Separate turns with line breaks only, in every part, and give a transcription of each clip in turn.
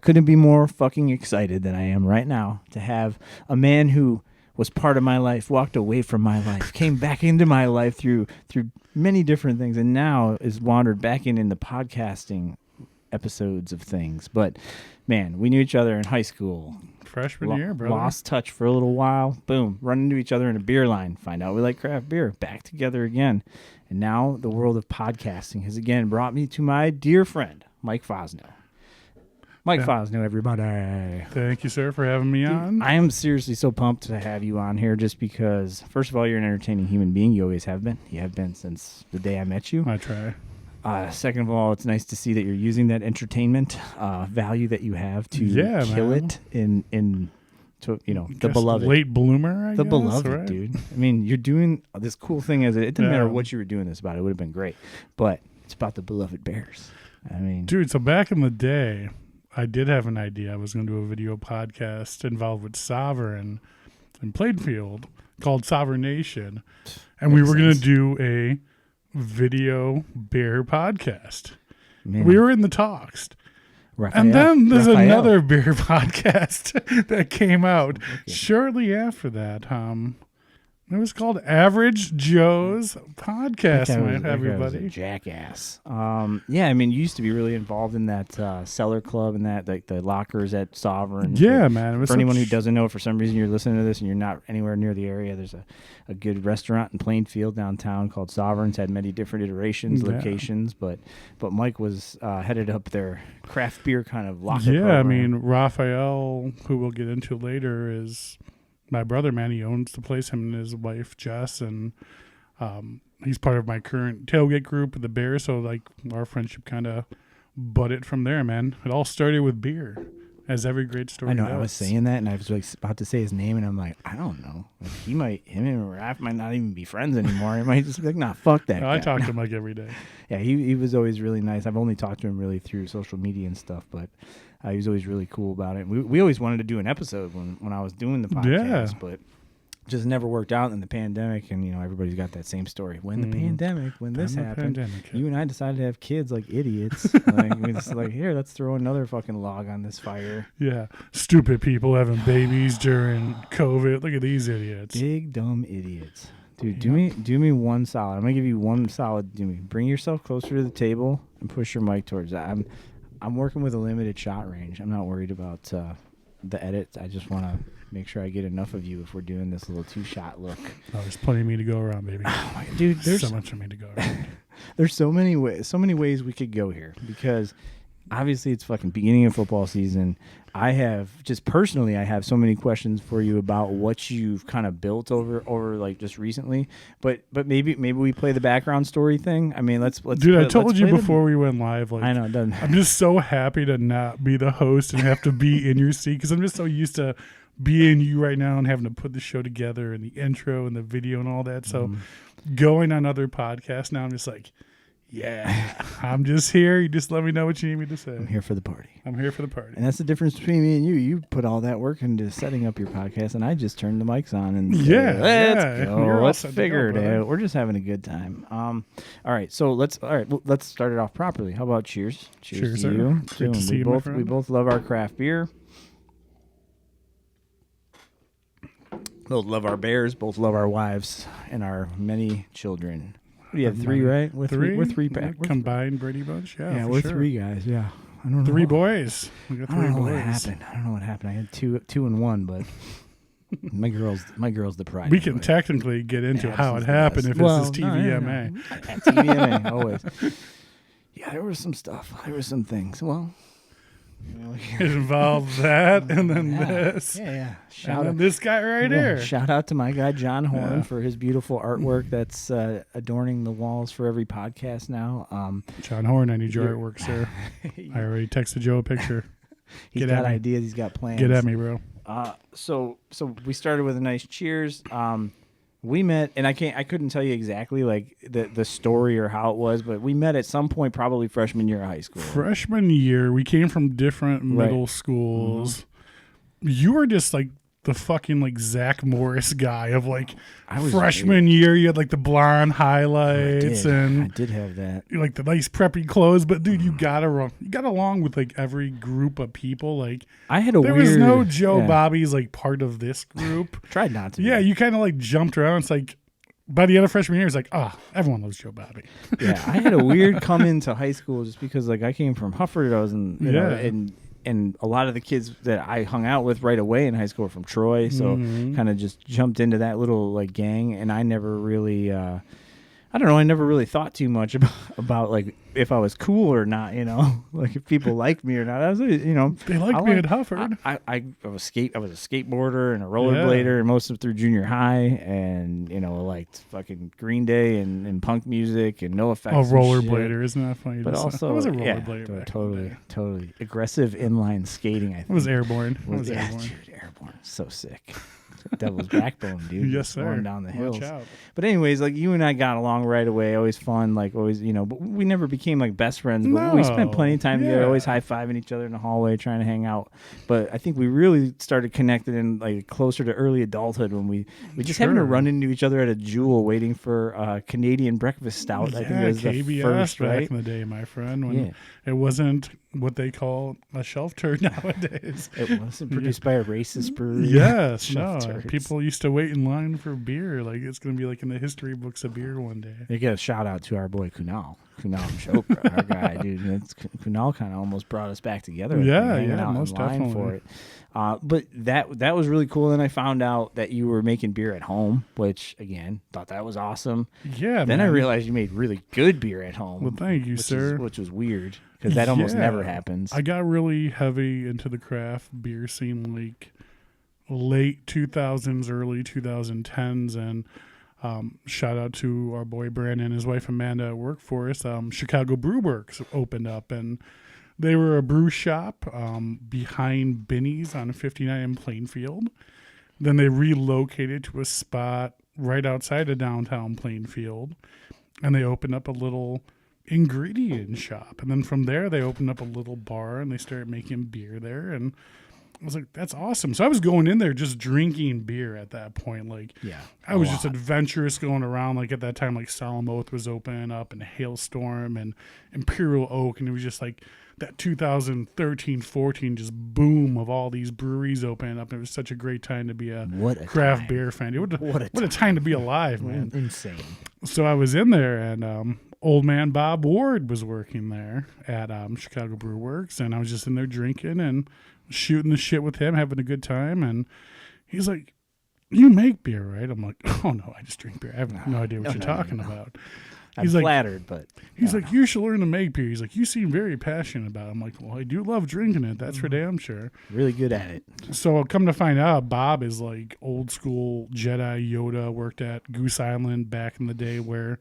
couldn't be more fucking excited than I am right now to have a man who was part of my life, walked away from my life, came back into my life through many different things, and now is wandered back in the podcasting episodes of things. But man, we knew each other in high school.
Freshman year, brother.
Lost touch for a little while. Boom. Run into each other in a beer line. Find out we like craft beer. Back together again. And now the world of podcasting has again brought me to my dear friend, Mike Fosnaugh. Fosnaugh, everybody.
Thank you, sir, for having me on.
I am seriously so pumped to have you on here just because, first of all, you're an entertaining human being. You always have been. You have been since the day I met you.
I try.
Second of all, it's nice to see that you're using that entertainment value that you have to kill it in the beloved.
Late bloomer, I
the
guess,
beloved,
right?
Dude. I mean, you're doing this cool thing. It didn't matter what you were doing this about. It would have been great. But it's about the beloved Bears. I mean.
Dude, so back in the day, I did have an idea. I was going to do a video podcast involved with Sovereign and Plainfield called Sovereign Nation. And we were going to do a video bear podcast. Man. We were in the talks. And then there's another beer podcast that came out shortly after that. It was called Average Joe's Podcast, everybody.
Was a jackass. Yeah, I mean, you used to be really involved in that cellar club and that, like the lockers at Sovereign.
Yeah, man. It was
for anyone who doesn't know, for some reason you're listening to this and you're not anywhere near the area, there's a good restaurant in Plainfield downtown called Sovereign. It's had many different iterations, locations, but Mike was headed up their craft beer kind of locker program.
I mean, Raphael, who we'll get into later, is my brother, man. He owns the place, him and his wife Jess, and he's part of my current tailgate group, the Bears. So like our friendship kind of budded from there, man. It all started with beer, as every great story
I know.
does.
I was saying that, and I was like about to say his name, and I'm like, I don't know. Like, him and Raph might not even be friends anymore. He might just be like, nah, fuck that.
I talk to him like every day.
Yeah, he was always really nice. I've only talked to him really through social media and stuff, but he was always really cool about it. We always wanted to do an episode when I was doing the podcast, but just never worked out in the pandemic. And everybody's got that same story. When the pandemic, when this happened, you and I decided to have kids like idiots. Like we just like, here, let's throw another fucking log on this fire.
Yeah, stupid people having babies during COVID. Look at these idiots.
Big dumb idiots. Dude, do me one solid. I'm gonna give you one solid. Bring yourself closer to the table and push your mic towards that. I'm working with a limited shot range. I'm not worried about the edits. I just want to make sure I get enough of you if we're doing this little 2-shot look.
Oh, there's plenty of me to go around, baby.
Oh, dude, there's
so much of me to go around.
There's so many ways we could go here because obviously it's fucking beginning of football season. I have so many questions for you about what you've kind of built over like just recently. But maybe we play the background story thing. I mean, let's.
Dude, I told you before we went live. Like,
I know. It doesn't.
I'm just so happy to not be the host and have to be in your seat because I'm just so used to being you right now and having to put the show together and the intro and the video and all that. So going on other podcasts now, I'm just like, yeah, I'm just here. You just let me know what you need me to say.
I'm here for the party.
And
that's the difference between me and you. You put all that work into setting up your podcast, and I just turned the mics on and let's go. Let's figure it out. We're just having a good time. All right, so let's start it off properly. How about cheers? Cheers to you.
Great to see you, my friend.
We both love our craft beer. Both love our bears. Both love our wives and our many children. You have 3, right? We're 3 pack.
Combined Brady Bunch? Yeah,
we're 3 guys, yeah. I don't know.
3 boys. We got 3 boys.
I don't know what happened. I had 2 and 1, but my girl's the pride.
We can technically get into how it happened if it's TVMA.
TVMA, always. Yeah, there was some stuff. There was some things. Well,
it involved that and then this.
Yeah.
Shout out this guy right here.
Shout out to my guy John Horn for his beautiful artwork that's adorning the walls for every podcast now.
John Horn, I need your artwork, sir. I already texted Joe a picture.
He's got ideas. He's got plans.
Get at me, bro.
So we started with a nice cheers. We met, and I couldn't tell you exactly like the story or how it was, but we met at some point, probably freshman year of high school.
Freshman year, we came from different middle schools. You were just like the fucking like Zach Morris guy of like
weird.
freshman year. You had like the blonde highlights and
I did have that.
Like the nice preppy clothes. But dude, you got along with like every group of people. Like
I had a
there
weird,
was no Joe Bobby's like part of this group.
Tried not to.
Yeah, you kind of like jumped around. It's like by the end of freshman year, it's like, everyone loves Joe Bobby.
Yeah, I had a weird come into high school just because like I came from Hufford. I was in, you know, and a lot of the kids that I hung out with right away in high school were from Troy, so kind of just jumped into that little like gang, and I never really, I don't know, I never really thought too much about like if I was cool or not, you know, like if people liked me or not. I was, you know,
they liked me at Hufford.
I was a skateboarder and a rollerblader, and most of through junior high, and you know, liked fucking Green Day and punk music and No Effects.
Oh, rollerblader, isn't that funny?
But also,
I was a rollerblader.
Totally aggressive inline skating. I think
it was airborne.
Dude, airborne, so sick. Devil's backbone, dude.
Yes, sir.
Going down the hills. But anyways, like you and I got along right away. Always fun, like always, you know. But we never became like best friends. But we spent plenty of time together. Always high fiving each other in the hallway, trying to hang out. But I think we really started connecting in like closer to early adulthood when we just happened to run into each other at a Jewel waiting for Canadian breakfast stout. I think it was
KBS
the first,
back
right?
in the day, my friend. When it wasn't what they call a shelf turd nowadays.
It wasn't produced by a racist brewery.
Yes, no. People used to wait in line for beer. Like it's going to be like in the history books of beer one day.
They get a shout out to our boy Kunal Chopra, our guy, dude. Kunal kind of almost brought us back together.
Most definitely.
For it. But that was really cool. And I found out that you were making beer at home, which again thought that was awesome.
Yeah.
Then I realized you made really good beer at home.
Well, thank you, sir.
Which was weird because that almost never happens.
I got really heavy into the craft beer scene like late 2000s, early 2010s, and shout out to our boy Brandon and his wife Amanda at work for us. Chicago Brew Works opened up, and they were a brew shop behind Binny's on 59 in Plainfield. Then they relocated to a spot right outside of downtown Plainfield, and they opened up a little ingredient shop. And then from there, they opened up a little bar, and they started making beer there. And I was like, that's awesome. So I was going in there just drinking beer at that point. Like, I was just adventurous going around. Like at that time, like Solemn Oath was opening up, and Hailstorm and Imperial Oak. And it was just like that 2013-14 just boom of all these breweries opening up. And it was such a great time to be a craft beer fan. What a time to be alive, man.
Insane.
So I was in there, and old man Bob Ward was working there at Chicago Brew Works. And I was just in there drinking and shooting the shit with him, having a good time. And he's like, you make beer, right? I'm like, oh no, I just drink beer. I have no idea what you're talking about.
He's like, flattered, but
he's like, you should learn to make beer. He's like, you seem very passionate about it. I'm like, well, I do love drinking it. That's for damn sure.
Really good at it.
So I'll come to find out, Bob is like old school Jedi Yoda, worked at Goose Island back in the day, where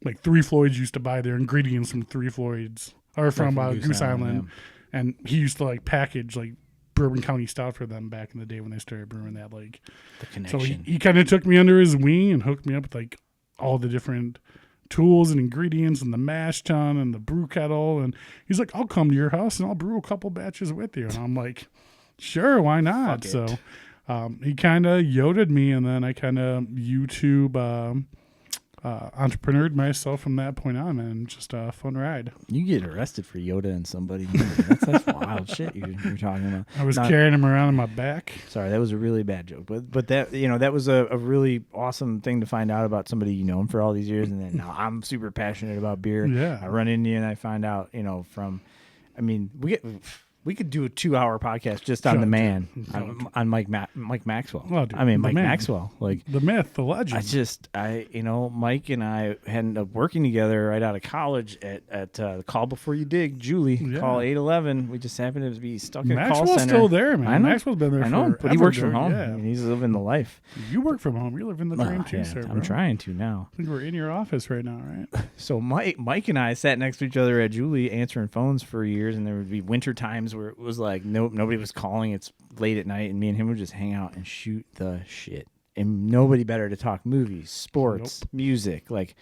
like Three Floyds used to buy their ingredients from Three Floyds or from Goose Island. Yeah. And he used to like package like Bourbon County Stout for them back in the day when they started brewing that. Like,
the connection.
So he kind of took me under his wing and hooked me up with like all the different tools and ingredients and the mash tun and the brew kettle. And he's like, I'll come to your house and I'll brew a couple batches with you. And I'm like, sure, why not? So he kind of Yoda'd me, and then I kind of YouTube entrepreneured myself from that point on, and just a fun ride.
You get arrested for Yoda and somebody. That's wild shit you're talking about.
I was carrying him around on my back.
Sorry, that was a really bad joke. But that, you know, that was a really awesome thing to find out about somebody you know for all these years. And then now I'm super passionate about beer.
Yeah.
I run into you and I find out, you know, we could do a 2-hour podcast just on the man, on Mike Maxwell.
Well, dude,
Mike Maxwell, like
the myth, the legend.
Mike and I ended up working together right out of college at the Call Before You Dig, Julie, Call 811. We just happened to be stuck in a call center.
Maxwell's still there, man.
I know.
Maxwell's been there.
I know, but he works from home. Yeah. He's living the life.
You work from home. You live in the dream too, sir.
I'm trying to now.
I think we're in your office right now, right?
So Mike and I sat next to each other at Julie answering phones for years, and there would be winter times where it was like nobody was calling. It's late at night, and me and him would just hang out and shoot the shit. And nobody better to talk movies, sports, music. Like,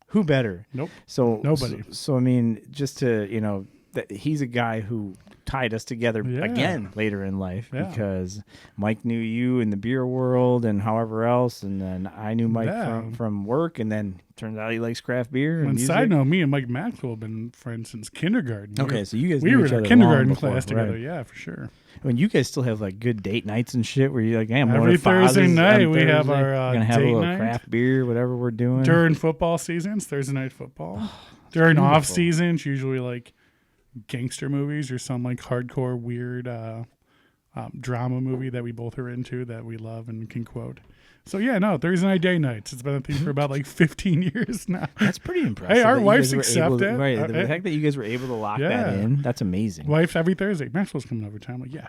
who better?
Nope.
So
nobody.
So I mean, just to that he's a guy who tied us together again later in life because Mike knew you in the beer world and however else, and then I knew Mike from work, and then turns out he likes craft beer. And
side note, me and Mike Maxwell have been friends since kindergarten.
Okay, so you guys
we
knew
were
each
in
other
kindergarten
long
class
before,
together.
right.
Yeah, for sure.
I mean, you guys still have like good date nights and shit where you're like, hey, I'm going
every
to
Thursday night we have
Thursday.
our
We're gonna have a
date
little
night.
craft beer, whatever we're doing
During football seasons, Thursday night football. During off seasons, usually like gangster movies or some like hardcore weird drama movie that we both are into that we love and can quote. So yeah, no, Thursday night day nights. It's been a thing for about like 15 years now.
That's pretty impressive.
Hey, our wives accept it.
Right, the fact that you guys were able to lock that in, that's amazing.
Wife's every Thursday. Maxwell's coming over time. Like, yeah.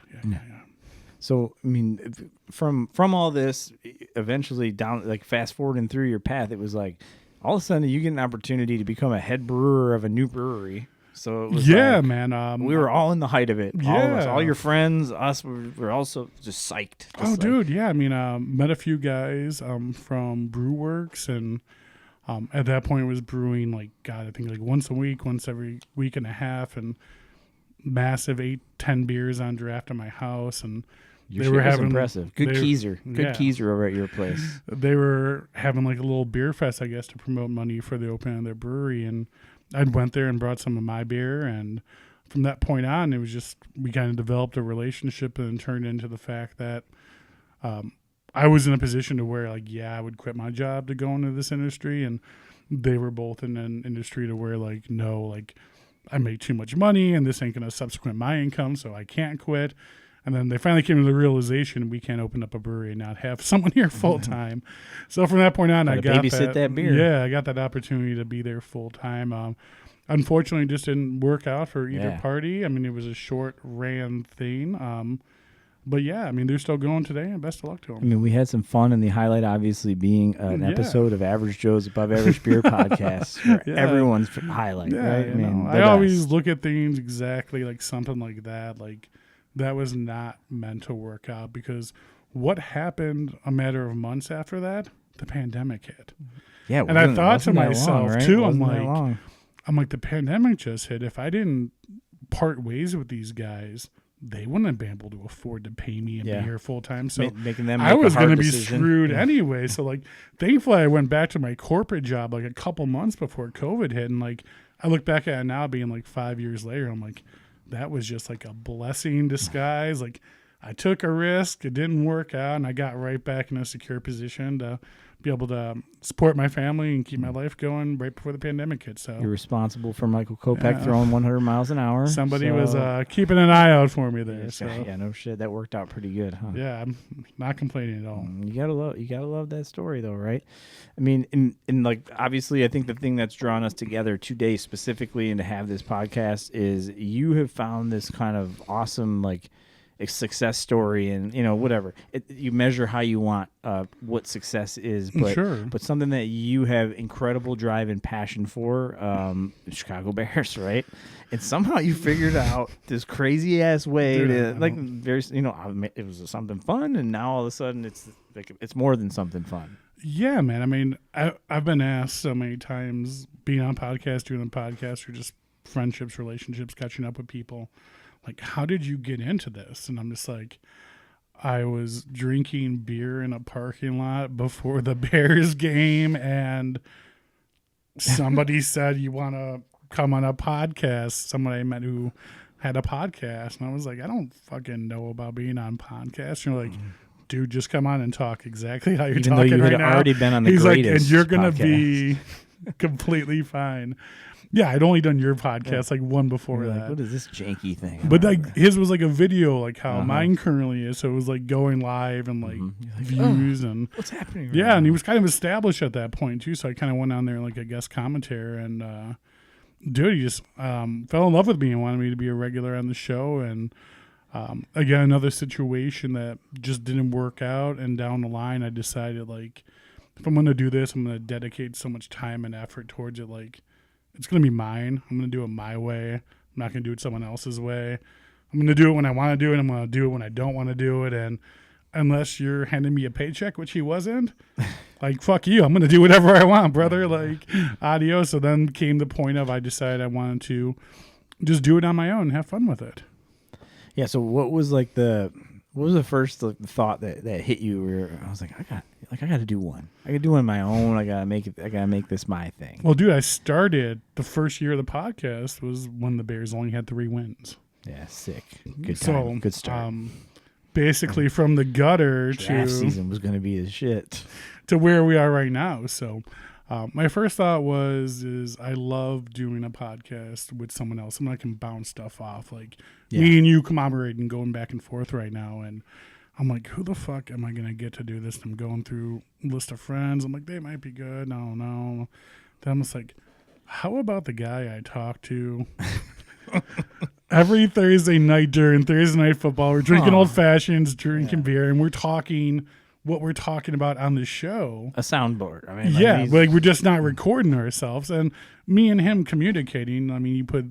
So, I mean, from all this, eventually down, like fast forwarding through your path, it was like all of a sudden you get an opportunity to become a head brewer of a new brewery. So it was
man.
We were all in the height of it. All of us, all your friends, us, we're also just psyched.
Dude, yeah. I mean, met a few guys from Brewworks, and at that point was brewing like, God, I think like once a week, once every week and a half, and massive 8-10 beers on draft at my house, and
they were having impressive. Good keezer over at your place.
They were having like a little beer fest, I guess, to promote money for the opening of their brewery, and I went there and brought some of my beer, and from that point on, it was just we kind of developed a relationship, and turned into the fact that I was in a position to where like, I would quit my job to go into this industry, and they were both in an industry to where like, no, like I make too much money, and this ain't going to subsequent my income, so I can't quit. And then they finally came to the realization we can't open up a brewery and not have someone here full time. So from that point on, I got
that beer.
Yeah, I got that opportunity to be there full time. Unfortunately, it just didn't work out for either party. I mean, it was a short ran thing. But yeah, I mean, they're still going today, and best of luck to them.
I mean, we had some fun, and the highlight obviously being an episode of Average Joe's Above Average Beer Podcast, everyone's highlight, right?
I always look at things exactly like something like that. Like, that was not meant to work out, because what happened a matter of months after that? The pandemic hit.
Yeah,
and I thought to myself too, I'm like, the pandemic just hit. If I didn't part ways with these guys, they wouldn't have been able to afford to pay me and be here full time. So
making them
I was going to be screwed anyway. So like, thankfully, I went back to my corporate job like a couple months before COVID hit, and like I look back at it now, being like 5 years later, I'm like, that was just like a blessing in disguise. Like, I took a risk, it didn't work out, and I got right back in a secure position to be able to support my family and keep my life going right before the pandemic hit. So
you're responsible for Michael Kopech throwing 100 miles an hour.
Somebody was keeping an eye out for me there. So
yeah, no shit, that worked out pretty good, huh?
Yeah, I'm not complaining at all.
You gotta love that story though, right? I mean, in like, obviously, I think the thing that's drawn us together today specifically and to have this podcast is you have found this kind of awesome like a success story, and whatever you measure how you want what success is, but something that you have incredible drive and passion for, Chicago Bears, right? And somehow you figured out this crazy ass way to like it was something fun, and now all of a sudden it's like it's more than something fun.
Yeah, man. I mean, I've been asked so many times, being on podcasts, doing a podcast, or just friendships, relationships, catching up with people, like, how did you get into this? And I'm just like, I was drinking beer in a parking lot before the Bears game, and somebody said, you want to come on a podcast? Somebody I met who had a podcast, and I was like, I don't fucking know about being on podcasts. And you're like, dude, just come on and talk exactly how you're talking right now. Even though you had already
been on the
He's
greatest
like, and you're going to
podcast.
be completely fine. Yeah, I'd only done your podcast, like one before that.
Like, what is this janky thing?
But like his was like a video, like how mine currently is. So it was like going live and like views and
what's happening? Right
now?
And
he was kind of established at that point too. So I kind of went on there like a guest commentator, and dude, he just fell in love with me and wanted me to be a regular on the show. And again, another situation that just didn't work out. And down the line, I decided like, if I'm going to do this, I'm going to dedicate so much time and effort towards it. Like, it's going to be mine. I'm going to do it my way. I'm not going to do it someone else's way. I'm going to do it when I want to do it. I'm going to do it when I don't want to do it. And unless you're handing me a paycheck, which he wasn't, like, fuck you. I'm going to do whatever I want, brother. Like, adios. So then came the point of I decided I wanted to just do it on my own and have fun with it.
Yeah. So what was like the first thought that hit you? Where I was like, I got to do one. I got to do one on my own. I got to make it. I got to make this my thing.
Well, dude, I started the first year of the podcast was when the Bears only had 3 wins.
Yeah, sick. Good time.
So,
good start.
Basically, from the gutter
Draft
to
season was going to be the shit
to where we are right now. So, my first thought is I love doing a podcast with someone else. Someone I can bounce stuff off, like me and you commemorating, going back and forth right now. And I'm like, who the fuck am I going to get to do this? I'm going through a list of friends. I'm like, they might be good. No. Then I'm just like, how about the guy I talk to every Thursday night during Thursday Night Football? We're drinking old fashions, drinking beer, and we're talking what we're talking about on the show.
A soundboard. I mean,
like we're just not recording ourselves. And me and him communicating, I mean, you put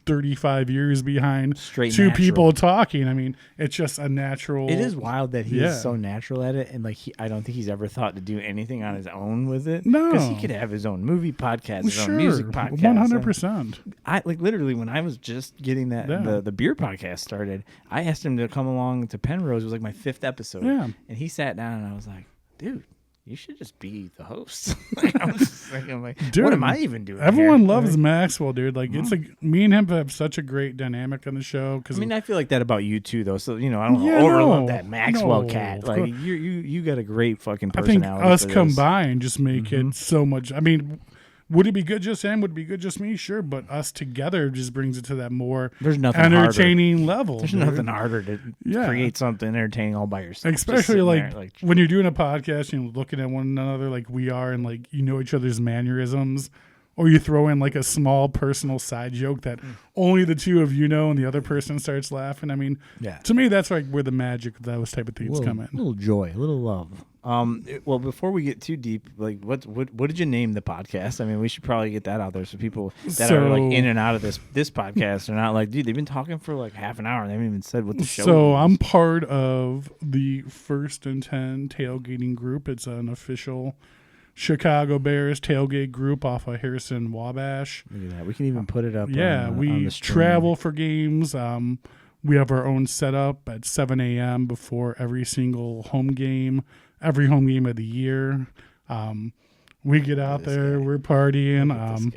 35 years behind two people talking. I mean, it's just a natural.
It is wild that he is so natural at it, and like I don't think he's ever thought to do anything on his own with it.
No,
because he could have his own movie podcast, his own music podcast.
100%.
I like literally when I was just getting that the beer podcast started, I asked him to come along to Penrose. It was like my 5th episode, and he sat down, and I was like, dude, you should just be the host. I'm like, dude, what am I even doing?
Everyone loves Maxwell, dude. Like, it's like me and him have such a great dynamic on the show.
I mean, I feel like that about you too, though. So I don't overlook that Maxwell cat. Like, you got a great fucking personality.
I think us combined just make it so much. I mean, would it be good just him? Would it be good just me? Sure, but us together just brings it to that more entertaining level.
There's nothing harder to create something entertaining all by yourself.
Especially like when you're doing a podcast and you're looking at one another like we are, and like you know each other's mannerisms, or you throw in like a small personal side joke that only the two of you know, and the other person starts laughing. I mean, to me, that's like where the magic of those type of things come in.
A little joy, a little love. Well, before we get too deep, like what did you name the podcast? I mean, we should probably get that out there so people that are like in and out of this podcast are not like, dude, they've been talking for like half an hour and they haven't even said what the show is.
So I'm part of the First and 10 tailgating group. It's an official Chicago Bears tailgate group off of Harrison and Wabash.
Look at that. We can even put it up.
We travel for games. We have our own setup at 7 a.m. before every single home game. Every home game of the year. We get out there, we're partying.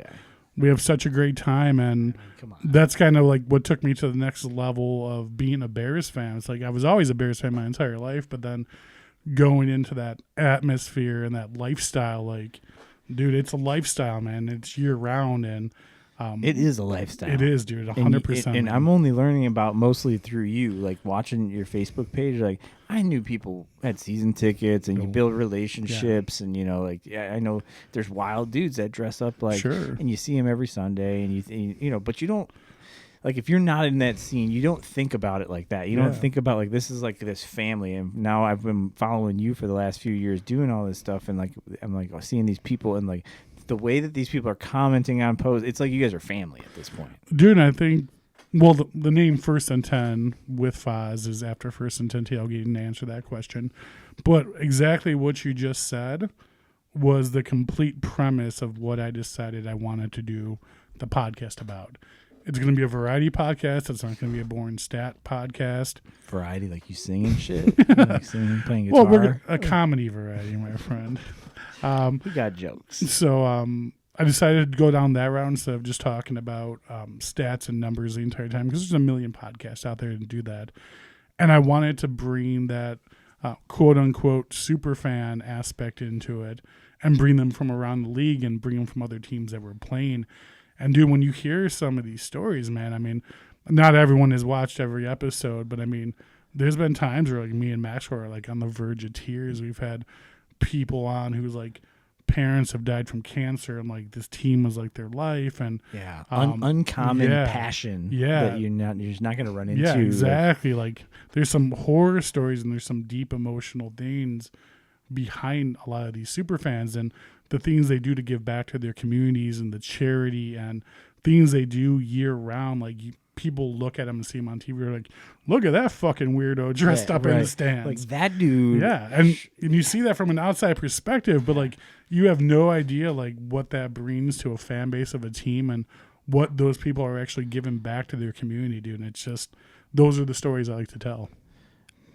We have such a great time, and that's kind of like what took me to the next level of being a Bears fan. It's like I was always a Bears fan my entire life, but then going into that atmosphere and that lifestyle, like, dude, it's a lifestyle, man. It's year round, and
it is a lifestyle.
It is, dude, 100%.
And I'm only learning about mostly through you, like watching your Facebook page. Like, I knew people had season tickets, and you build relationships, and like I know there's wild dudes that dress up like, and you see them every Sunday, and you know, but you don't. Like, if you're not in that scene, you don't think about it like that. You don't think about, like, this is, like, this family. And now I've been following you for the last few years doing all this stuff. And, like, I'm, like, seeing these people and, like, the way that these people are commenting on posts, it's like you guys are family at this point.
Dude, I think, well, the name First and 10 with Foz is after First and 10 tailgating to answer that question. But exactly what you just said was the complete premise of what I decided I wanted to do the podcast about. It's going to be a variety podcast. It's not going to be a boring stat podcast.
Variety, like you singing shit? Like singing, playing guitar?
Well, we're a comedy variety, my friend.
We got jokes.
So I decided to go down that route instead of just talking about stats and numbers the entire time, because there's a million podcasts out there to do that. And I wanted to bring that quote-unquote super fan aspect into it and bring them from around the league and bring them from other teams that were playing. And, dude, when you hear some of these stories, man, I mean, not everyone has watched every episode, but, I mean, there's been times where, like, me and Max were, like, on the verge of tears. We've had people on whose, like, parents have died from cancer, and, like, this team was, like, their life. And
uncommon passion that you're just not going to run into.
Yeah, exactly. Like, there's some horror stories and there's some deep emotional things behind a lot of these super fans, and the things they do to give back to their communities and the charity and things they do year round. Like, people look at them and see them on TV, are like, look at that fucking weirdo dressed up in the stands.
Like, that dude.
Yeah. And you see that from an outside perspective, but like, you have no idea like what that brings to a fan base of a team and what those people are actually giving back to their community, dude. And it's just, those are the stories I like to tell.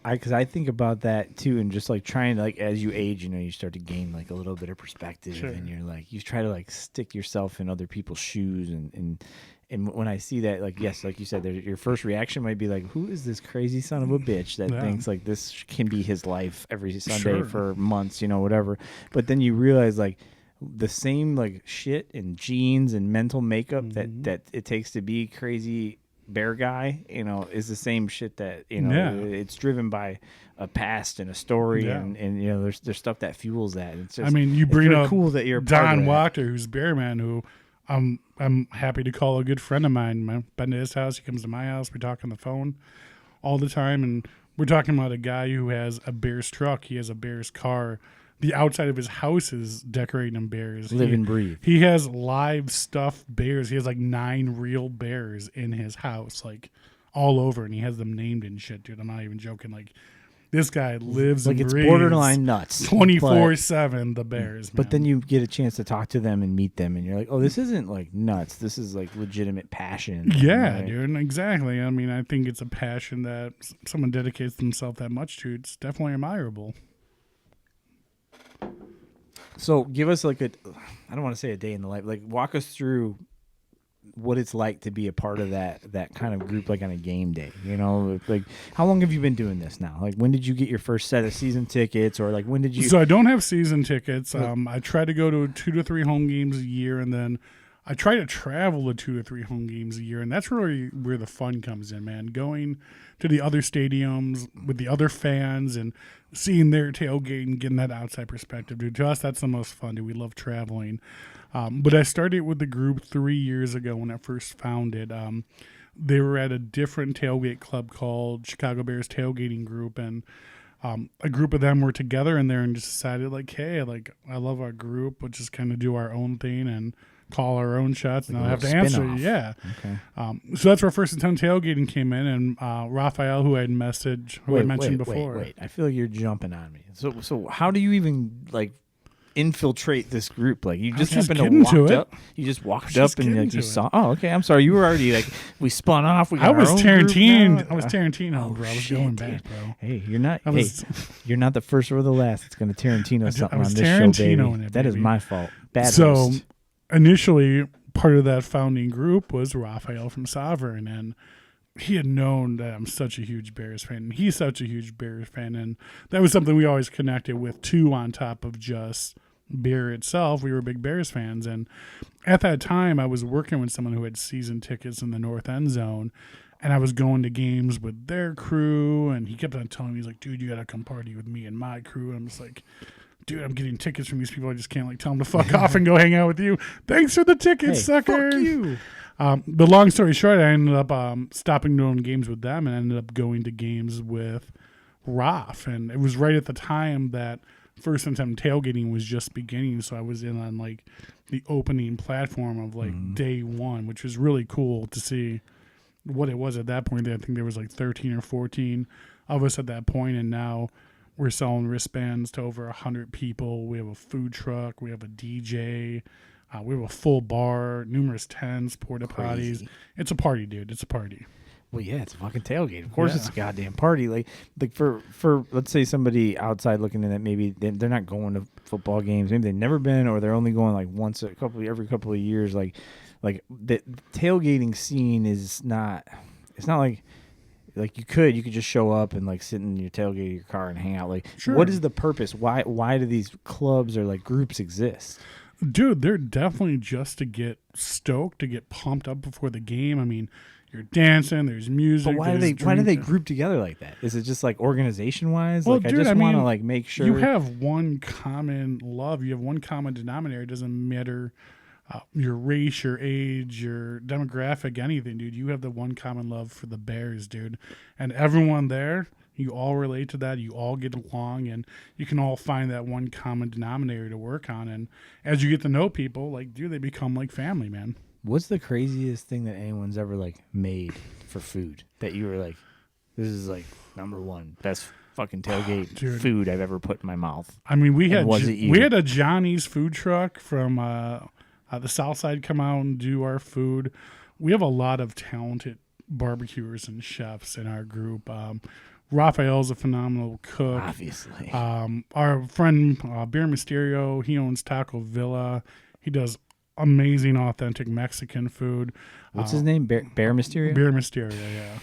Because I think about that too, and just like trying to, like, as you age, you start to gain like a little bit of perspective, and you're like, you try to like stick yourself in other people's shoes, and when I see that, like, yes, like you said, your first reaction might be like, who is this crazy son of a bitch that thinks like this can be his life every Sunday for months, whatever. But then you realize like the same like shit and genes and mental makeup that it takes to be crazy bear guy, is the same shit that it's driven by a past and a story, and there's stuff that fuels that. It's just,
you bring up
cool that you're
Don Wachter, who's Bear Man, who I'm happy to call a good friend of mine. I've been to his house, he comes to my house, we talk on the phone all the time, and we're talking about a guy who has a Bears truck, he has a Bears car. The outside of his house is decorated in bears.
Live and breathe.
He has live stuffed bears. He has like 9 real bears in his house, like all over, and he has them named and shit, dude. I'm not even joking. Like, this guy lives like, and breathes.
It's borderline nuts.
24/7, the bears.
But then you get a chance to talk to them and meet them, and you're like, oh, this isn't like nuts. This is like legitimate passion.
Yeah, right? Dude, exactly. I think it's a passion that someone dedicates themselves that much to. It's definitely admirable.
So give us like I don't want to say a day in the life, like walk us through what it's like to be a part of that kind of group, like on a game day, like how long have you been doing this now? Like when did you get your first set of season tickets, or like when did you?
So I don't have season tickets. I try to go to 2 to 3 home games a year, and then I try to travel to 2 to 3 home games a year, and that's really where the fun comes in, man. Going to the other stadiums with the other fans and seeing their tailgate and getting that outside perspective, dude. To us, that's the most fun, dude. We love traveling. But I started with the group 3 years ago when I first founded. They were at a different tailgate club called Chicago Bears Tailgating Group, and a group of them were together in there and just decided, like, hey, like, I love our group. We'll just kind of do our own thing and call our own shots, and I have to answer. Yeah.
Okay.
So that's where First and 10 Tailgating came in, and Raphael, who I had mentioned before.
Wait. I feel like you're jumping on me. So how do you even like infiltrate this group? Like you just happened to walk up. You just walked up and like you saw. Oh, okay. I'm sorry. You were already like we spun off.
I was Tarantino. I was Tarantino, bro. I was going back, bro.
Hey, you're not. You're not the first or the last. It's going to Tarantino something on this show, baby. That is my fault. Bad host.
Initially, part of that founding group was Raphael from Sovereign, and he had known that I'm such a huge Bears fan, and he's such a huge Bears fan, and that was something we always connected with, too, on top of just beer itself. We were big Bears fans, and at that time, I was working with someone who had season tickets in the North End Zone, and I was going to games with their crew, and he kept on telling me, he's like, dude, you got to come party with me and my crew, and I'm just like, dude, I'm getting tickets from these people. I just can't like tell them to fuck off and go hang out with you. Thanks for the tickets, sucker.
Fuck you.
But long story short, I ended up stopping doing games with them and ended up going to games with Raf. And it was right at the time that First and 10 Tailgating was just beginning. So I was in on like the opening platform of like day one, which was really cool to see what it was at that point. I think there was like 13 or 14 of us at that point, and now we're selling wristbands to over 100 people. We have a food truck. We have a DJ. We have a full bar, numerous tents, porta potties. It's a party, dude. It's a party.
Well, yeah, it's a fucking tailgate. Of course, it's a goddamn party. Like for let's say somebody outside looking in that maybe they're not going to football games. Maybe they've never been, or they're only going like every couple of years. Like the tailgating scene is not. It's not like you could just show up and like sit in your tailgate of your car and hang out. Like, what is the purpose? Why do these clubs or like groups exist?
Dude, they're definitely just to get stoked, to get pumped up before the game. I mean, you're dancing, there's music.
But why do they group together like that? Is it just like organization wise?
Well,
like
dude,
I just want to like make sure
you have one common love. You have one common denominator. It doesn't matter your race, your age, your demographic, anything, dude. You have the one common love for the Bears, dude. And everyone there, you all relate to that. You all get along, and you can all find that one common denominator to work on. And as you get to know people, like, dude, they become like family, man.
What's the craziest thing that anyone's ever like made for food that you were like, this is like number one best fucking tailgate food I've ever put in my mouth?
I mean, we had a Johnny's food truck from The South Side come out and do our food. We have a lot of talented barbecuers and chefs in our group. Raphael's a phenomenal cook.
Obviously.
Our friend Bear Mysterio, he owns Taco Villa. He does amazing, authentic Mexican food.
What's his name? Bear Mysterio?
Bear Mysterio, yeah.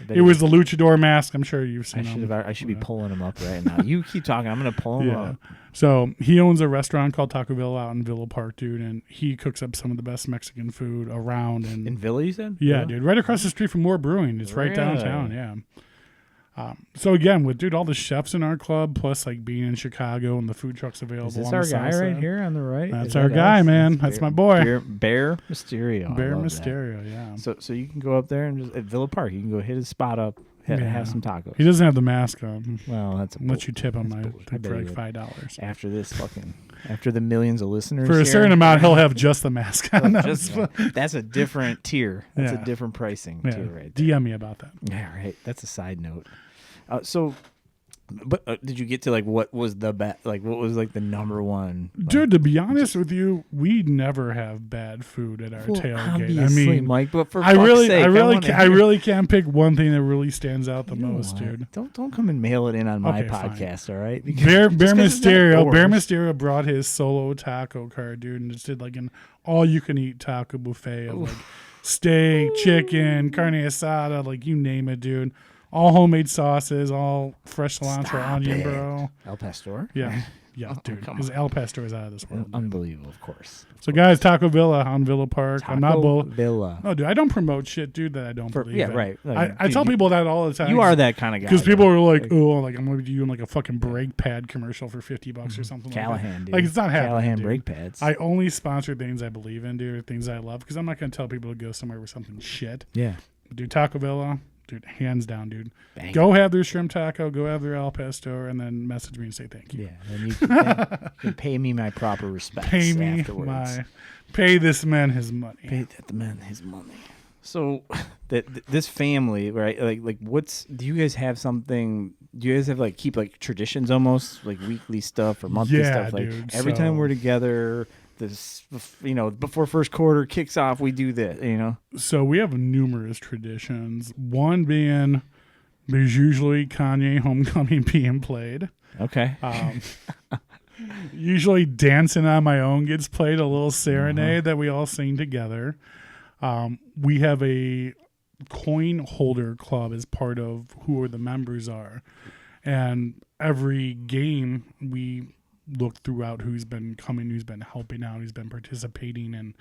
It was the luchador mask. I'm sure you've seen him.
I should be pulling him up right now. You keep talking. I'm going to pull him up.
So he owns a restaurant called Taco Villa out in Villa Park, dude, and he cooks up some of the best Mexican food around. And
in Villa, you said?
Yeah, dude. Right across the street from Moore Brewing. It's right downtown, yeah. So again, with all the chefs in our club, plus like being in Chicago and the food trucks available.
Is this our guy right here on the right?
That's our guy, man. That's my boy.
Bear Mysterio.
Bear Mysterio, yeah.
So you can go up there and just at Villa Park, you can go hit his spot up, have some tacos.
He doesn't have the mask on.
Well, that's a
let you tip him for like $5
after the millions of listeners.
For a certain amount, he'll have just the mask on.
That's a different tier. That's a different pricing tier right there.
DM me about that.
Yeah, right. That's a side note. But did you get to like what was the what was like the number one?
Dude, to be honest with you, we never have bad food at our tailgate. I mean,
Mike, but for
I really can't pick one thing that really stands out the most, dude.
Don't come and mail it in on my podcast, fine. All right?
Bear Mysterio brought his solo taco card, dude, and just did like an all-you-can-eat taco buffet of like steak, chicken, carne asada, like you name it, dude. All homemade sauces, all fresh cilantro, onion, bro.
El Pastor?
Yeah. Yeah, dude. Because El Pastor is out of this world.
Unbelievable, of course.
So, guys, Taco Villa on Villa Park.
Taco Villa.
No, dude, I don't promote shit, dude, that I don't believe in.
Yeah, right. Like,
I tell people that all the time.
You are that kind of guy.
Because people are like, oh, like I'm going to be doing like a fucking brake pad commercial for $50 or something
Callahan,
like that.
dude.
Like, it's not happening,
Callahan
dude.
brake pads.
I only sponsor things I believe in, dude, things I love, because I'm not going to tell people to go somewhere with something shit.
Yeah.
Dude, Taco Villa. Dude, hands down, dude.
Bang.
Go have their shrimp taco, go have their al pastor, and then message me and say thank you.
Yeah, then you can pay me my proper respects afterwards.
Pay this man his money.
Pay that man his money. So, this family, right? Like, do you guys have something? Do you guys have like keep like traditions almost like weekly stuff or monthly stuff? Like
dude,
every time we're together. This, before first quarter kicks off, we do this, So
we have numerous traditions. One being there's usually Kanye Homecoming being played.
Okay.
Usually Dancing on My Own gets played, a little serenade that we all sing together. We have a coin holder club as part of who the members are. And every game we look throughout who's been coming, who's been helping out, who's been participating, and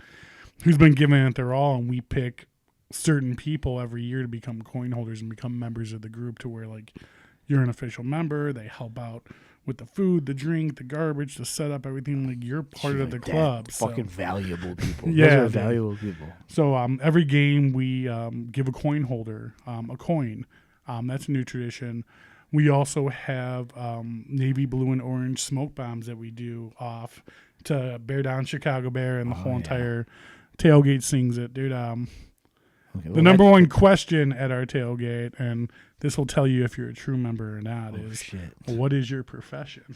who's been giving it their all. And we pick certain people every year to become coin holders and become members of the group, to where like you're an official member. They help out with the food, the drink, the garbage, the setup, everything. Like you're part of the club.
Fucking valuable people.
Yeah,
those are valuable people.
So every game we give a coin holder a coin. That's a new tradition. We also have navy blue and orange smoke bombs that we do off to bear down Chicago Bear, and the whole entire tailgate sings it, dude. The number one question at our tailgate, and this will tell you if you're a true member or not, what is your profession?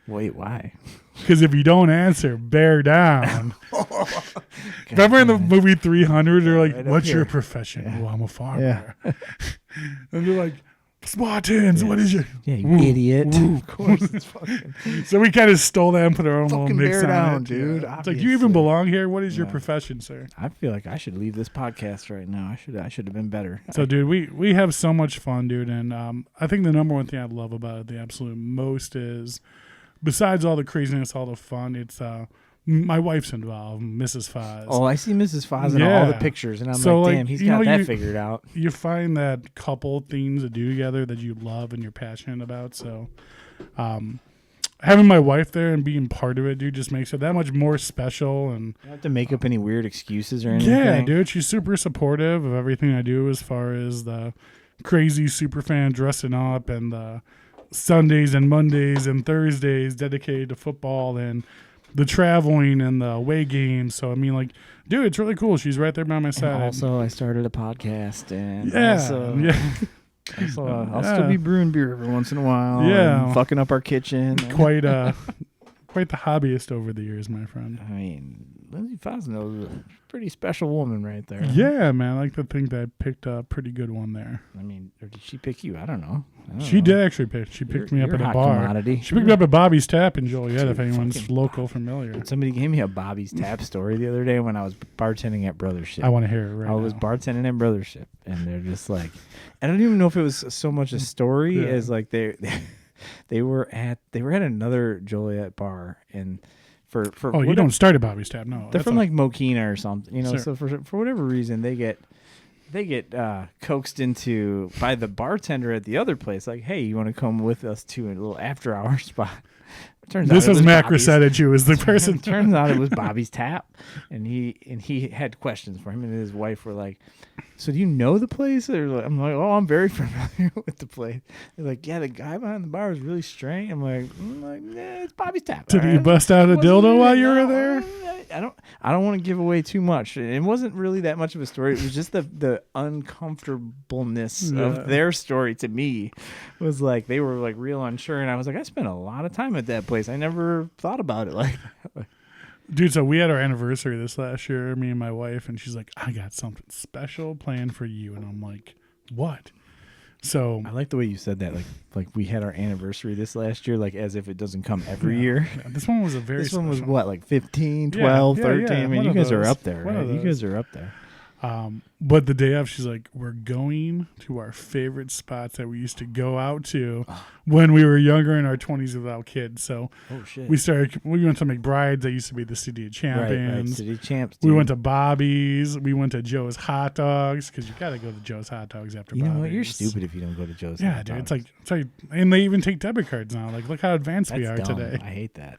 Wait, why?
Because if you don't answer, bear down. Remember in the movie 300, they're like, what's your profession? Yeah. Well, I'm a farmer. Yeah. And they're like, Spartans, what is your...
Yeah, you idiot. Of course it's fucking...
So we kind of stole that and put our own little mix on
down,
it.
Dude.
It's like, do you even belong here? What is your profession, sir?
I feel like I should leave this podcast right now. I should have been better.
So, dude, we have so much fun, dude. And I think the number one thing I love about it, the absolute most, is besides all the craziness, all the fun, it's... my wife's involved, Mrs. Foz.
Oh, I see Mrs. Foz in all the pictures, and I'm like, damn, he's got that figured out.
You find that couple things to do together that you love and you're passionate about. So having my wife there and being part of it, dude, just makes it that much more special. And
you don't have to make up any weird excuses or anything.
Yeah, dude, she's super supportive of everything I do, as far as the crazy super fan dressing up and the Sundays and Mondays and Thursdays dedicated to football and the traveling and the away games. So, I mean, like, dude, it's really cool. She's right there by my side.
And also, I started a podcast. And I'll still be brewing beer every once in a while.
Yeah.
And fucking up our kitchen.
Quite the hobbyist over the years, my friend.
I mean, Lindsay Fosnaugh is a pretty special woman right there.
Yeah, man. I like to think that I picked a pretty good one there.
I mean, or did she pick you? I don't know.
She did actually pick. She picked me up at a bar.
Commodity.
She picked me up at Bobby's Tap in Joliet, if anyone's local familiar.
Somebody gave me a Bobby's Tap story the other day when I was bartending at Brothership.
I want to hear it right now.
I was bartending at Brothership, and they're just like, I don't even know if it was so much a story as like they were at another Joliet bar, and for
you don't start at Bobby's Tap, no.
They're from like Mokina or something, you know. Sure. So for whatever reason they get coaxed into by the bartender at the other place, like, hey, you want to come with us to a little after hour spot?
This was Mac Rossetich who was the person.
Turns out it was Bobby's Tap, and he had questions for him, and his wife were like, so do you know the place? I'm like, oh, I'm very familiar with the place. They're like, yeah, the guy behind the bar was really strange. I'm like, it's Bobby's Tap.
Did he bust out a dildo while you were there?
I don't want to give away too much. It wasn't really that much of a story. It was just the uncomfortableness of their story to me was like they were like real unsure, and I was like, I spent a lot of time at that place. I never thought about it like that.
Dude, so we had our anniversary this last year, me and my wife, and she's like, I got something special planned for you. And I'm like, what? So
I like the way you said that, like we had our anniversary this last year, like as if it doesn't come every year.
Yeah, this one was
this one was what, like 15, 12, 13? I mean, you guys are up there, right? You guys are up there.
But the day of, she's like, we're going to our favorite spots that we used to go out to when we were younger in our 20s without kids. So we went to McBride's. That used to be the City of Champions.
Right, City of Champs. Dude.
We went to Bobby's. We went to Joe's Hot Dogs because you got to go to Joe's Hot Dogs after Bobby's.
You know what? You're stupid if you don't go to Joe's Hot Dogs.
Yeah, dude. It's like, and they even take debit cards now. Like, look how advanced we are today.
I hate that.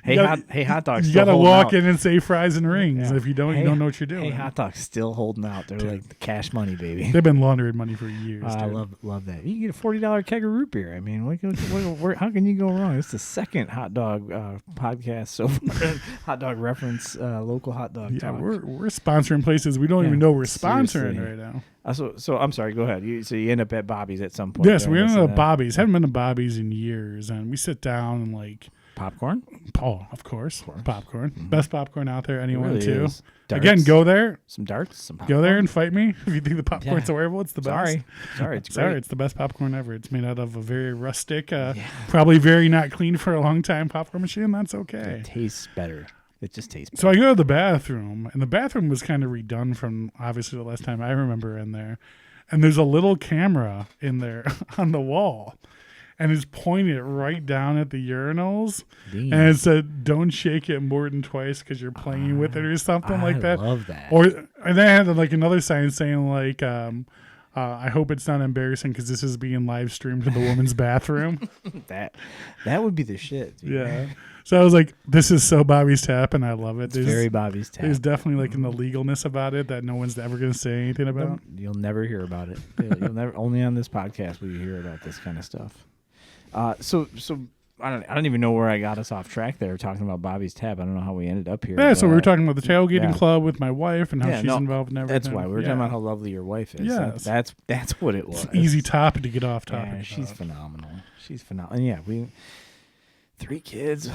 Hey, Hot Dogs.
You got to walk in and say fries and rings. Yeah. If you don't, you don't know what you're doing.
Hey, Hot Dogs still holding out. They're like the cash money, baby.
They've been laundering money for years.
I love that. You can get a $40 keg of root beer. I mean, how can you go wrong? It's the second hot dog podcast so far. Hot dog reference, local hot dog.
Yeah,
talk.
we're sponsoring places we don't even know we're sponsoring right now.
So I'm sorry. Go ahead. So you end up at Bobby's at some point.
Yes, we ended up at Bobby's. Haven't been to Bobby's in years, and we sit down and like.
Popcorn?
Oh, of course. Popcorn. Mm-hmm. Best popcorn out there. Anyone too.
Again,
go there.
Some darts. Some popcorn.
Go there and fight me. If you think the popcorn's horrible, it's the best.
Sorry. It's great.
It's the best popcorn ever. It's made out of a very rustic, probably very not clean for a long time popcorn machine. That's okay.
It tastes better. It just tastes better.
So I go to the bathroom, and the bathroom was kind of redone from obviously the last time I remember in there. And there's a little camera in there on the wall. And it's pointed right down at the urinals. Damn. And it said, don't shake it more than twice because you're playing with it or something like that.
I love that.
And then I had like another sign saying like, I hope it's not embarrassing because this is being live streamed to the woman's bathroom.
That would be the shit. Dude.
Yeah. So I was like, this is so Bobby's Tap, and I love it.
It's very Bobby's Tap.
There's definitely like an illegalness about it that no one's ever going to say anything about.
You'll never hear about it. You'll never. Only on this podcast will you hear about this kind of stuff. So I don't even know where I got us off track there talking about Bobby's Tap. I don't know how we ended up here.
Yeah, so we were talking about the tailgating club with my wife and how she's involved in everything.
That's why. We were talking about how lovely your wife is. Yeah. That's what it was.
It's an easy topic to get off topic.
Yeah, she's phenomenal. And yeah, we 3 kids,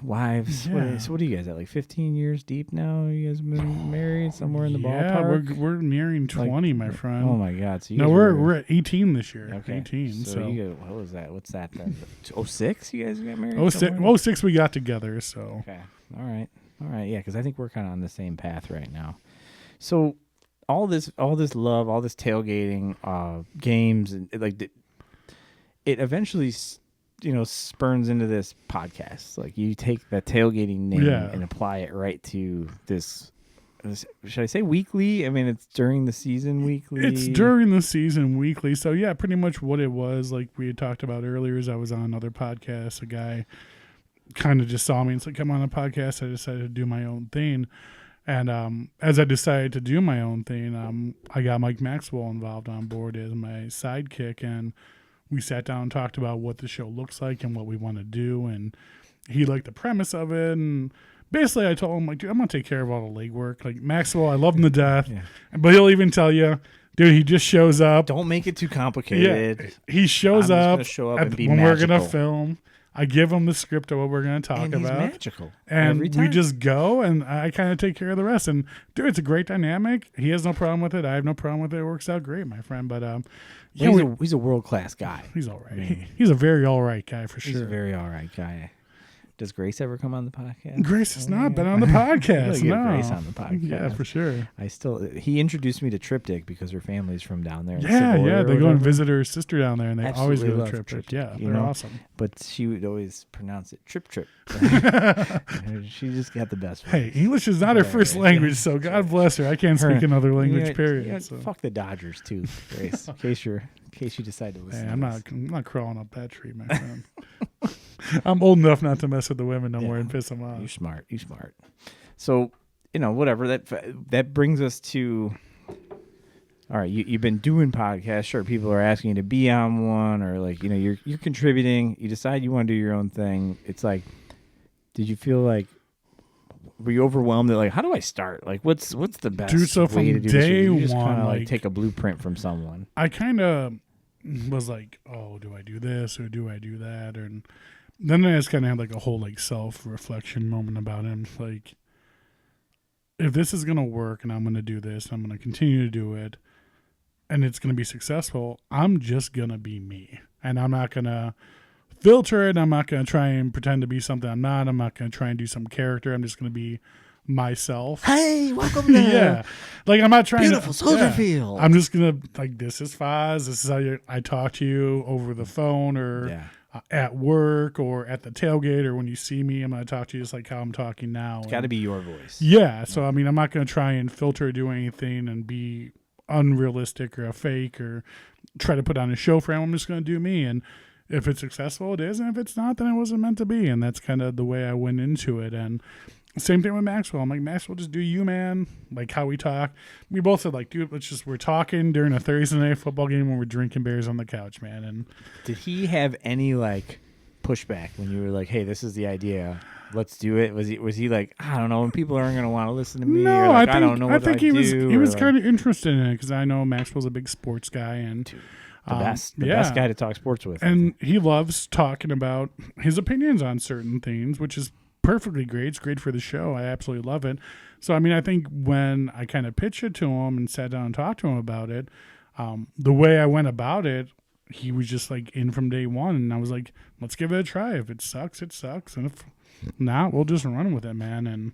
wives.
Yeah.
What are you guys at? Like 15 years deep now? You guys been married somewhere in the ballpark?
Yeah, we're nearing 20, my friend.
Oh my God! So
we're at 18 this year.
Okay.
18. So
you guys, what was that? What's that then? 06? You guys got married?
06 we got together. So
okay, all right, yeah, because I think we're kind of on the same path right now. So all this love, all this tailgating, games, and like it eventually. Spurns into this podcast. Like you take the tailgating name and apply it right to this. Should I say weekly? I mean, it's during the season weekly.
It's during the season weekly. So yeah, pretty much what it was. Like we had talked about earlier, is I was on another podcast. A guy kind of just saw me and said, "Come on a podcast." I decided to do my own thing, and as I decided to do my own thing, I got Mike Maxwell involved on board as my sidekick, and we sat down and talked about what the show looks like and what we want to do. And he liked the premise of it. And basically I told him, like, dude, I'm going to take care of all the legwork. Like Maxwell, I love him to death. Yeah. But he'll even tell you, dude, he just shows up.
Don't make it too complicated.
Yeah, he shows up,
and be
when
magical.
we're going to film. I give him the script of what we're going to talk
and
about.
He's magical.
And
every time.
we just go, and I kind of take care of the rest. And dude, it's a great dynamic. He has no problem with it. I have no problem with it. It works out great, my friend. But
he's a world-class guy.
He's all right. He's a very all right guy for sure.
He's a very all right guy. Does Grace ever come on the podcast?
Grace has not been on the podcast.
No.
Grace
on the podcast.
Yeah, for sure.
He introduced me to Triptych because her family's from down there.
Yeah. They go and visit her sister down there, and they always go to Triptych. Yeah, they're awesome.
But she would always pronounce it Trip. She just got the best.
Hey, English is not her first language, so God bless her. I can't speak another language. Period.
So. Fuck the Dodgers too, Grace. in case you decide to listen.
Hey, I'm not crawling up that tree, my friend. I'm old enough not to mess with the women no more and piss them off.
You're smart. So, whatever. That brings us to, all right, you've been doing podcasts. Sure, people are asking you to be on one, or like, you're contributing. You decide you want to do your own thing. It's like, did you feel like, were you overwhelmed at like, how do I start? Like, what's the best
Dude, so from
way to do
day
this? You just
one,
like take a blueprint from someone.
I kind of was like, oh, do I do this or do I do that? And then I just kind of had like a whole like self-reflection moment about him. Like, if this is going to work and I'm going to do this, I'm going to continue to do it, and it's going to be successful, I'm just going to be me. And I'm not going to filter it. I'm not going to try and pretend to be something I'm not. I'm not going to try and do some character. I'm just going to be myself.
Hey, welcome to
yeah. Like, I'm not trying
beautiful Soldier Field.
I'm just going to, like, this is Foz. This is how I talk to you over the phone or at work or at the tailgate, or when you see me, I'm going to talk to you just like how I'm talking now.
It's got to be your voice.
Yeah. So, I mean, I'm not going to try and filter or do anything and be unrealistic or a fake or try to put on a show for anyone. I'm just going to do me. And if it's successful, it is. And if it's not, then it wasn't meant to be. And that's kind of the way I went into it. And same thing with Maxwell. I'm like, Maxwell, just do you, man. Like how we talk. We both said, like, dude, we're talking during a Thursday night football game when we're drinking beers on the couch, man. And
did he have any like pushback when you were like, hey, this is the idea, let's do it? Was he like, I don't know, when people aren't going to want to listen to me?
No,
or like,
I don't know what I think
he
was kind of interested in it because I know Maxwell's a big sports guy and
the best guy to talk sports with.
And he loves talking about his opinions on certain things, which is perfectly great. It's great for the show. I absolutely love it. So, I mean, I think when I kind of pitched it to him and sat down and talked to him about it, the way I went about it, he was just like in from day one. And I was like, let's give it a try. If it sucks, it sucks. And if not, we'll just run with it, man. And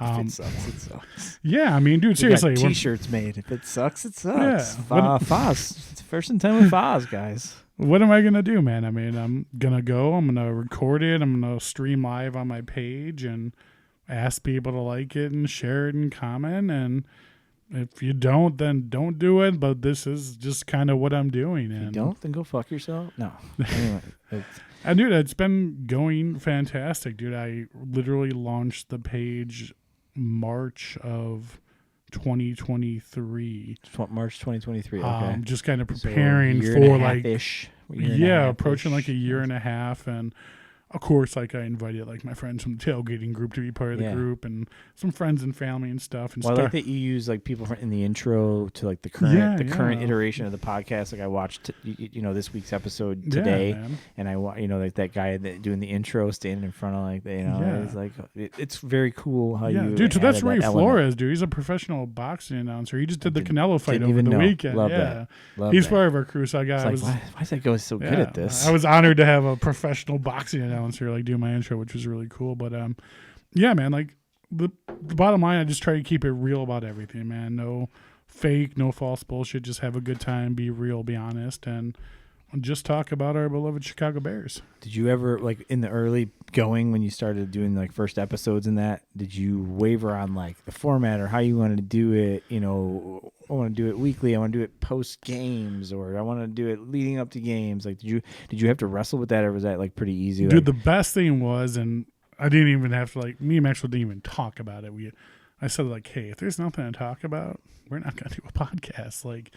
if it sucks, it sucks.
Yeah, I mean, dude, seriously.
We got T-shirts made. If it sucks, it sucks.
Yeah,
Foz. It's first in time with Foz, guys.
What am I going to do, man? I mean, I'm going to go. I'm going to record it. I'm going to stream live on my page and ask people to like it and share it and comment. And if you don't, then don't do it. But this is just kind of what I'm doing.
If you don't, then go fuck yourself. No. Anyway.
And, dude, it's been going fantastic, dude. I literally launched the page March of 2023.
March 2023. Okay.
Just kind of preparing for like approaching like a year
year
and a half, and of course, like I invited like my friends from the tailgating group to be part of the group, and some friends and family and stuff. And
I like that you use like people in the intro to like the current current iteration of the podcast. Like I watched this week's episode today, and I like that guy doing the intro, standing in front of like it's like it's very cool how you
dude. So that's Ray Flores, dude. He's a professional boxing announcer. He just did the Canelo fight over the weekend.
Love that.
He's part of our crew. So
why is that guy so good at this?
I was honored to have a professional boxing announcer like do my intro, which was really cool. But yeah, man, like the bottom line, I just try to keep it real about everything, man. No fake, no false bullshit. Just have a good time, be real, be honest, and just talk about our beloved Chicago Bears. Did you ever, like in the early going when you started doing like first episodes and that, did you waver on like the format or how you wanted to do it? I want to do it weekly. I want to do it post games, or I want to do it leading up to games. Like, did you have to wrestle with that, or was that like pretty easy? Dude, the best thing was, and I didn't even have to me and Maxwell didn't even talk about it. I said like, hey, if there's nothing to talk about, we're not going to do a podcast. Like,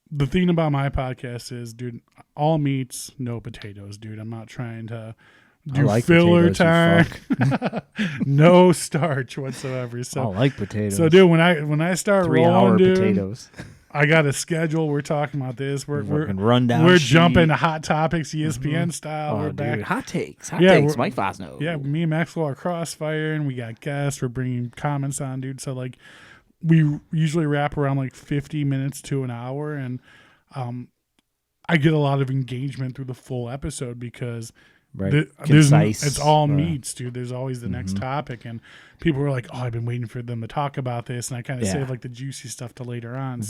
the thing about my podcast is, dude, all meats, no potatoes, dude. I'm not trying to do filler time. No starch whatsoever. So I like potatoes. So, dude, when I start rolling, dude, potatoes. I got a schedule. We're talking about this. We're
rundown.
We're jumping to hot topics, ESPN style.
Oh,
we're
dude.
back.
Hot takes. Mike Fosnaugh.
Yeah, me and Maxwell are crossfire, and we got guests. We're bringing comments on, dude. So like, we usually wrap around like 50 minutes to an hour, and I get a lot of engagement through the full episode because.
Right. Concise.
It's all meats, dude. There's always the next topic, and people are like, "Oh, I've been waiting for them to talk about this," and I kind of save like the juicy stuff to later on.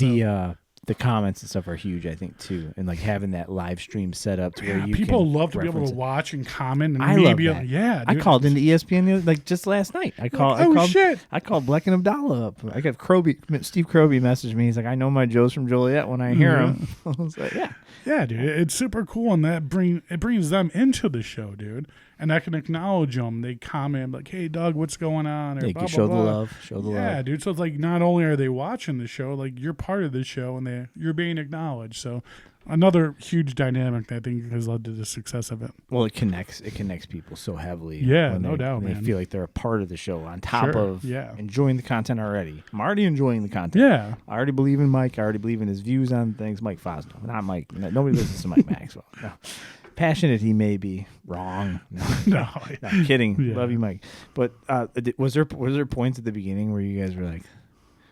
The comments and stuff are huge, I think, too, and like having that live stream set up to where you
people love to be able to watch and comment. And
I love that.
Yeah, dude.
I called into ESPN like just last night. I called
shit!
I called Bleck and Abdallah up. I got Steve Krobe messaged me. He's like, I know my Joes from Joliet when I hear him. I was like,
yeah, dude. It's super cool, and it brings them into the show, dude. And I can acknowledge them. They comment like, "Hey, Doug, what's going on?" Or
you
blah,
can show
blah,
the
blah.
love. Show the love.
Yeah, dude. So it's like not only are they watching the show, like you're part of the show, and you're being acknowledged. So another huge dynamic that I think has led to the success of it.
Well, it connects people so heavily.
Yeah, no doubt, man.
They feel like they're a part of the show on top of
yeah.
enjoying the content already. I'm already enjoying the content.
Yeah.
I already believe in Mike. I already believe in his views on things. Mike Fosnaugh, not Mike. Nobody listens to Mike Maxwell. No. Passionate he may be, wrong. No, I'm kidding.
Yeah.
Love you, Mike. But was there points at the beginning where you guys were like,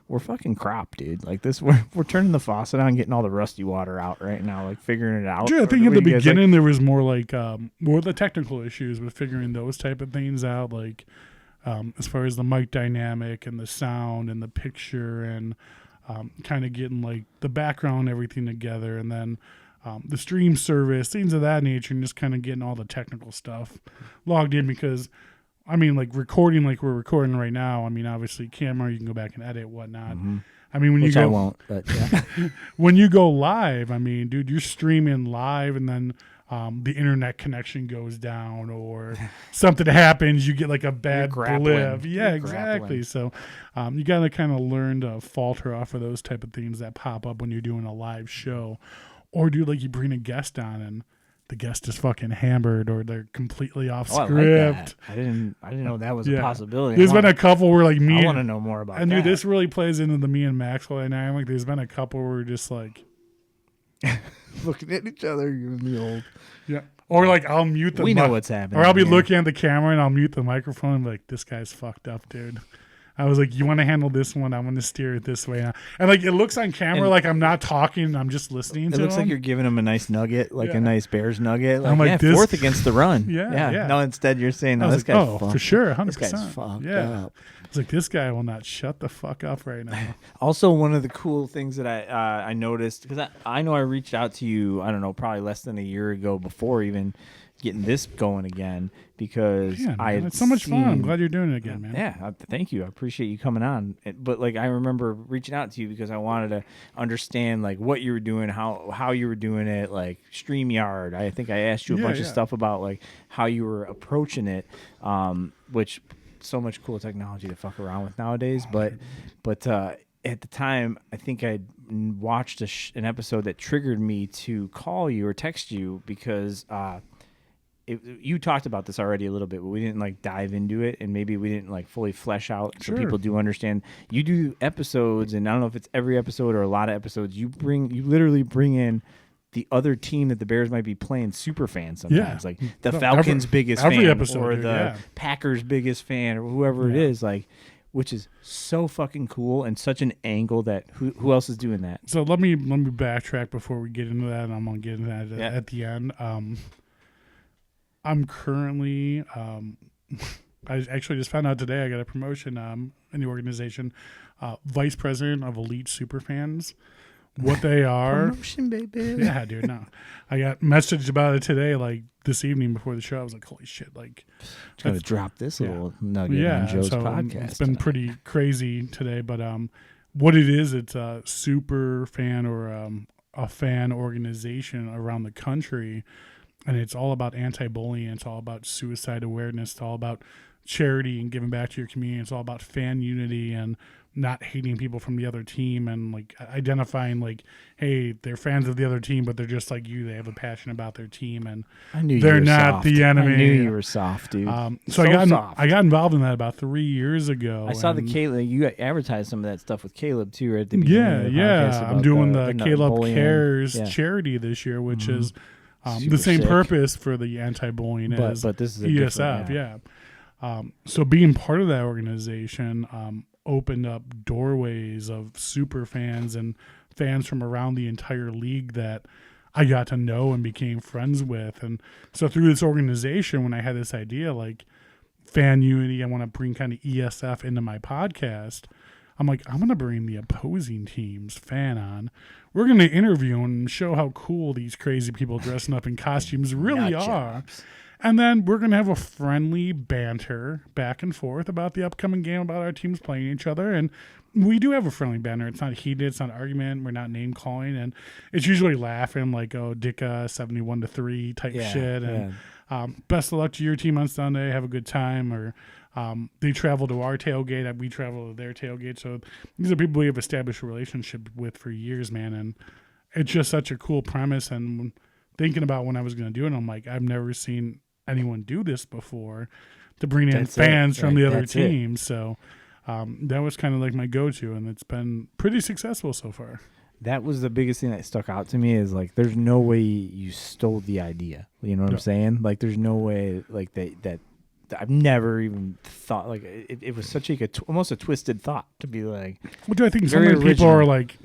we're fucking crop, dude. Like this, we're turning the faucet on, getting all the rusty water out right now, like figuring it out.
Sure, I think in the beginning there was more like more the technical issues with figuring those type of things out, like as far as the mic dynamic and the sound and the picture and kind of getting like the background and everything together, and then the stream service, things of that nature, and just kind of getting all the technical stuff logged in because. I mean, like recording like we're recording right now. I mean, obviously, camera, you can go back and edit whatnot.
Mm-hmm.
I mean, when
Which
you go,
I won't, but yeah.
when you go live, I mean, dude, you're streaming live, and then the internet connection goes down, or something happens. You get like a bad blip. Yeah, exactly. So you got to kind of learn to falter off of those type of things that pop up when you're doing a live show, or do like you bring a guest on and. The guest is fucking hammered or they're completely off script.
I like that. I didn't know that was a possibility.
There's been a couple where like me.
I want to know more about that.
And dude, this really plays into the me and Maxwell dynamic. There's been a couple where we're just like
looking at each other, you and me old.
Yeah. Or like I'll mute the.
We know what's happening.
Or I'll be looking at the camera and I'll mute the microphone. And be like, this guy's fucked up, dude. I was like, you want to handle this one? I'm going to steer it this way. And like, it looks on camera like I'm not talking. I'm just listening to him.
It looks like you're giving him a nice nugget, like a nice Bears nugget. Like,
I'm like,
fourth against the run.
Yeah.
No, instead you're saying, no, this
guy's
guy's fucked.
for sure, 100%.
This guy's fucked up.
It's like, this guy will not shut the fuck up right now.
Also, one of the cool things that I noticed, because I know I reached out to you, I don't know, probably less than a year ago before even getting this going again, because
it's so much fun. I'm glad you're doing it again, man.
Yeah, thank you. I appreciate you coming on. But like, I remember reaching out to you because I wanted to understand like what you were doing, how you were doing it, like StreamYard. I think I asked you a bunch of stuff about like how you were approaching it, which so much cool technology to fuck around with nowadays. But at the time, I think I'd watched an episode that triggered me to call you or text you because you talked about this already a little bit, but we didn't like dive into it, and maybe we didn't like fully flesh out so people do understand. You do episodes, and I don't know if it's every episode or a lot of episodes. You literally bring in the other team that the Bears might be playing super fans sometimes, like the Falcons' biggest fan
episode,
or the Packers' biggest fan or whoever it is, like. Which is so fucking cool and such an angle that who else is doing that?
So let me backtrack before we get into that, and I'm gonna get into that at the end. I'm currently I actually just found out today I got a promotion in the organization, vice president of elite superfans. What they are,
promotion, baby.
Yeah, dude. No, I got messaged about it today, like this evening before the show. I was like, holy shit! Like,
just gonna drop this little nugget on Joe's podcast.
It's been pretty crazy today, but what it is, it's a super fan or a fan organization around the country, and it's all about anti-bullying. It's all about suicide awareness. It's all about charity and giving back to your community. It's all about fan unity and not hating people from the other team, and like identifying like, hey, they're fans of the other team, but they're just like you. They have a passion about their team, and they're not the enemy.
I knew you were soft, dude.
So I got involved in that about 3 years ago.
I saw the Caleb. You advertised some of that stuff with Caleb too, right at the beginning.
Yeah. I'm doing the Caleb Cares charity this year, which is the same purpose for the anti-bullying as
but this is
ESF. So being part of that organization opened up doorways of super fans and fans from around the entire league that I got to know and became friends with. And so through this organization, when I had this idea, like fan unity, I want to bring kind of ESF into my podcast. I'm like, I'm going to bring the opposing team's fan on. We're going to interview and show how cool these crazy people dressing up in costumes really are. And then we're going to have a friendly banter back and forth about the upcoming game, about our teams playing each other. And we do have a friendly banter. It's not heated. It's not argument. We're not name calling. And it's usually laughing like, oh, Dicka 71-3 type shit. And best of luck to your team on Sunday. Have a good time. Or they travel to our tailgate. We travel to their tailgate. So these are people we have established a relationship with for years, man. And it's just such a cool premise. And thinking about when I was going to do it, I'm like, I've never seen anyone do this before, to bring in fans from the other teams. So that was kind of like my go-to, and it's been pretty successful so far.
That was the biggest thing that stuck out to me, is like, there's no way you stole the idea. You know what I'm saying? Like, there's no way like that I've never even thought, like, it was such like almost a twisted thought to be like,
what do I think? So many people are like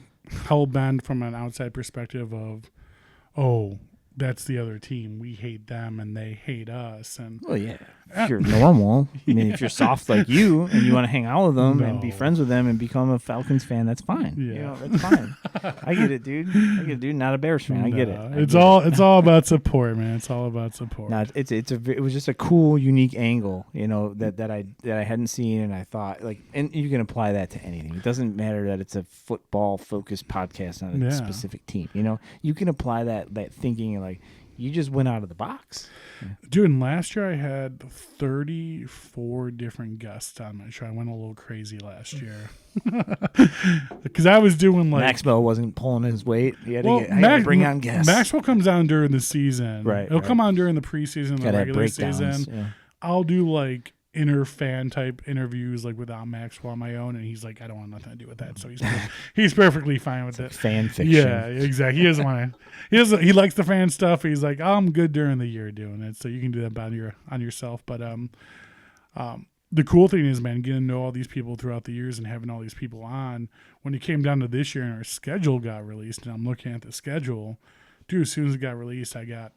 hell-bent from an outside perspective of, oh, that's the other team. We hate them and they hate us. And
well, yeah, if you're normal, I mean, if you're soft like you and you want to hang out with them and be friends with them and become a Falcons fan, that's fine. Yeah, you know, that's fine. I get it, dude. Not a Bears fan. I get it.
It's all about support, man. It's all about support.
No, it was just a cool, unique angle, you know, that I hadn't seen, and I thought, like, and you can apply that to anything. It doesn't matter that it's a football focused podcast on a specific team. You know, you can apply that thinking, and like, you just went out of the box.
Dude, and last year I had 34 different guests on my show. I went a little crazy last year. Because I was doing like...
Maxwell wasn't pulling his weight. He had to bring on guests.
Maxwell comes on during the season.
Right.
He'll come on during the preseason and the regular season. Yeah. I'll do like inner fan type interviews like without Maxwell on my own, and he's like, I don't want nothing to do with that, so he's perfectly fine with it.
Fan fiction.
Yeah, exactly. He doesn't want to. He likes the fan stuff. He's like, oh, I'm good during the year doing it, so you can do that on yourself. But the cool thing is, man, getting to know all these people throughout the years and having all these people on. When it came down to this year and our schedule got released, and I'm looking at the schedule, dude, as soon as it got released, I got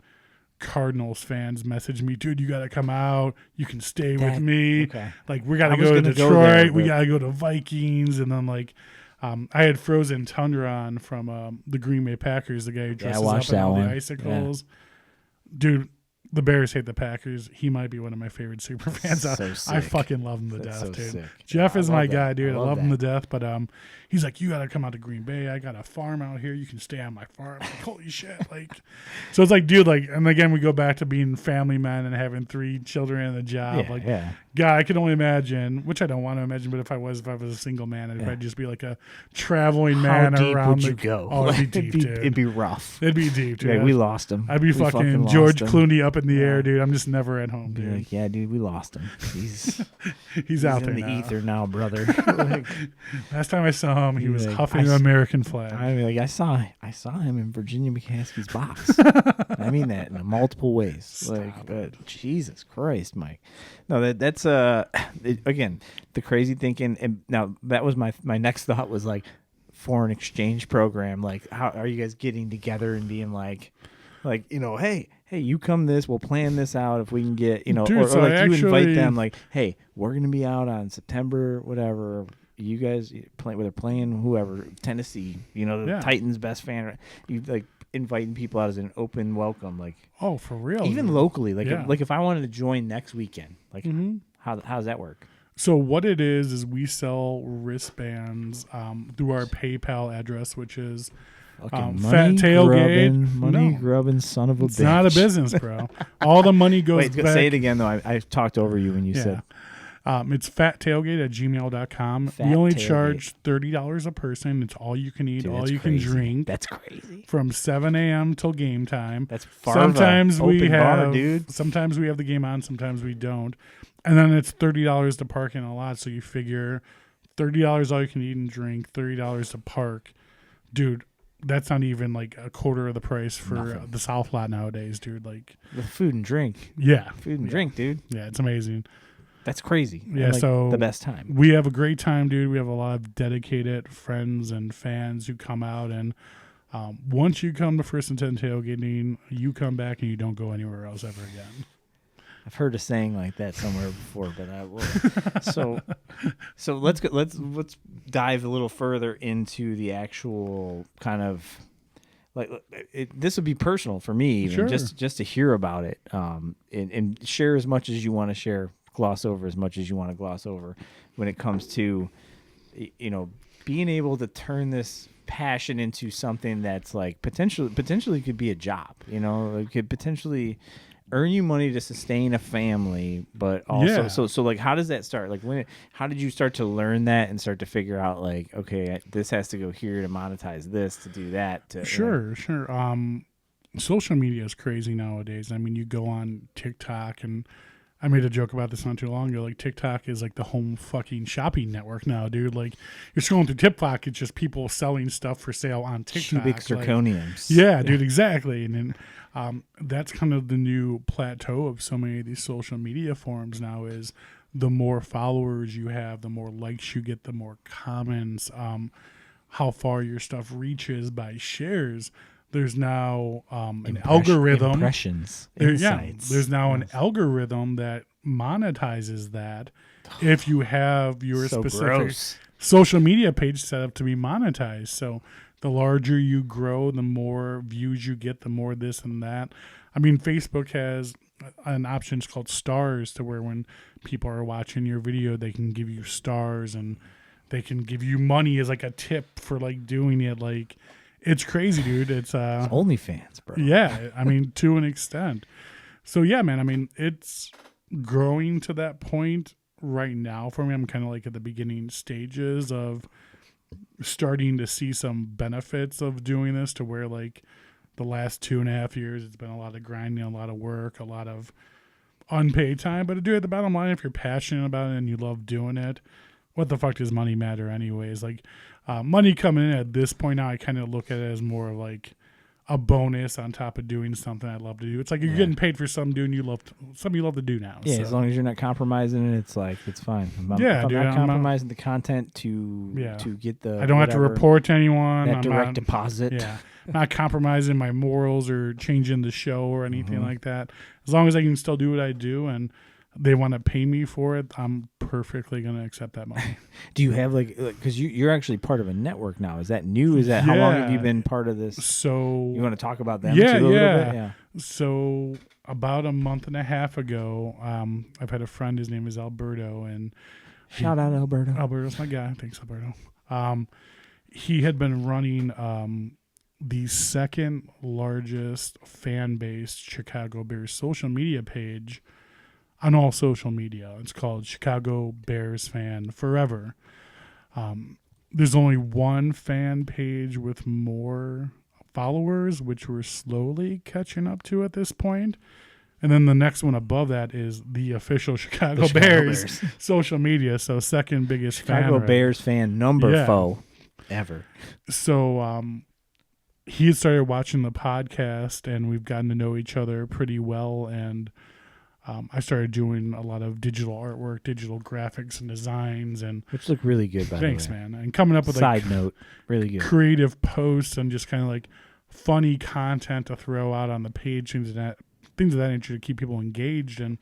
Cardinals fans message me, dude, you got to come out. You can stay with me. Okay. Like, we got to go to Detroit. We got to go to Vikings. And then, like, I had Frozen Tundra on from the Green Bay Packers, the guy who dresses up in all the icicles. Yeah. Dude, the Bears hate the Packers. He might be one of my favorite super fans. I fucking love him to death, dude. Sick. Jeff is my guy, dude. I love him to death. But he's like, you got to come out to Green Bay. I got a farm out here. You can stay on my farm. Like, holy shit. Like, so it's like, dude, like, and again, we go back to being family men and having 3 children and a job. God, I can only imagine, which I don't want to imagine, but if I was a single man, I'd probably just be like a traveling man around.
How deep would you go?
Oh, it'd be deep, dude.
It'd be rough.
It'd be deep, dude.
Yeah, we lost him.
I'd be fucking George Clooney up in the air, dude. I'm just never at home, dude.
Like, yeah, dude, we lost him.
He's out there
in the ether now, brother.
Last time I saw him, he was huffing an American flag.
I mean, like, I saw him in Virginia McCaskey's box. I mean that in multiple ways. Like, Jesus Christ, Mike. No, that's again, the crazy thinking. And now that was my next thought was like foreign exchange program. Like, how are you guys getting together and being like, you know, hey, you come we'll plan this out if we can get, you know, dude, or like you invite them like, hey, we're going to be out on September, whatever. You guys whether playing whoever, Tennessee, you know, the Titans best fan, you like inviting people out as an open welcome, like,
oh, for real,
even locally, like, if I wanted to join next weekend, like, how does that work?
So what it is we sell wristbands through our PayPal address, which is Fat Tailgate.
Money grubbing son of a bitch.
It's not a business, bro. All the money goes back.
Say it again, though. I talked over you when you said.
It's fattailgate@gmail.com. We only charge $30 a person. It's all you can eat, all you can drink.
That's crazy.
From 7 a.m. till game time.
That's far sometimes we have bar, dude.
Sometimes we have the game on, sometimes we don't. And then it's $30 to park in a lot. So you figure $30 all you can eat and drink, $30 to park. Dude, that's not even like a quarter of the price for the South lot nowadays, dude. Like
the food and drink.
Yeah.
Food and drink, dude.
Yeah, it's amazing.
That's crazy.
Yeah, so
the best time.
We have a great time, dude. We have a lot of dedicated friends and fans who come out, and once you come to First and 10 tailgating, you come back and you don't go anywhere else ever again.
I've heard a saying like that somewhere before, but I will. So let's dive a little further into the actual kind of this would be personal for me, even just to hear about it, and share as much as you want to share. Gloss over as much as you want to gloss over when it comes to, being able to turn this passion into something that's like potentially could be a job, it could potentially earn you money to sustain a family, but also, so like, how does that start? Like how did you start to learn that and start to figure out like, okay, this has to go here to monetize this, to do that.
Sure. Social media is crazy nowadays. I mean, you go on TikTok, and I made a joke about this not too long ago. Like, TikTok is like the home fucking shopping network now, dude. Like, you're scrolling through TikTok, it's just people selling stuff for sale on TikTok.
Cubic zirconiums.
Yeah, dude, exactly. And then that's kind of the new plateau of so many of these social media forums now is the more followers you have, the more likes you get, the more comments, how far your stuff reaches by shares. There's now an algorithm.
Impressions. Insights.
There's now an algorithm that monetizes that if you have your specific social media page set up to be monetized. So the larger you grow, the more views you get, the more this and that. I mean, Facebook has an option called stars, to where when people are watching your video, they can give you stars and they can give you money as like a tip for like doing it. Like, it's crazy, dude. It's
OnlyFans, bro.
Yeah, I mean, to an extent. So yeah, man. I mean, it's growing to that point right now for me. I'm kind of like at the beginning stages of starting to see some benefits of doing this, to where like the last 2.5 years, it's been a lot of grinding, a lot of work, a lot of unpaid time. But dude, at the bottom line, if you're passionate about it and you love doing it, what the fuck does money matter anyways? Like, money coming in at this point now, I kind of look at it as more of like a bonus on top of doing something I love to do. It's like you're getting paid for something you love to do now.
Yeah,
so.
As long as you're not compromising it, it's like, it's fine. I'm not compromising the content to get the.
I don't have to report to anyone.
That direct deposit.
Yeah, not compromising my morals or changing the show or anything like that. As long as I can still do what I do and they want to pay me for it, I'm perfectly going to accept that money.
Do you have because you're actually part of a network now? Is that new? Is that how long have you been part of this?
So
you want to talk about them too a little bit? Yeah.
So about a month and a half ago, I've had a friend, his name is Alberto, and
shout out Alberto.
Alberto's my guy. Thanks, Alberto. He had been running the second largest fan-based Chicago Bears social media page on all social media. It's called Chicago Bears Fan Forever. There's only one fan page with more followers, which we're slowly catching up to at this point. And then the next one above that is the official Chicago Bears social media. So second biggest
Chicago Bears fan number 4 ever.
So he had started watching the podcast, and we've gotten to know each other pretty well. And I started doing a lot of digital artwork, digital graphics and designs, and
which look really good, by the way.
Thanks, man. And coming up with
side note, really good
creative posts and just kind of like funny content to throw out on the page, things of that nature to keep people engaged. And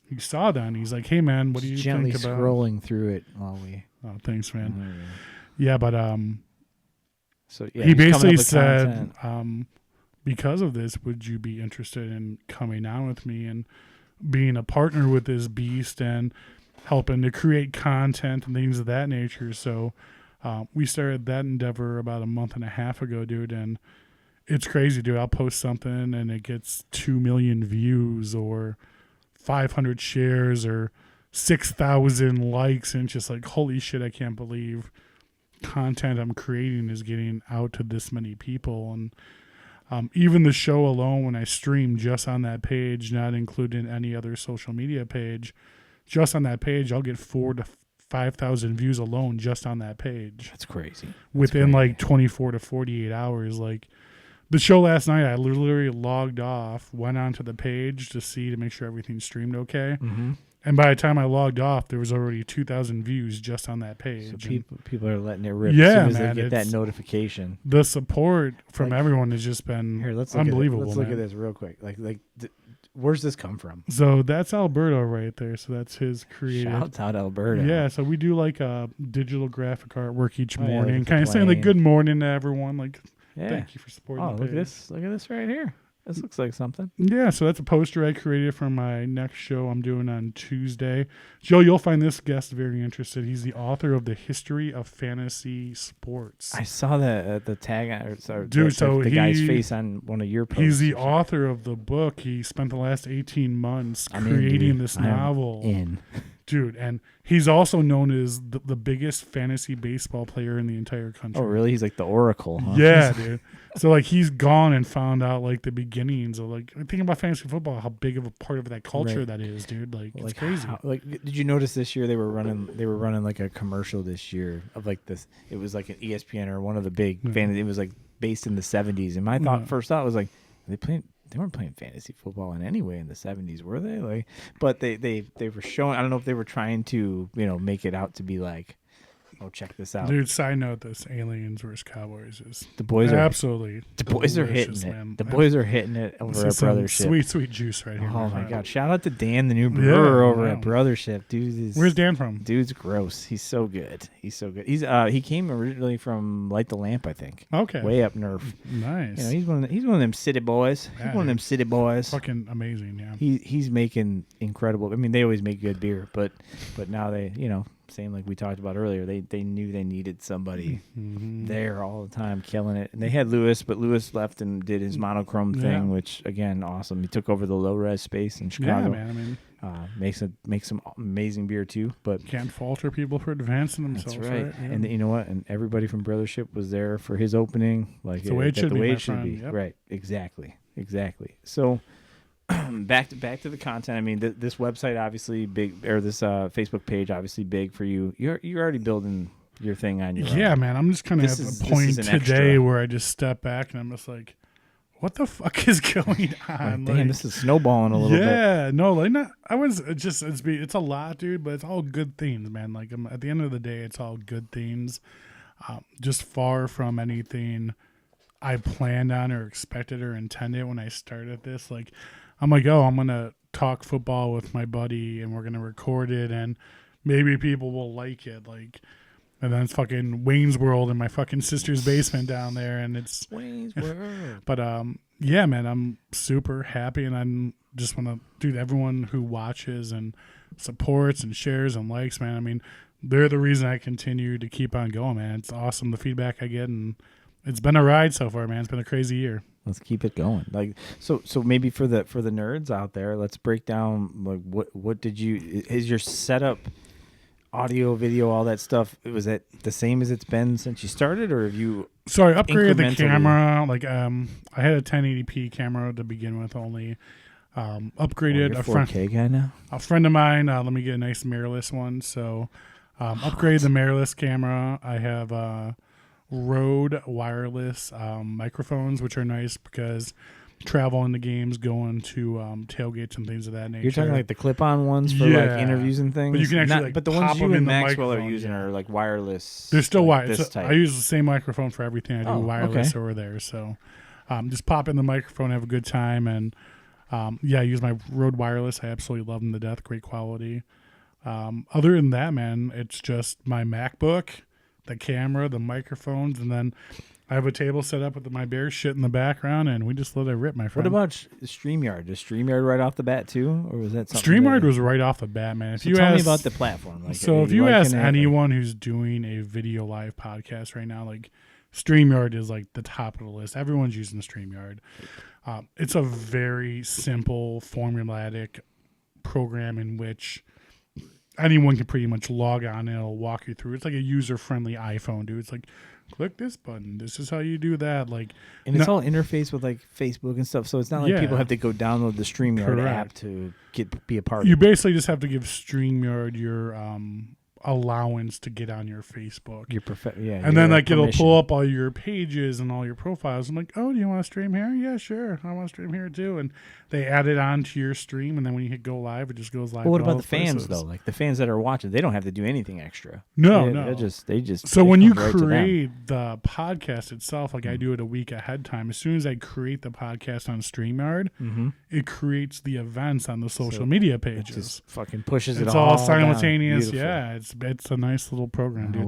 he saw that, and he's like, "Hey, man, what do you think about?"
Scrolling through it while we.
Oh, thanks, man. Yeah, but
so yeah,
he basically said, because of this, would you be interested in coming on with me and being a partner with this beast and helping to create content and things of that nature? So we started that endeavor about a month and a half ago, dude, and it's crazy, dude. I'll post something and it gets 2 million views or 500 shares or 6,000 likes, and it's just like, holy shit, I can't believe content I'm creating is getting out to this many people. And even the show alone, when I stream just on that page, not including any other social media page, just on that page, I'll get 4,000 to 5,000 views alone just on that page.
That's crazy.
Within like 24 to 48 hours. Like the show last night, I literally logged off, went onto the page to make sure everything streamed okay.
Mm-hmm.
And by the time I logged off, there was already 2,000 views just on that page.
So people are letting it rip
yeah,
as soon as
man,
they get that notification.
The support from everyone has just been unbelievable.
Let's look at this real quick. Where's this come from?
So that's Alberto right there. So that's his creative.
Shouts out Alberto.
Yeah, so we do like a digital graphic artwork each morning, kind of saying like good morning to everyone. Like, thank you for supporting the page.
Look at this right here. This looks like something.
Yeah, so that's a poster I created for my next show I'm doing on Tuesday. Joe, you'll find this guest very interested. He's the author of The History of Fantasy Sports.
I saw the tag, the guy's face on one of your posts.
He's the author of the book. He spent the last 18 months creating this novel. Dude, and he's also known as the biggest fantasy baseball player in the entire country.
Oh, really? He's like the Oracle, huh?
Yeah, dude. So, like, he's gone and found out, like, the beginnings of, like, thinking about fantasy football, how big of a part of that culture that is, dude. Like, it's crazy.
Did you notice this year they were running like a commercial this year of like this? It was like an ESPN or one of the big fantasy. It was like based in the 70s, and my first thought was like, they weren't playing fantasy football in any way in the 70s, were they? Like, but they were showing. I don't know if they were trying to make it out to be like, oh, check this out,
dude. Side note: this Aliens vs. Cowboys is
the boys are
absolutely
the boys are hitting it. Man. The boys are hitting it over at Brothership.
Sweet juice right here.
Oh my god! Shout out to Dan, the new brewer over at Brothership.
Where's Dan from?
Dude's gross. He's so good. He's he came originally from Light the Lamp, I think.
Okay.
Way up Nerf.
Nice.
He's one of them city boys.
Yeah,
he's one of them city boys.
Fucking amazing. Yeah.
He's making incredible. I mean, they always make good beer, but now they same like we talked about earlier. They knew they needed somebody there all the time, killing it. And they had Lewis, but Lewis left and did his monochrome thing, which again, awesome. He took over the low res space in Chicago.
Yeah, man. I mean,
makes some amazing beer too. But
can't falter people for advancing themselves.
That's right.
Yeah.
And you know what? And everybody from Brothership was there for his opening, like
the way it should be.
Yep. Right. Exactly. So. Back to the content. I mean, this website obviously big, or this Facebook page obviously big for you. You're already building your thing on your own.
Yeah, man. I'm just kind of at a point today where I just step back and I'm just like, what the fuck is going on?
Like, damn, this is snowballing a little bit.
Yeah, no, like not. It's a lot, dude. But it's all good things, man. Like at the end of the day, it's all good things. Just far from anything I planned on or expected or intended when I started this. Like, I'm like, oh, I'm going to talk football with my buddy and we're going to record it and maybe people will like it. Like, and then it's fucking Wayne's World in my fucking sister's basement down there. And it's
Wayne's World.
But, yeah, man, I'm super happy. And I'm just want to, dude, everyone who watches and supports and shares and likes, man. I mean, they're the reason I continue to keep on going, man. It's awesome. The feedback I get, and it's been a ride so far, man. It's been a crazy year.
Let's keep it going. Like, so maybe for the nerds out there, let's break down like what did you, is your setup, audio, video, all that stuff, was it the same as it's been since you started, or have you?
So I upgraded the camera. Like, I had a 1080p camera to begin with only. Upgraded
a 4K guy now.
A friend of mine. Let me get a nice mirrorless one. So, upgraded the mirrorless camera. I have Rode wireless microphones, which are nice because traveling the games, going to tailgates and things of that nature.
You're talking like the clip-on ones for like interviews and things.
But you can actually
but the ones you and Maxwell are using are like wireless.
They're still
like
wireless. I use the same microphone for everything. I do wireless over there. So just pop in the microphone, have a good time, and I use my Rode wireless. I absolutely love them to death. Great quality. Other than that, man, it's just my MacBook, the camera, the microphones, and then I have a table set up with my bear shit in the background, and we just let it rip, my friend.
What about StreamYard? Is StreamYard right off the bat too, or was that something?
StreamYard was right off the bat, man.
Tell me about the platform. Like,
so if you ask anyone who's doing a video live podcast right now, like StreamYard is like the top of the list. Everyone's using StreamYard. It's a very simple, formulaic program in which anyone can pretty much log on and it'll walk you through. It's like a user-friendly iPhone, dude. It's like, click this button. This is how you do that. Like,
and it's all interfaced with like Facebook and stuff. So it's not like people have to go download the StreamYard app to be a part of it.
You basically just have to give StreamYard your allowance to get on your Facebook.
And
then like it'll pull up all your pages and all your profiles. I'm like, oh, do you want to stream here? Yeah, sure. I want to stream here too. And they add it on to your stream, and then when you hit go live, it just goes live.
Well, what about the fans though? Like the fans that are watching, they don't have to do anything extra.
No.
They just.
So when you create the podcast itself, like I do it a week ahead time. As soon as I create the podcast on StreamYard, it creates the events on the social media pages.
It just fucking pushes it.
It's all simultaneous. Yeah, it's a nice little program, dude.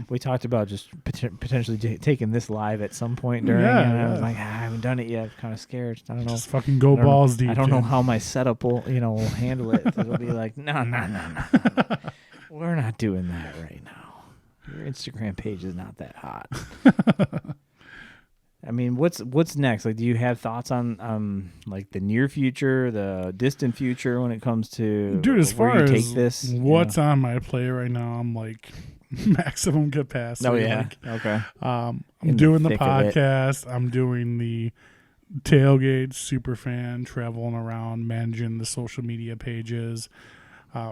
We talked about just potentially taking this live at some point during. And I was like, I haven't done it yet. I'm kind of scared. I don't know.
Just fucking go balls deep.
I don't know how my setup will handle it. It'll be like, no. We're not doing that right now. Your Instagram page is not that hot. I mean, what's next? Like, do you have thoughts on like the near future, the distant future when it comes to
dude? As far as
take this,
what's on my plate right now, I'm like maximum capacity.
Oh yeah,
okay. I'm doing the podcast. I'm doing the tailgate, super fan, traveling around, managing the social media pages.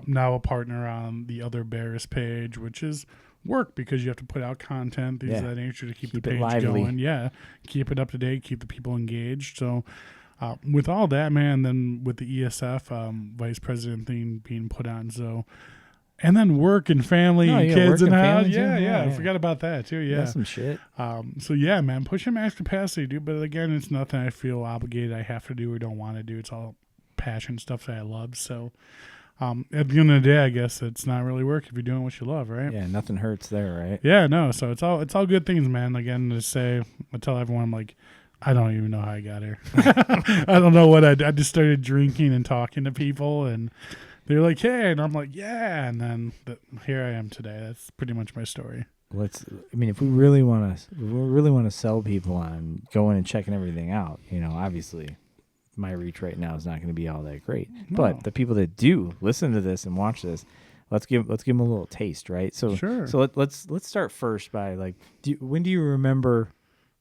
Now a partner on the Other Bears page, which is work because you have to put out content, things of that nature to keep the page going. Yeah, keep it up to date, keep the people engaged. So with all that, man, then with the ESF vice president thing being put on, so. And then work and family and kids and house. Yeah. I forgot about that too. Yeah.
That's some shit.
So yeah, man, pushing max capacity, dude. But again, it's nothing I feel obligated I have to do or don't want to do. It's all passion stuff that I love. So at the end of the day, I guess it's not really work if you're doing what you love, right?
Yeah, nothing hurts there, right?
Yeah, no. So it's all good things, man. Again, I tell everyone, I'm like, I don't even know how I got here. I don't know what I just started drinking and talking to people and they're like, hey, and I'm like, yeah, and then here I am today. That's pretty much my story.
If we really want to sell people on going and checking everything out, obviously my reach right now is not going to be all that great. No. But the people that do listen to this and watch this, let's give them a little taste, right? So
sure.
So let's start first by like, when do you remember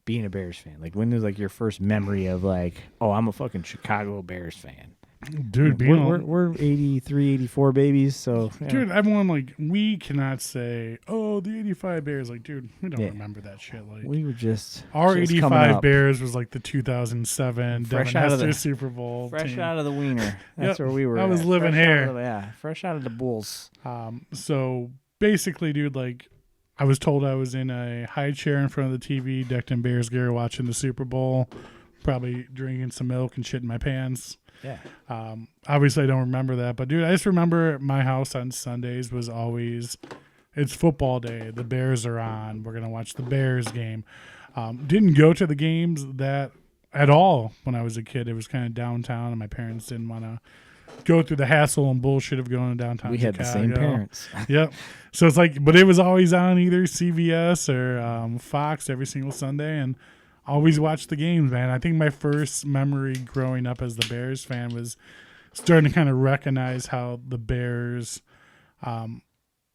being a Bears fan? Like when was like your first memory of like, oh, I'm a fucking Chicago Bears fan?
Dude,
we're 83, 84 babies, so
dude, everyone like we cannot say, oh, the 85 Bears, like, dude, we don't remember that shit. Like
we were just
our 85 Bears was like the 200007 Devin Hester Super Bowl,
fresh out of the wiener. That's where we were.
I was living here,
fresh out of the Bulls.
So basically, dude, like I was told I was in a high chair in front of the TV, decked in Bears gear, watching the Super Bowl, probably drinking some milk and shit in my pants.
Yeah.
Obviously, I don't remember that, but dude, I just remember my house on Sundays was always, it's football day. The Bears are on. We're gonna watch the Bears game. Didn't go to the games that at all when I was a kid. It was kind of downtown, and my parents didn't want to go through the hassle and bullshit of going to downtown.
We had
Chicago.
the same parents.
Yep. So it's like, but it was always on either CBS or Fox every single Sunday, and always watched the games, man. I think my first memory growing up as the Bears fan was starting to kind of recognize how the Bears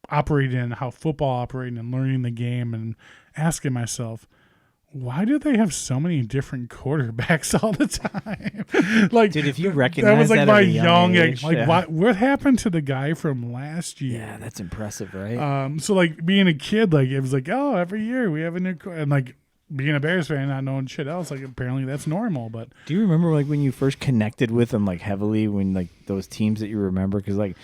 operated and how football operated and learning the game and asking myself, why do they have so many different quarterbacks all the time? Like,
dude, if you recognize
that was like
that
my
at a young age,
like, what happened to the guy from last year?
Yeah, that's impressive, right?
So like being a kid, like it was like, oh, every year we have a new and like being a Bears fan, not knowing shit else, like apparently that's normal. But
do you remember like when you first connected with them like heavily, when like those teams that you remember? Because like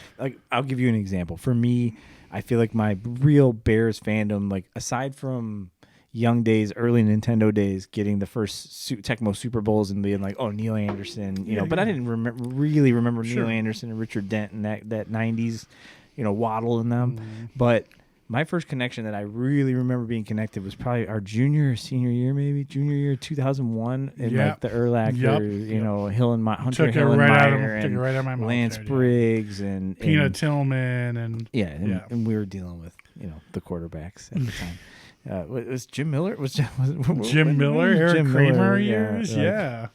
I'll give you an example. For me, I feel like my real Bears fandom, like aside from young days, early Nintendo days, getting the first Tecmo Super Bowls and being like, oh, Neil Anderson, but I didn't really remember Neil Anderson and Richard Dent and that 90s, Waddle in them. Mm-hmm. But my first connection that I really remember being connected was probably our junior or senior year, 2001, in like the Urlacher, Hill and Hunter Hillenmeyer and Lance Briggs and
Peanut Tillman and
and we were dealing with the quarterbacks at the time. Was Jim Miller? Was
Jim Miller? Eric Kramer years? Yeah.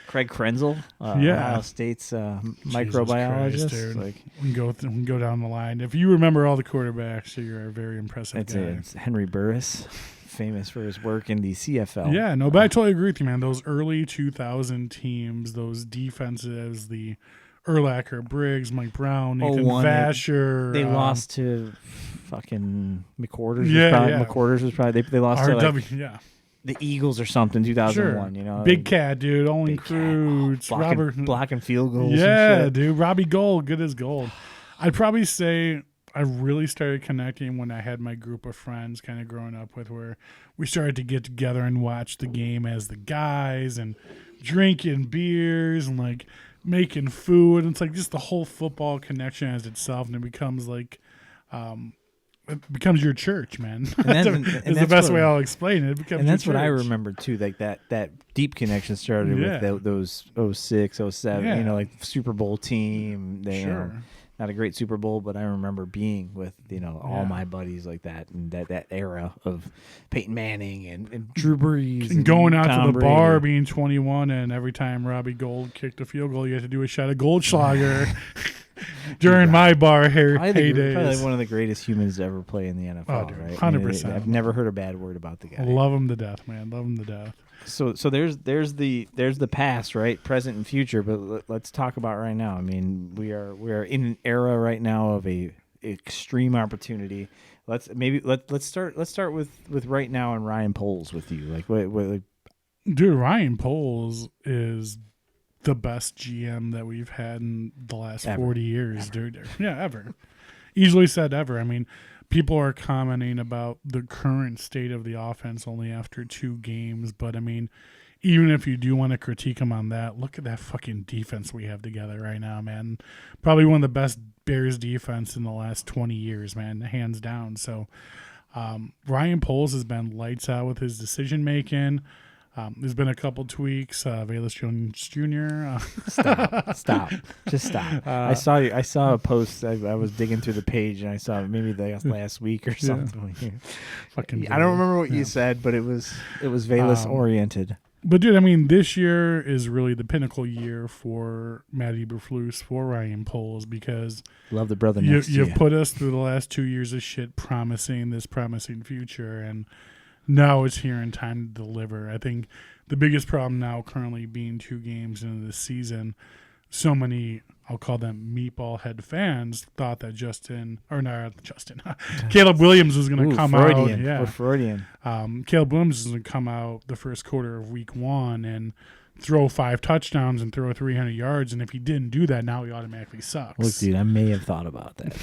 Craig Krenzel, Ohio State's microbiologist.
Christ, like, we can go down the line. If you remember all the quarterbacks, you're a very impressive guy.
It's Henry Burris, famous for his work in the CFL.
Yeah, no, but I totally agree with you, man. Those early 2000 teams, those defenses, the Urlacher, Briggs, Mike Brown, Nathan Vasher.
They lost to fucking McQuarters. McQuarters was probably they lost to the Eagles or something. 2001.
Sure.
You know,
big cat, dude. Only Cruz, Robert
blocking field goals.
Yeah,
and shit.
Dude. Robbie Gold, good as gold. I'd probably say I really started connecting when I had my group of friends kind of growing up with, where we started to get together and watch the game as the guys and drinking beers and like making food. And it's like just the whole football connection as itself, and it becomes like it becomes your church, man. That's the best way I'll explain it. It becomes,
and that's
your
what
church.
I remember too. Like that deep connection started with those 06, 07, you know, like Super Bowl team. They, you know, not a great Super Bowl, but I remember being with, you know, all my buddies like that, and that era of Peyton Manning and Drew Brees
and going out
Tom
to the
Brady.
bar, being 21, and every time Robbie Gold kicked a field goal, you had to do a shot of Goldschlager. During my bar heydays.
Probably one of the greatest humans to ever play in the NFL,
oh, dude,
right?
100%.
I've never heard a bad word about the guy.
Love him to death, man. Love him to death.
So there's the past, right? Present and future, but let's talk about right now. I mean, we are in an era right now of a extreme opportunity. Let's start with right now and Ryan Poles with you. Like what
dude, Ryan Poles is the best GM that we've had in the last 40 years, dude. Yeah, ever. Easily said ever. I mean, people are commenting about the current state of the offense only after 2 games, but I mean, even if you do want to critique him on that, look at that fucking defense we have together right now, man. Probably one of the best Bears defense in the last 20 years, man, hands down. So Ryan Poles has been lights out with his decision making. There's been a couple tweaks. Velus Jones Jr.
Stop. Just stop. I saw a post. I was digging through the page and I saw maybe last week or something. Yeah.
Fucking.
I don't remember what you said, but it was Velus oriented.
But dude, I mean, this year is really the pinnacle year for Matt Eberflus, for Ryan Poles, because
love the brother.
You've put us through the last 2 years of shit, promising this promising future, and now it's here in time to deliver. I think the biggest problem now, currently being 2 games into the season, so many, I'll call them meatball head fans, thought that Caleb Williams was going to come
Freudian.
out. Yeah,
we're Freudian.
Caleb Williams is going to come out the first quarter of week 1 and throw 5 touchdowns and throw 300 yards. And if he didn't do that, now he automatically sucks.
Look, dude, I may have thought about that.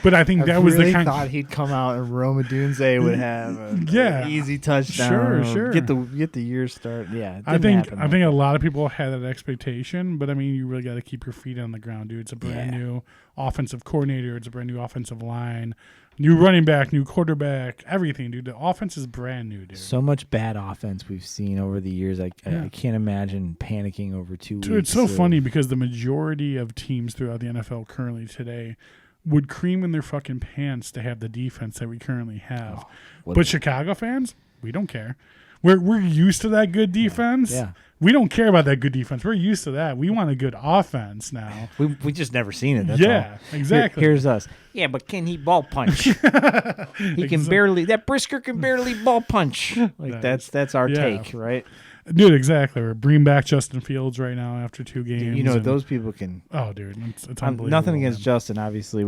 But I think that was
really
the kind.
Thought he'd come out and Roma Dunze would have an easy touchdown.
Sure.
Get the year start. Yeah,
I think a lot of people had that expectation, but I mean, you really got to keep your feet on the ground, dude. It's a brand new offensive coordinator. It's a brand new offensive line, new running back, new quarterback, everything, dude. The offense is brand new, dude.
So much bad offense we've seen over the years. I can't imagine panicking over 2 weeks.
Dude, it's so funny because the majority of teams throughout the NFL currently today would cream in their fucking pants to have the defense that we currently have. But Chicago fans, we don't care. We're used to that good defense.
Yeah.
We don't care about that good defense. We're used to that. We want a good offense now.
We just never seen it. That's all.
Exactly.
Here's us. Yeah, but can he ball punch? He can barely. That Brisker can barely ball punch. Like that's our take, right?
Dude, exactly. We're bringing back Justin Fields right now after 2 games.
Dude, you know, those people can.
Oh, dude, it's unbelievable.
Nothing against Justin. Obviously,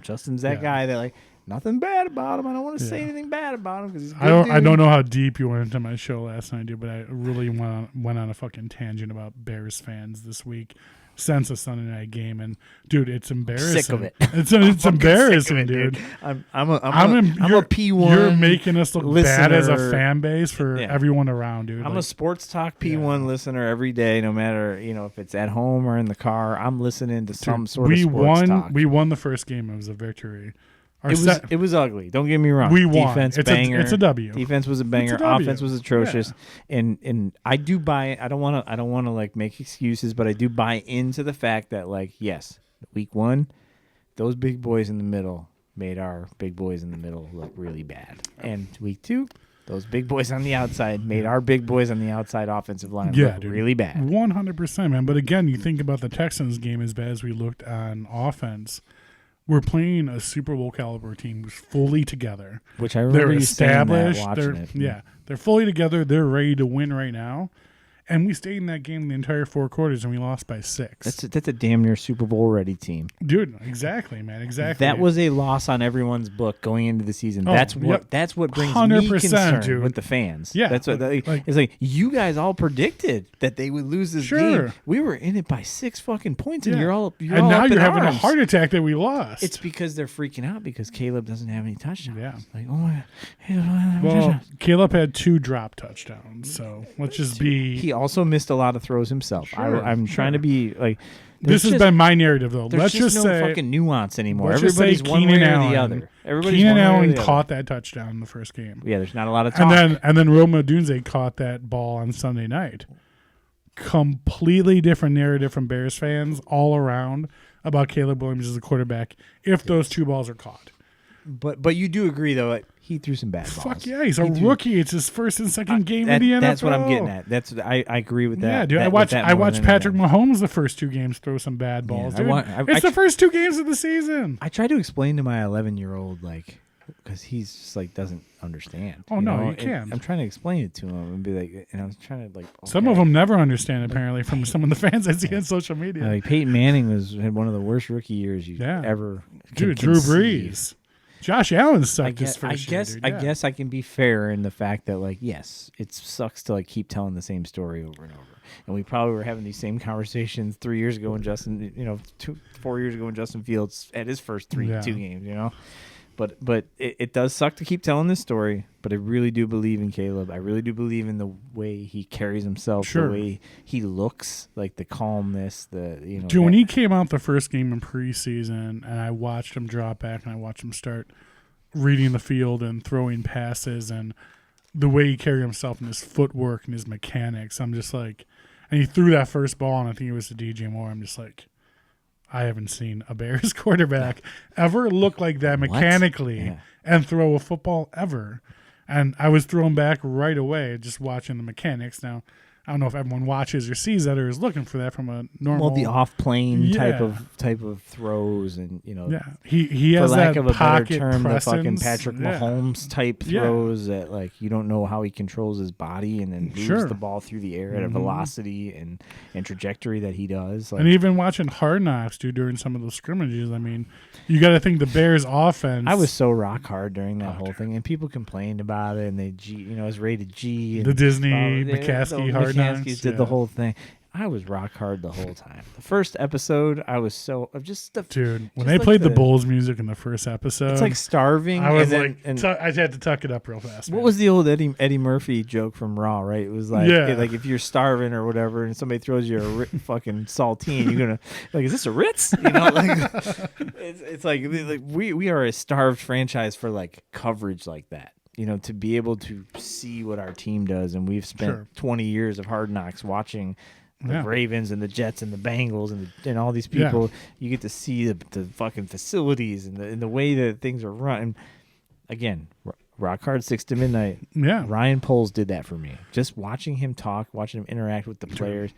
Justin's that guy that like nothing bad about him. I don't want to say anything bad about him because he's. I
don't know how deep you went into my show last night, dude, but I really went on a fucking tangent about Bears fans this week since the Sunday night game, and dude, it's embarrassing.
Sick of it.
It's embarrassing, dude.
I'm a P1.
You're making us look bad as a fan base for everyone around, dude.
I'm a sports talk P1 listener every day, no matter if it's at home or in the car. I'm listening to some sort of sports talk.
We won the first game. It was a victory.
It was ugly. Don't get me wrong.
We won.
Defense banger.
It's a W.
Defense was a banger. Offense was atrocious. Yeah. And I do buy it. I don't want to like make excuses, but I do buy into the fact that yes, week 1, those big boys in the middle made our big boys in the middle look really bad. And week 2, Those big boys on the outside made our big boys on the outside offensive line look really bad.
100%, man. But again, you think about the Texans game as bad as we looked on offense. We're playing a Super Bowl caliber team who's fully together.
Which I remember you saying that watching it.
Yeah, they're fully together. They're ready to win right now. And we stayed in that game the entire 4 quarters, and we lost by 6.
That's a damn near Super Bowl ready team,
dude. Exactly, man. Exactly.
That was a loss on everyone's book going into the season. That's what brings
100%,
me concern
dude.
with the fans.
Yeah,
that's what it's like. You guys all predicted that they would lose this game. We were in it by 6 fucking points, and you're all
and now you're having a heart attack that we lost.
It's because they're freaking out because Caleb doesn't have any touchdowns.
Yeah,
like oh my.
Well, Caleb had 2 drop touchdowns, so let's just be.
He also missed a lot of throws himself. I'm trying to be like.
This has been my narrative, though. Let's just
no
say
fucking nuance anymore.
Everybody's
one way or the other.
Keenan Allen caught that touchdown in the first game.
Yeah, there's not a lot of talk.
And then Roma Odunze caught that ball on Sunday night. Completely different narrative from Bears fans all around about Caleb Williams as a quarterback if those 2 balls are caught.
But you do agree, though, he threw some bad balls.
Fuck yeah, he's a rookie. It's his first and second game in the NFL.
That's what I'm getting at. I agree with that.
Yeah, dude, I watched Patrick Mahomes the first 2 games throw some bad balls. Yeah, dude. It's the first 2 games of the season.
I try to explain to my 11-year-old, like, because he's just like doesn't understand.
Oh, no, you can't.
I'm trying to explain it to him and be like, and I was trying to like. Okay.
Some of them never understand, apparently, from some of the fans I see on social media.
Like Peyton Manning had one of the worst rookie years you ever.
Dude, Drew Brees. Josh Allen sucked his first year, dude.
I guess I can be fair in the fact that, like, yes, it sucks to like keep telling the same story over and over. And we probably were having these same conversations 3 years ago when 4 years ago when Justin Fields had his first 2 games, But it does suck to keep telling this story. But I really do believe in Caleb. I really do believe in the way he carries himself, the way he looks, like the calmness,
Dude, when he came out the first game in preseason, and I watched him drop back, and I watched him start reading the field and throwing passes, and the way he carried himself and his footwork and his mechanics, I'm just like, and he threw that first ball, and I think it was to DJ Moore. I'm just like, I haven't seen a Bears quarterback ever look like that mechanically and throw a football ever. And I was thrown back right away just watching the mechanics. Now, I don't know if everyone watches or sees that or is looking for that from a normal.
Well, the off-plane type of throws, and
he has that
for lack of a
pocket
better term,
presence.
the fucking Patrick Mahomes type throws that like you don't know how he controls his body and then moves the ball through the air at a velocity and trajectory that he does. Like,
and even watching Hard Knocks during some of those scrimmages, I mean, you got to think the Bears offense.
I was so rock hard during that whole thing, and people complained about it, and they it was rated G. And
the Disney McCaskey Hard Knocks
did the whole thing. I was rock hard the whole time. The first episode, I was so
dude. When they played the Bulls music in the first episode,
it's like starving.
I was I had to tuck it up real fast.
What was the old Eddie Murphy joke from Raw? Right? It was like, like if you're starving or whatever, and somebody throws you a fucking saltine, you're gonna like, is this a Ritz? It's like we are a starved franchise for like coverage like that. To be able to see what our team does, and we've spent 20 years of Hard Knocks watching the Ravens and the Jets and the Bengals and all these people. You get to see the fucking facilities and the way that things are run. Again, rock hard 6 to midnight.
Yeah,
Ryan Poles did that for me. Just watching him talk, watching him interact with the players.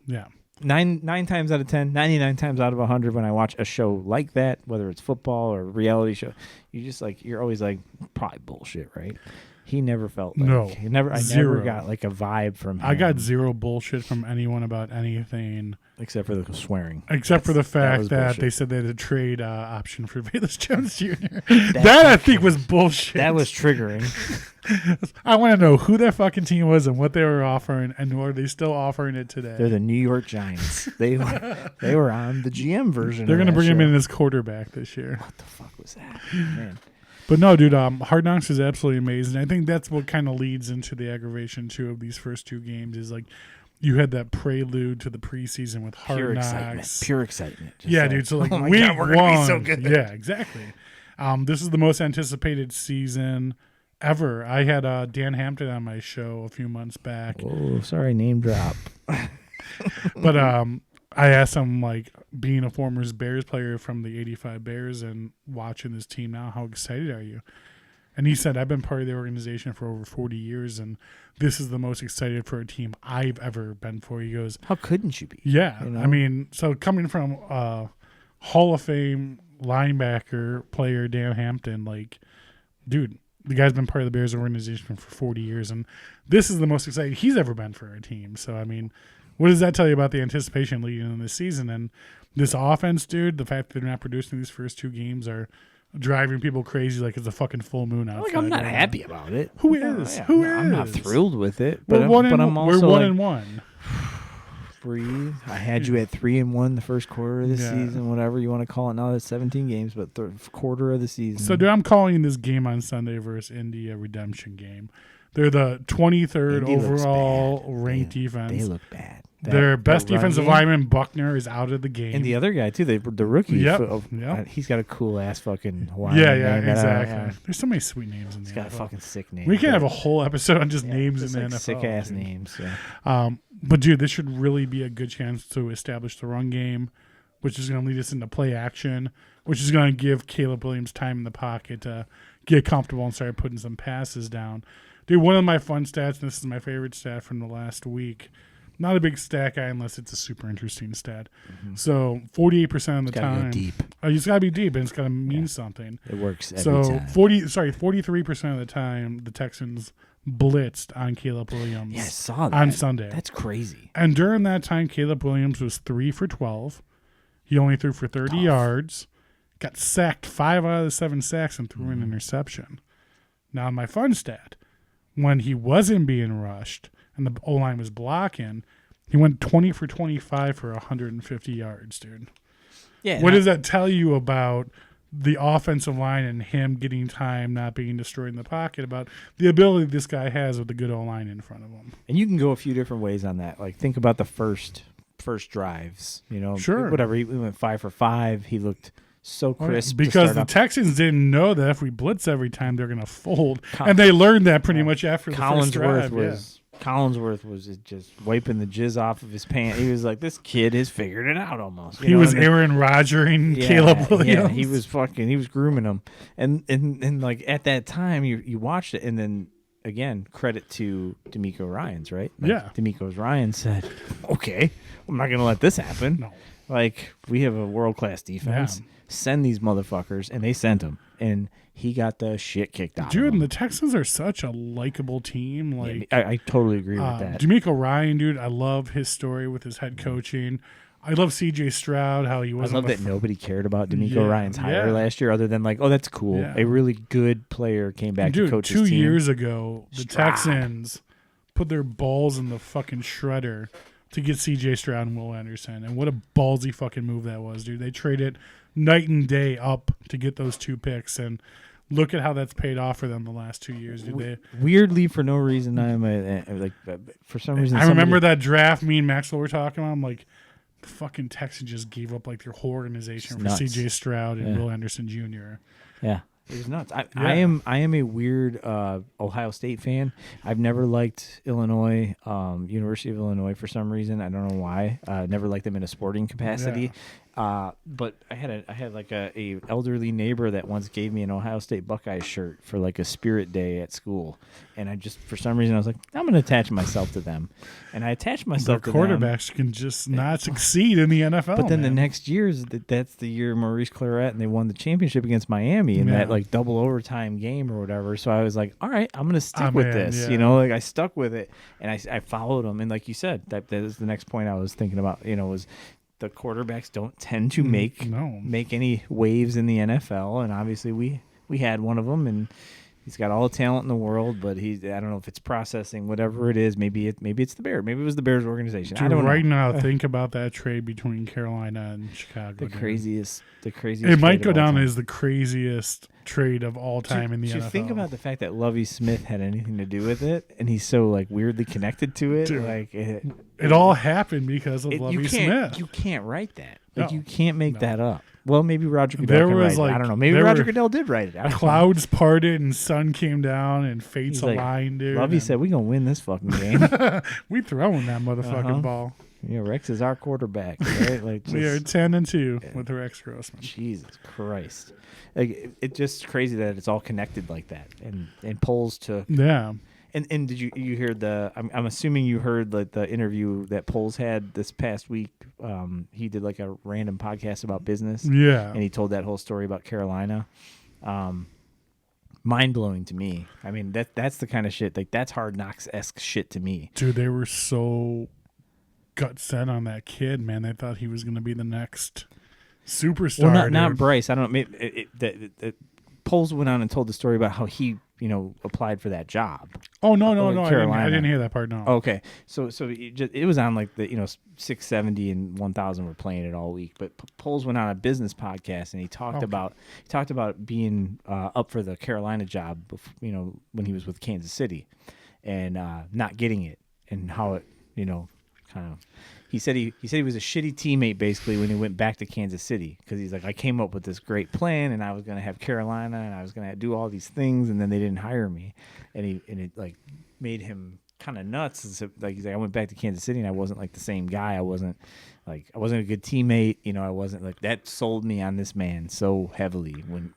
Yeah.
9 times out of 10, 99 times out of 100 when I watch a show like that, whether it's football or a reality show, you're always like, probably bullshit, right? He never felt like I never got like a vibe from him.
I got zero bullshit from anyone about anything.
Except for the swearing.
Except for the fact that they said they had a trade option for Velus Jones Jr. That I think was bullshit.
That was triggering.
I want to know who that fucking team was and what they were offering, and are they still offering it today?
They're the New York Giants. They were on the GM version.
They're going to bring him in as quarterback this year.
What the fuck was that, man?
But no, dude, Hard Knocks is absolutely amazing. I think that's what kind of leads into the aggravation, too, of these first 2 games is like you had that prelude to the preseason with Hard Knocks.
Pure excitement.
Dude, so like week
God, we're gonna be so good.
Yeah, exactly. This is the most anticipated season ever. I had Dan Hampton on my show a few months back.
Oh, sorry, name drop.
But I asked him, like, being a former Bears player from the '85 Bears and watching this team now, how excited are you? And he said, I've been part of the organization for over 40 years, and this is the most excited for a team I've ever been for. He goes,
how couldn't you be?
Yeah.
You know?
I mean, so coming from Hall of Fame linebacker player Dan Hampton, like, dude, the guy's been part of the Bears organization for 40 years, and this is the most excited he's ever been for a team. So, I mean, what does that tell you about the anticipation leading into this season? And this offense, dude, the fact that they're not producing these first 2 games are driving people crazy like it's a fucking full moon outside.
Like, I'm not happy about it.
Who is? Who is?
I'm not thrilled with it. But
We're
I'm also
we're 1-1.
like, breathe. I had you at 3-1 the first quarter of the season, whatever you want to call it. Now that's 17 games, but quarter of the season.
So, dude, I'm calling this game on Sunday versus Indy a redemption game. They're the 23rd
Indy
overall ranked defense.
They look bad.
Their best defensive lineman, Buckner, is out of the game.
And the other guy, too, the rookie.
Yep.
He's got a cool-ass fucking Hawaiian name.
Exactly. There's so many sweet names in the NFL.
He's got a fucking sick name.
We can have a whole episode on just names in the NFL.
Sick-ass names, yeah.
But, dude, this should really be a good chance to establish the run game, which is going to lead us into play action, which is going to give Caleb Williams time in the pocket to get comfortable and start putting some passes down. Dude, one of my fun stats, and this is my favorite stat from the last week, not a big stat guy unless it's a super interesting stat. Mm-hmm. So 48% of the time.
Go deep.
It's got to be deep, and it's got to mean something.
It works every
so
time.
43% of the time, the Texans blitzed on Caleb Williams.
Yeah, I saw that.
On Sunday.
That's crazy.
And during that time, Caleb Williams was 3 for 12. He only threw for 30 yards, got sacked 5 out of the 7 sacks, and threw an interception. Now, my fun stat, when he wasn't being rushed and the O-line was blocking, he went 20 for 25 for 150 yards, dude.
Yeah.
What does that tell you about the offensive line and him getting time, not being destroyed in the pocket, about the ability this guy has with a good O-line in front of him?
And you can go a few different ways on that. Like, think about the first drives. You know,
sure.
Whatever. He went 5 for 5. He looked so crisp.
Because the Texans didn't know that if we blitz every time, they're going to fold. And they learned that pretty much after the first drive.
Collinsworth was just wiping the jizz off of his pants. He was like, this kid has figured it out almost.
He was Aaron Rodgering Caleb Williams.
Yeah, he was grooming him. And like at that time, you watched it, and then again, credit to D'Amico Ryans, right? Like, D'Amico Ryans said, okay, I'm not going to let this happen.
No.
Like, we have a world-class defense. Yeah. Send these motherfuckers, and they sent him. And he got the shit kicked out of him.
Dude, and the Texans are such a likable team. Like,
I totally agree with that.
D'Amico Ryan, dude, I love his story with his head coaching. I love C.J. Stroud, how he wasn't.
I love that nobody cared about D'Amico Ryan's hire last year, other than like, oh, that's cool. Yeah. A really good player came back to coach his team.
2 years ago, the Texans put their balls in the fucking shredder to get C.J. Stroud and Will Anderson. And what a ballsy fucking move that was, dude. They traded night and day up to get those 2 picks, and look at how that's paid off for them the last 2 years. Dude.
Weirdly, for no reason, for some reason.
I remember that draft me and Maxwell were talking about. I'm like, the fucking Texans just gave up like their whole organization for C.J. Stroud and Will Anderson Jr.
Yeah. It was nuts. I am a weird Ohio State fan. I've never liked Illinois, University of Illinois for some reason. I don't know why. Never liked them in a sporting capacity. Yeah. But I had like a elderly neighbor that once gave me an Ohio State Buckeyes shirt for like a Spirit Day at school, and I just for some reason I was like, I'm going to attach myself to them, and I attached myself to them.
Quarterbacks can just not succeed in the NFL.
But then the next year that's the year Maurice Claret and they won the championship against Miami in that like double overtime game or whatever. So I was like, all right, I'm going to stick with this. Yeah. You know, like I stuck with it, and I followed them, and like you said, that is the next point I was thinking about. You know, was the quarterbacks don't tend to make any waves in the NFL, and obviously we had one of them, and he's got all the talent in the world, but I don't know if it's processing, whatever it is. Maybe it's the Bears. Maybe it was the Bears organization.
Dude,
I don't know.
Right now, think about that trade between Carolina and Chicago.
The craziest.
It might go down as the craziest trade of all time in the NFL.
Think about the fact that Lovie Smith had anything to do with it, and he's so like weirdly connected to it.
Dude,
like
it all happened because of Lovie Smith.
You can't write that. Like you can't make that up. Well, maybe Roger Goodell can write it. I don't know. Maybe Roger Goodell did write it.
Clouds parted and sun came down and fates aligned, dude.
Lovie said, "We gonna win this fucking game."
We throwing that motherfucking ball.
Rex is our quarterback, right? Like
we are 10-2 with Rex Grossman.
Jesus Christ! Like it's just crazy that it's all connected like that, and polls to And did you hear I'm assuming you heard the interview that Poles had this past week. He did like a random podcast about business.
Yeah.
And he told that whole story about Carolina. Mind blowing to me. I mean, that's the kind of shit, like that's Hard Knocks-esque shit to me.
Dude, they were so gut set on that kid, man. They thought he was going to be the next superstar.
Well, not Bryce. I don't know. Maybe Poles went on and told the story about how he applied for that job.
Oh no! I didn't hear that part. No.
Okay, so it was on like the 670 and 1000 were playing it all week. But Poles went on a business podcast and he talked about being up for the Carolina job, when he was with Kansas City, and not getting it, and how it kind of. He said he was a shitty teammate basically when he went back to Kansas City, because he's like, I came up with this great plan and I was going to have Carolina and I was going to do all these things, and then they didn't hire me, and it like made him kind of nuts. And so, like he's like, I went back to Kansas City and I wasn't like the same guy. I wasn't a good teammate. I wasn't like that. Sold me on this man so heavily when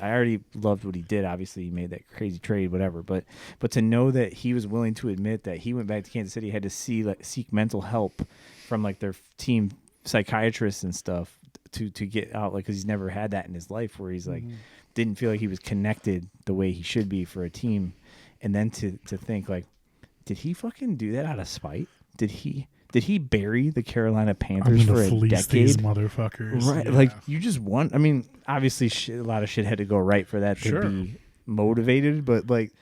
I already loved what he did. Obviously, he made that crazy trade, whatever. But to know that he was willing to admit that he went back to Kansas City, had to seek mental help from like their team psychiatrists and stuff to get out, like, because he's never had that in his life, where he's like didn't feel like he was connected the way he should be for a team, and then to think like, did he fucking do that out of spite? Did he bury the Carolina Panthers for a decade?
These motherfuckers,
right? Yeah. Like, you just won. I mean, obviously, a lot of shit had to go right for that to be motivated. But like,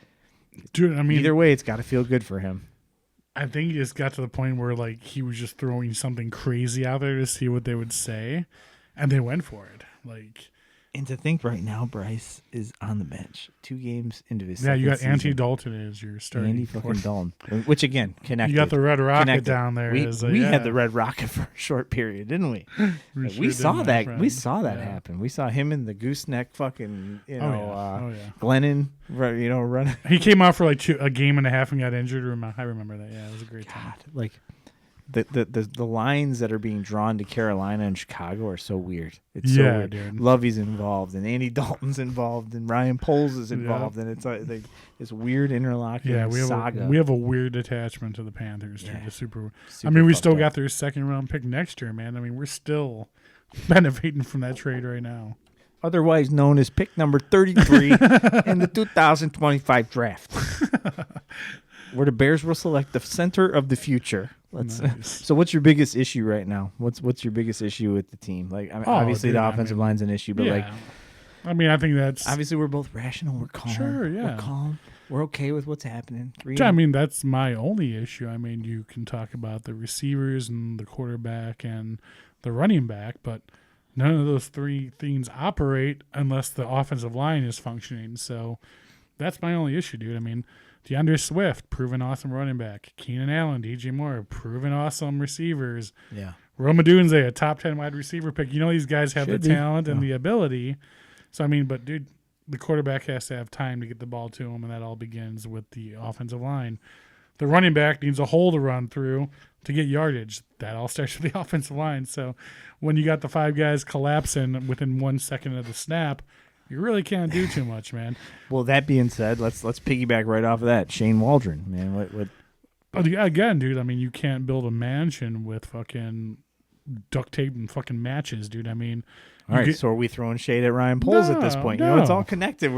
dude, I mean,
either way, it's got to feel good for him.
I think he just got to the point where like he was just throwing something crazy out there to see what they would say, and they went for it. Like.
And to think right now, Bryce is on the bench 2 games into his
you got
season.
Andy Dalton as your starting.
Andy fucking Dalton, which again connected.
You got the Red Rocket down there.
We had the Red Rocket for a short period, didn't we? We saw that. We saw that happen. We saw him in the gooseneck fucking Glennon, running.
He came out for like a game and a half and got injured. I remember that. Yeah, it was a great time.
Like the lines that are being drawn to Carolina and Chicago are so weird. It's so weird.
Dude.
Lovey's involved, and Andy Dalton's involved, and Ryan Poles is involved, and it's like this weird interlocking saga.
We have a weird attachment to the Panthers, dude. Yeah. Super I mean, we still got their second round pick next year, man. I mean, we're still benefiting from that trade right now.
Otherwise known as pick number 33 in the 2025 draft, where the Bears will select the center of the future.
Nice.
So what's your biggest issue right now? What's your biggest issue with the team? Like, obviously the offensive line's an issue, but
I mean, I think that's
obviously we're both rational. We're calm.
Sure, yeah.
We're calm. We're okay with what's happening.
I mean, that's my only issue. I mean, you can talk about the receivers and the quarterback and the running back, but none of those 3 things operate unless the offensive line is functioning. So that's my only issue, dude. I mean, DeAndre Swift, proven awesome running back. Keenan Allen, DJ Moore, proven awesome receivers.
Yeah.
Rome Odunze, a top 10 wide receiver pick. These guys have the talent and the ability. So, I mean, but, dude, the quarterback has to have time to get the ball to him, and that all begins with the offensive line. The running back needs a hole to run through to get yardage. That all starts with the offensive line. So, when you got the 5 guys collapsing within 1 second of the snap, you really can't do too much, man.
Well, that being said, let's piggyback right off of that. Shane Waldron, man. What?
Again, dude, I mean, you can't build a mansion with fucking duct tape and fucking matches, dude. I mean,
all right, so are we throwing shade at Ryan Poles at this point?
No.
It's all connected.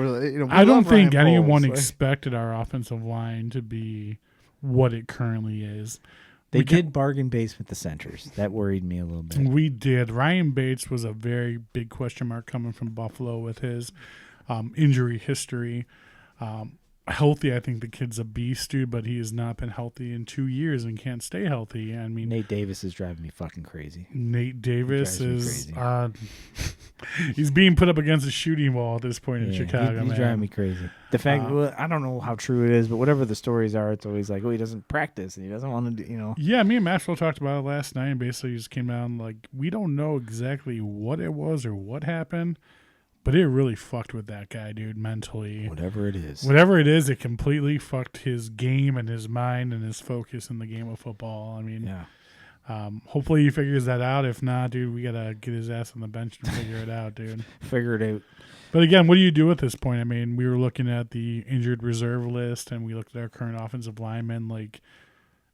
I don't think anyone expected our offensive line to be what it currently is.
They did bargain base with the centers. That worried me a little bit.
We did. Ryan Bates was a very big question mark coming from Buffalo with his injury history. Healthy, I think the kid's a beast, dude, but he has not been healthy in 2 years and can't stay healthy. I mean,
Nate Davis is driving me fucking crazy.
Nate Davis is he's being put up against a shooting wall at this point in Chicago.
He's driving me crazy. The fact, I don't know how true it is, but whatever the stories are, it's always like, he doesn't practice and he doesn't want to do,
Yeah, me and Maxwell talked about it last night, and basically just came down like, we don't know exactly what it was or what happened. But it really fucked with that guy, dude, mentally.
Whatever it is,
it completely fucked his game and his mind and his focus in the game of football. I mean, Hopefully he figures that out. If not, dude, we got to get his ass on the bench and figure it out, dude.
Figure it out.
But again, what do you do at this point? I mean, we were looking at the injured reserve list, and we looked at our current offensive linemen. Like,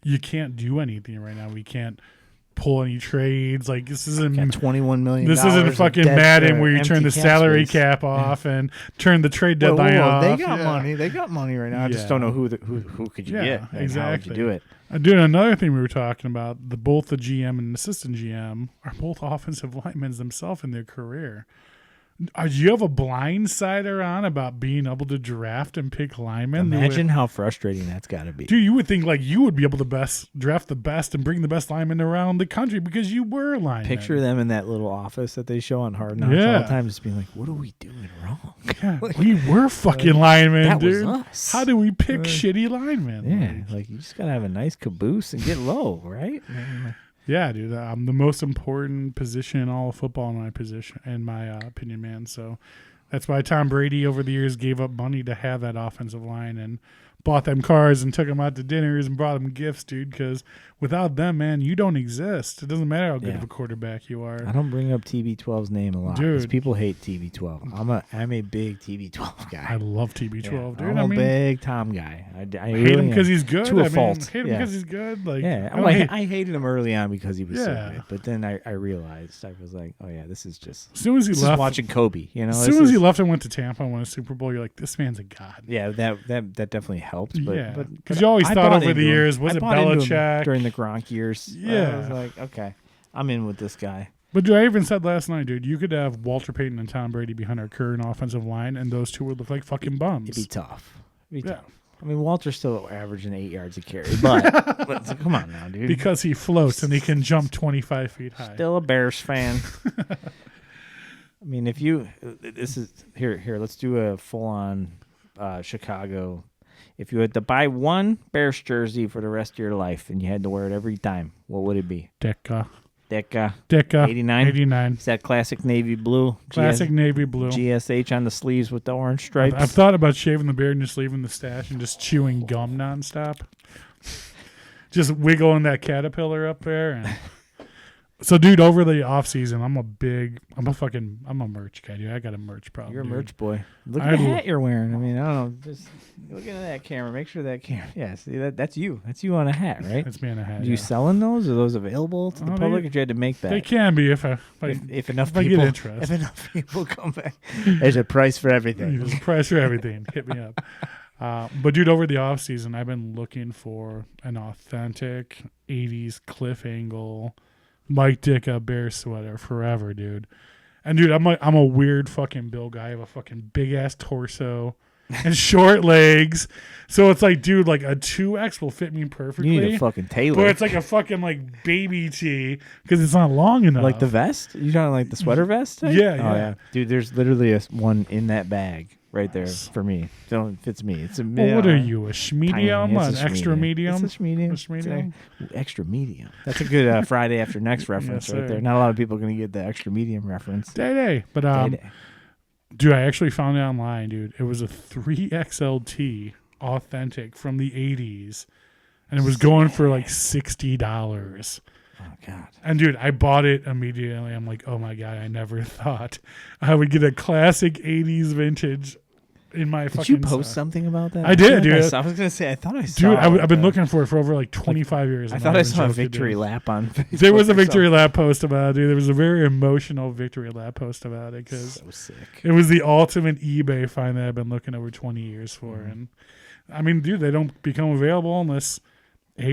you can't do anything right now. We can't pull any trades. Like, this isn't
$21 million.
This isn't fucking Madden where you turn the salary cap off and turn the trade deadline off.
They got money. They got money right now. I just don't know who could you get.
Exactly.
How would you do it?
Dude, another thing we were talking about, both the GM and assistant GM are both offensive linemen themselves in their career. Do you have a blindsider on about being able to draft and pick linemen?
Imagine how frustrating that's got to be.
Dude, you would think like you would be able to draft the best and bring the best linemen around the country because you were a lineman.
Picture them in that little office that they show on Hard Knocks all the time, just being like, "What are we doing wrong?"
Yeah, we were fucking linemen,
that
dude.
Was us.
How do we pick shitty linemen?
Yeah, like you just gotta have a nice caboose and get low, right?
Yeah, dude. I'm the most important position in all of football in my opinion, man. So that's why Tom Brady over the years gave up money to have that offensive line and bought them cars and took them out to dinners and brought them gifts, dude, because without them, man, you don't exist. It doesn't matter how good of a quarterback you are.
I don't bring up TB12's name a lot because people hate TB12. I'm a big TB12 guy.
I love TB12, dude.
I'm a big Tom guy. I
hate him because he's good.
To a fault.
Hate him because he's good. Like,
I hated him early on because he was so good. But then I realized, I was like, oh yeah, this is just.
As soon as he left,
watching Kobe, you know.
As soon as he left and went to Tampa and won a Super Bowl, you're like, this man's a god.
Yeah, that definitely helped. But
because you always thought over the years, was it Belichick
during the Gronk years?
Yeah,
I was like, okay, I'm in with this guy.
But dude, I even said last night, dude, you could have Walter Payton and Tom Brady behind our current offensive line, and those two would look like fucking bums.
It'd be tough. I mean, Walter's still averaging 8 yards a carry, but come on now, dude.
Because he floats and he can jump 25 feet high.
Still a Bears fan. I mean, if you this is here, let's do a full on Chicago. If you had to buy one Bears jersey for the rest of your life and you had to wear it every time, what would it be?
Decca.
89?
89.
Is that classic navy blue?
Classic navy blue.
GSH on the sleeves with the orange stripes?
I've thought about shaving the beard and just leaving the stash and just chewing gum nonstop. Just wiggling that caterpillar up there. And so, dude, over the off season, I'm a merch guy, dude. I got a merch problem.
You're a merch boy. Look at the hat you're wearing. I mean, I don't know. Just look at that camera. Make sure that camera. Yeah, see that's you. That's you on a hat, right?
That's me on a hat.
Are you selling those? Are those available to the public? Or you had to make that?
They can be if enough
people
get interest.
If enough people come back, there's a price for everything.
There's a price for everything. Hit me up. But dude, over the off season, I've been looking for an authentic '80s Cliff Angle Mike Ditka bear sweater forever, dude. And dude, I'm a weird fucking Bill guy. I have a fucking big ass torso and short legs. So it's like, dude, like a 2X will fit me perfectly.
You need a fucking tailor.
But it's like a fucking like baby tee because it's not long enough.
Like the vest? You talking like the sweater vest type?
Yeah.
Dude, there's literally one in that bag right there for me. So it fits me. It's a
what are you, a schmedium? An extra medium?
It's a medium. Extra medium. That's a good Friday After Next reference right there. Not a lot of people are going to get the extra medium reference.
Day. But dude, I actually found it online, dude. It was a 3XLT authentic from the 80s. And it was going for like $60.
Oh, God.
And, dude, I bought it immediately. I'm like, oh, my God, I never thought I would get a classic 80s vintage in my fucking
Did you post something about that?
I did, dude.
I was going to say, I thought I saw
it. Dude, I've been looking for it for over like 25 years.
I thought I saw a victory lap on Facebook.
There was a victory lap post about it, dude. There was a very emotional victory lap post about it because
so sick.
It was the ultimate eBay find that I've been looking over 20 years for. Mm-hmm. And, I mean, dude, they don't become available unless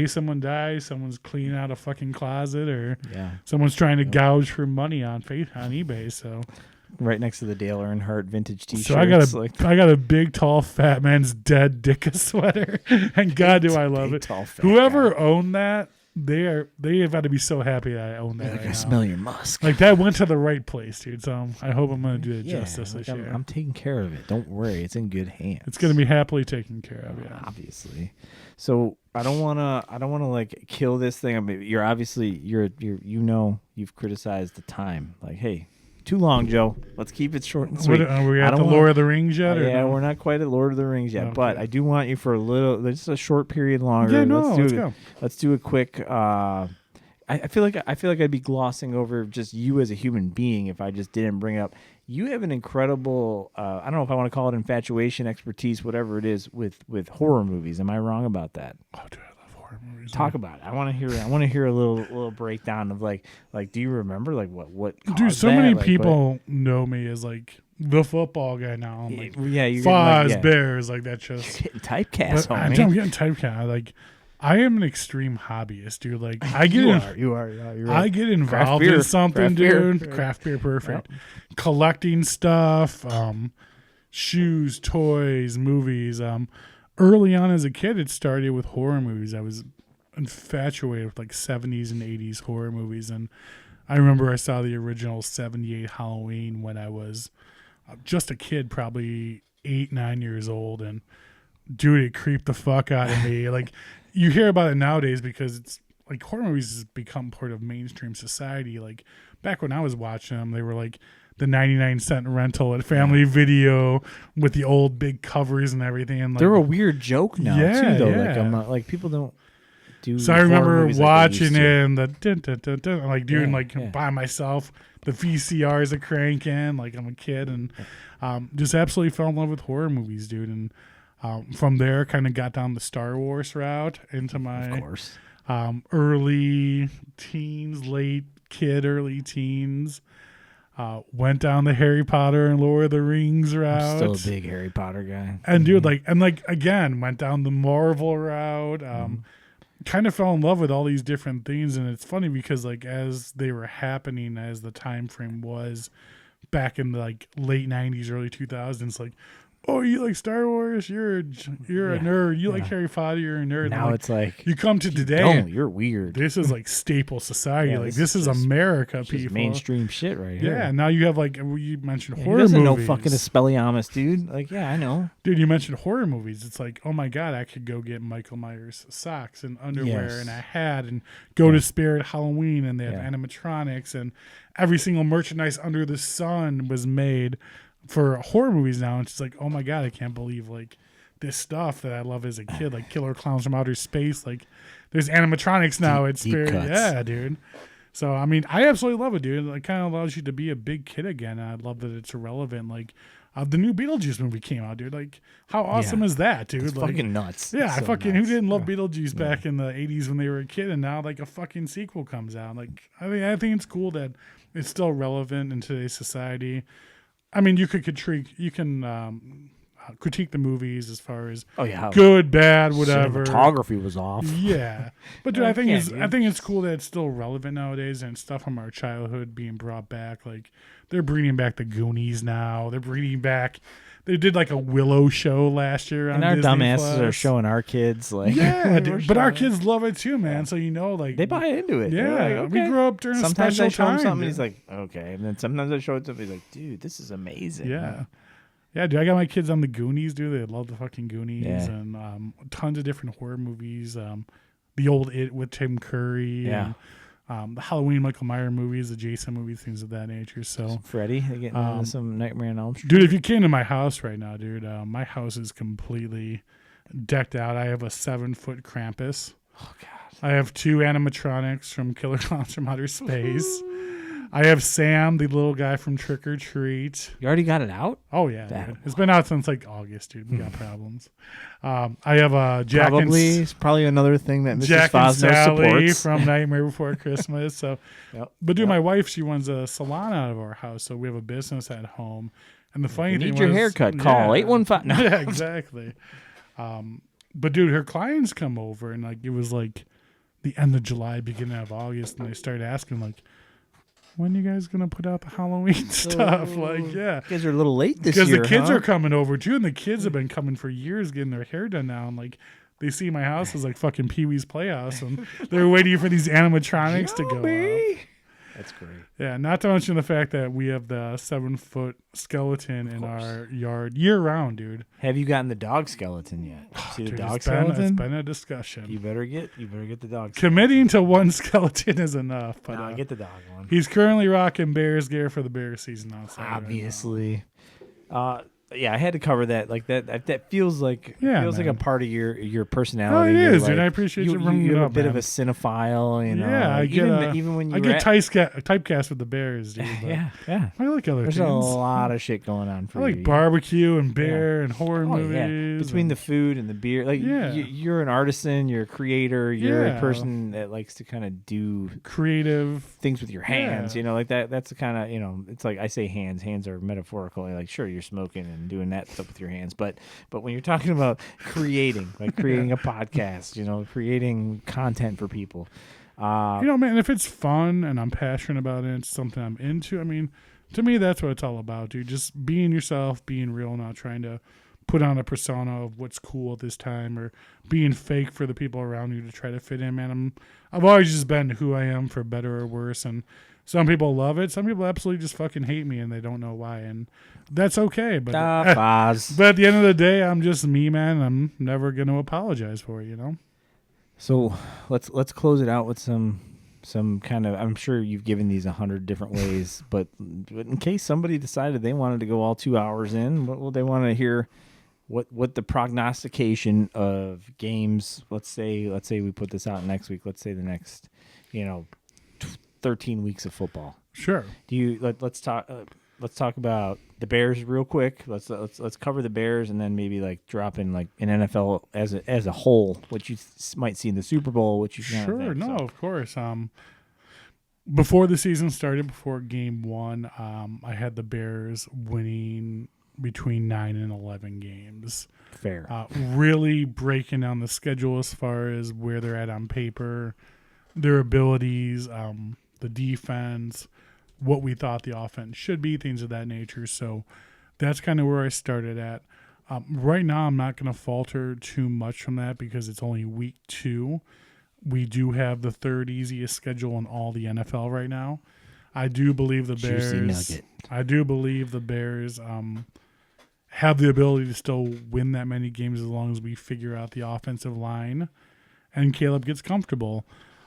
someone dies, someone's cleaning out a fucking closet, or someone's trying to gouge for money on eBay. So
right next to the Dale Earnhardt vintage T-shirt.
So I got a big, tall, fat man's dead Ditka sweater, and God, do I love it. Whoever owned that, they have got to be so happy that I own that.
Like I smell your musk.
Like that went to the right place, dude. So I hope I'm going to do it justice this year.
I'm taking care of it. Don't worry, it's in good hands.
It's going to be happily taken care of. Yeah,
obviously. So I don't wanna like kill this thing. I mean, you've criticized the time. Like, hey, too long, Joe. Let's keep it short and sweet.
Are we at the Lord of the Rings yet?
We're not quite at Lord of the Rings yet, but I do want you for just a short period longer.
Yeah, let's go.
Let's do a quick. I feel like I'd be glossing over just you as a human being if I just didn't bring up. You have an incredible, I don't know if I want to call it infatuation, expertise, whatever it is, with horror movies. Am I wrong about that?
Oh, dude, I love horror movies.
Talk about it. I want to hear a little breakdown of like do you remember like what?
Dude, so many people know me as like the football guy now. I'm like,
yeah, you're
Foz, Bears, like that's just
getting typecast.
I'm getting typecast. I am an extreme hobbyist, dude. Like I get
you are. You're right.
I get involved in something, dude. Craft beer, perfect. Yep. Collecting stuff, shoes, toys, movies. Early on as a kid, it started with horror movies. I was infatuated with like 70s and 80s horror movies, and I remember I saw the original 78 Halloween when I was just a kid, probably 8-9 years old, and dude, it creeped the fuck out of me. Like. You hear about it nowadays because it's like horror movies has become part of mainstream society. Like back when I was watching them, they were like the 99-cent rental at Family Video with the old big covers and everything. And like,
they're a weird joke now too, though.
Yeah.
Like I'm not, like people don't do.
So I remember watching it and the dun, dun, dun, dun, like doing by myself. The VCRs are cranking. Like I'm a kid and just absolutely fell in love with horror movies, dude. And from there, kind of got down the Star Wars route into my early teens, early teens. Went down the Harry Potter and Lord of the Rings route.
I'm still a big Harry Potter guy.
And dude, again, went down the Marvel route. Kind of fell in love with all these different things, and it's funny because like as they were happening, as the time frame was back in the like late 90s, early 2000s, like. Oh, you like Star Wars? You're a nerd. You like Harry Potter? You're a nerd.
Now it's like
you come to today.
You're weird.
This is like staple society. Like this is America, people.
Mainstream shit right here.
Yeah. Now you have like you mentioned horror
movies. He
doesn't
know fucking Expelliarmus, dude. Like I know.
Dude, you mentioned horror movies. It's like, oh my god, I could go get Michael Myers socks and underwear and a hat and go to Spirit Halloween and they have animatronics and every single merchandise under the sun was made for horror movies now. And it's just like, oh my god, I can't believe like this stuff that I love as a kid, like Killer Clowns from Outer Space. Like there's animatronics now. It's Spirit, yeah, dude. So I mean, I absolutely love it, dude. It kind of allows you to be a big kid again. And I love that it's irrelevant. Like the new Beetlejuice movie came out, dude. Like how awesome is that, dude?
It's
like,
fucking nuts.
Yeah,
so
fucking
nuts.
Who didn't love Beetlejuice back in the 80s when they were a kid, and now like a fucking sequel comes out. Like I think it's cool that it's still relevant in today's society. I mean, you can critique the movies as far as good, bad, whatever.
Cinematography was off.
Yeah, but dude, I think it's cool that it's still relevant nowadays and stuff from our childhood being brought back. Like they're bringing back the Goonies now. They're bringing back. They did like a Willow show last year on
and our
Disney
dumbasses
Plus.
are showing our kids like
dude, but our kids love it too, man. So like
they buy into it.
Yeah,
like, okay.
We grew up during
sometimes
a special
I show
time.
him something, he's like, okay, and then sometimes I show it to him, he's like, dude, this is amazing.
Yeah. Yeah, dude, I got my kids on the Goonies, dude. They love the fucking Goonies and tons of different horror movies. The old It with Tim Curry.
Yeah.
And, the Halloween Michael Myers movies, the Jason movies, things of that nature. So
Freddy, they getting into some Nightmare on Elm Street.
Dude, if you came to my house right now, dude, my house is completely decked out. I have a 7-foot Krampus.
Oh god.
I have 2 animatronics from Killer Clowns from Outer Space. I have Sam, the little guy from Trick or Treat.
You already got it out?
Oh, yeah, dude. It's been out since like August, dude. We got problems. I have a Jack
probably another thing that Mrs.
Jack
Fosnaugh
and Sally
supports.
from Nightmare Before Christmas. So, but dude, my wife, she runs a salon out of our house, so we have a business at home. And the funny thing
need
was,
your haircut? Call 815. No.
Yeah, exactly. But dude, her clients come over, and like it was like the end of July, beginning of August, and they started asking like, when are you guys gonna put out the Halloween stuff? Like, yeah,
you guys are a little late this
year because the kids
are
coming over too, and the kids have been coming for years getting their hair done now, and like they see my house as like fucking Pee-wee's Playhouse, and they're waiting for these animatronics to go up.
That's great.
Yeah, not to mention the fact that we have the 7-foot skeleton in our yard year round, dude.
Have you gotten the dog skeleton yet? See the
Dude,
dog skeleton?
It's been a discussion.
You better get the dog skeleton.
Committing to one skeleton is enough, but
get the dog one.
He's currently rocking Bears gear for the Bears season now.
Obviously. Right now. I had to cover that. Like that feels like like a part of your personality.
Oh, it is,
like,
dude. I appreciate you bringing it
You're
up,
a bit
man.
of a cinephile, you know.
Yeah, I
even when
I get typecast with the Bears, dude.
yeah. I
like other
There's
things.
a lot of shit going on for
I
you.
like barbecue and bear and horror movies.
Yeah. Between the food and the beer, like you're an artisan, you're a creator, you're a person that likes to kind of do
creative
things with your hands. You know, like that. That's the kind of, you know, it's like I say hands. Hands are metaphorical. Like sure, you're smoking and doing that stuff with your hands, but when you're talking about creating, like creating a podcast, you know, creating content for people.
You know, man, if it's fun and I'm passionate about it, it's something I'm into. I mean, to me, that's what it's all about, dude. Just being yourself, being real, not trying to put on a persona of what's cool at this time or being fake for the people around you to try to fit in, man. I've always just been who I am, for better or worse, and some people love it. Some people absolutely just fucking hate me and they don't know why, and that's okay. But but at the end of the day, I'm just me, man. And I'm never going to apologize for it, you know?
So let's close it out with some kind of, I'm sure you've given these 100 different ways, but in case somebody decided they wanted to go all 2 hours in, what will they want to hear? What the prognostication of games? Let's say we put this out next week. Let's say the next, 13 weeks of football.
Sure.
Let's talk about the Bears real quick. Let's cover the Bears and then maybe like drop in like an NFL as a whole, what you might see in the Super Bowl, what you
sure think, no so. Of course. Before the season started, before game 1, I had the Bears winning between 9 and 11 games.
Fair.
Really breaking down the schedule as far as where they're at on paper, their abilities, the defense, what we thought the offense should be, things of that nature. So that's kind of where I started at. Right now, I'm not going to falter too much from that because it's only week 2. We do have the third easiest schedule in all the NFL right now. I do believe the Bears. I do believe the Bears have the ability to still win that many games as long as we figure out the offensive line and Caleb gets comfortable.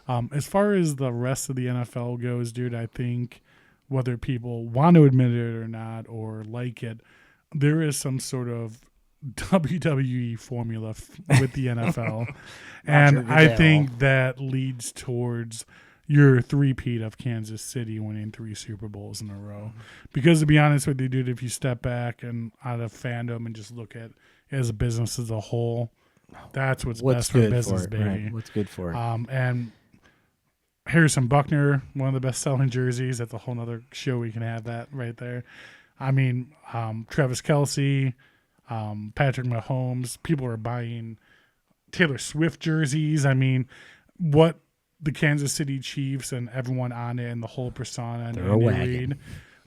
As far as the rest of the NFL goes, dude, I think whether people want to admit it or not or like it, there is some sort of WWE formula with the NFL. And I think that leads towards your three-peat of Kansas City winning 3 Super Bowls in a row. Because to be honest with you, dude, if you step back and out of fandom and just look at it as a business as a whole, that's what's best for business, baby.
Right. What's good for it.
And Harrison Buckner, one of the best-selling jerseys. That's a whole other show. We can have that right there. I mean, Travis Kelce, Patrick Mahomes. People are buying Taylor Swift jerseys. I mean, what the Kansas City Chiefs and everyone on it and the whole persona and Andy Reid,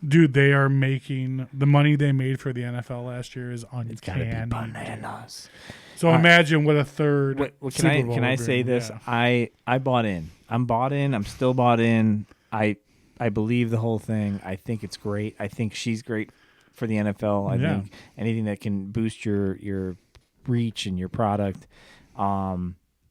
dude, they are making the money they made for the NFL last year is uncanny.
It's gotta be bananas.
So imagine what a third.
Can I say this? Yeah. I bought in. I'm bought in. I'm still bought in. I believe the whole thing. I think it's great. I think she's great for the NFL. I think anything that can boost your reach and your product.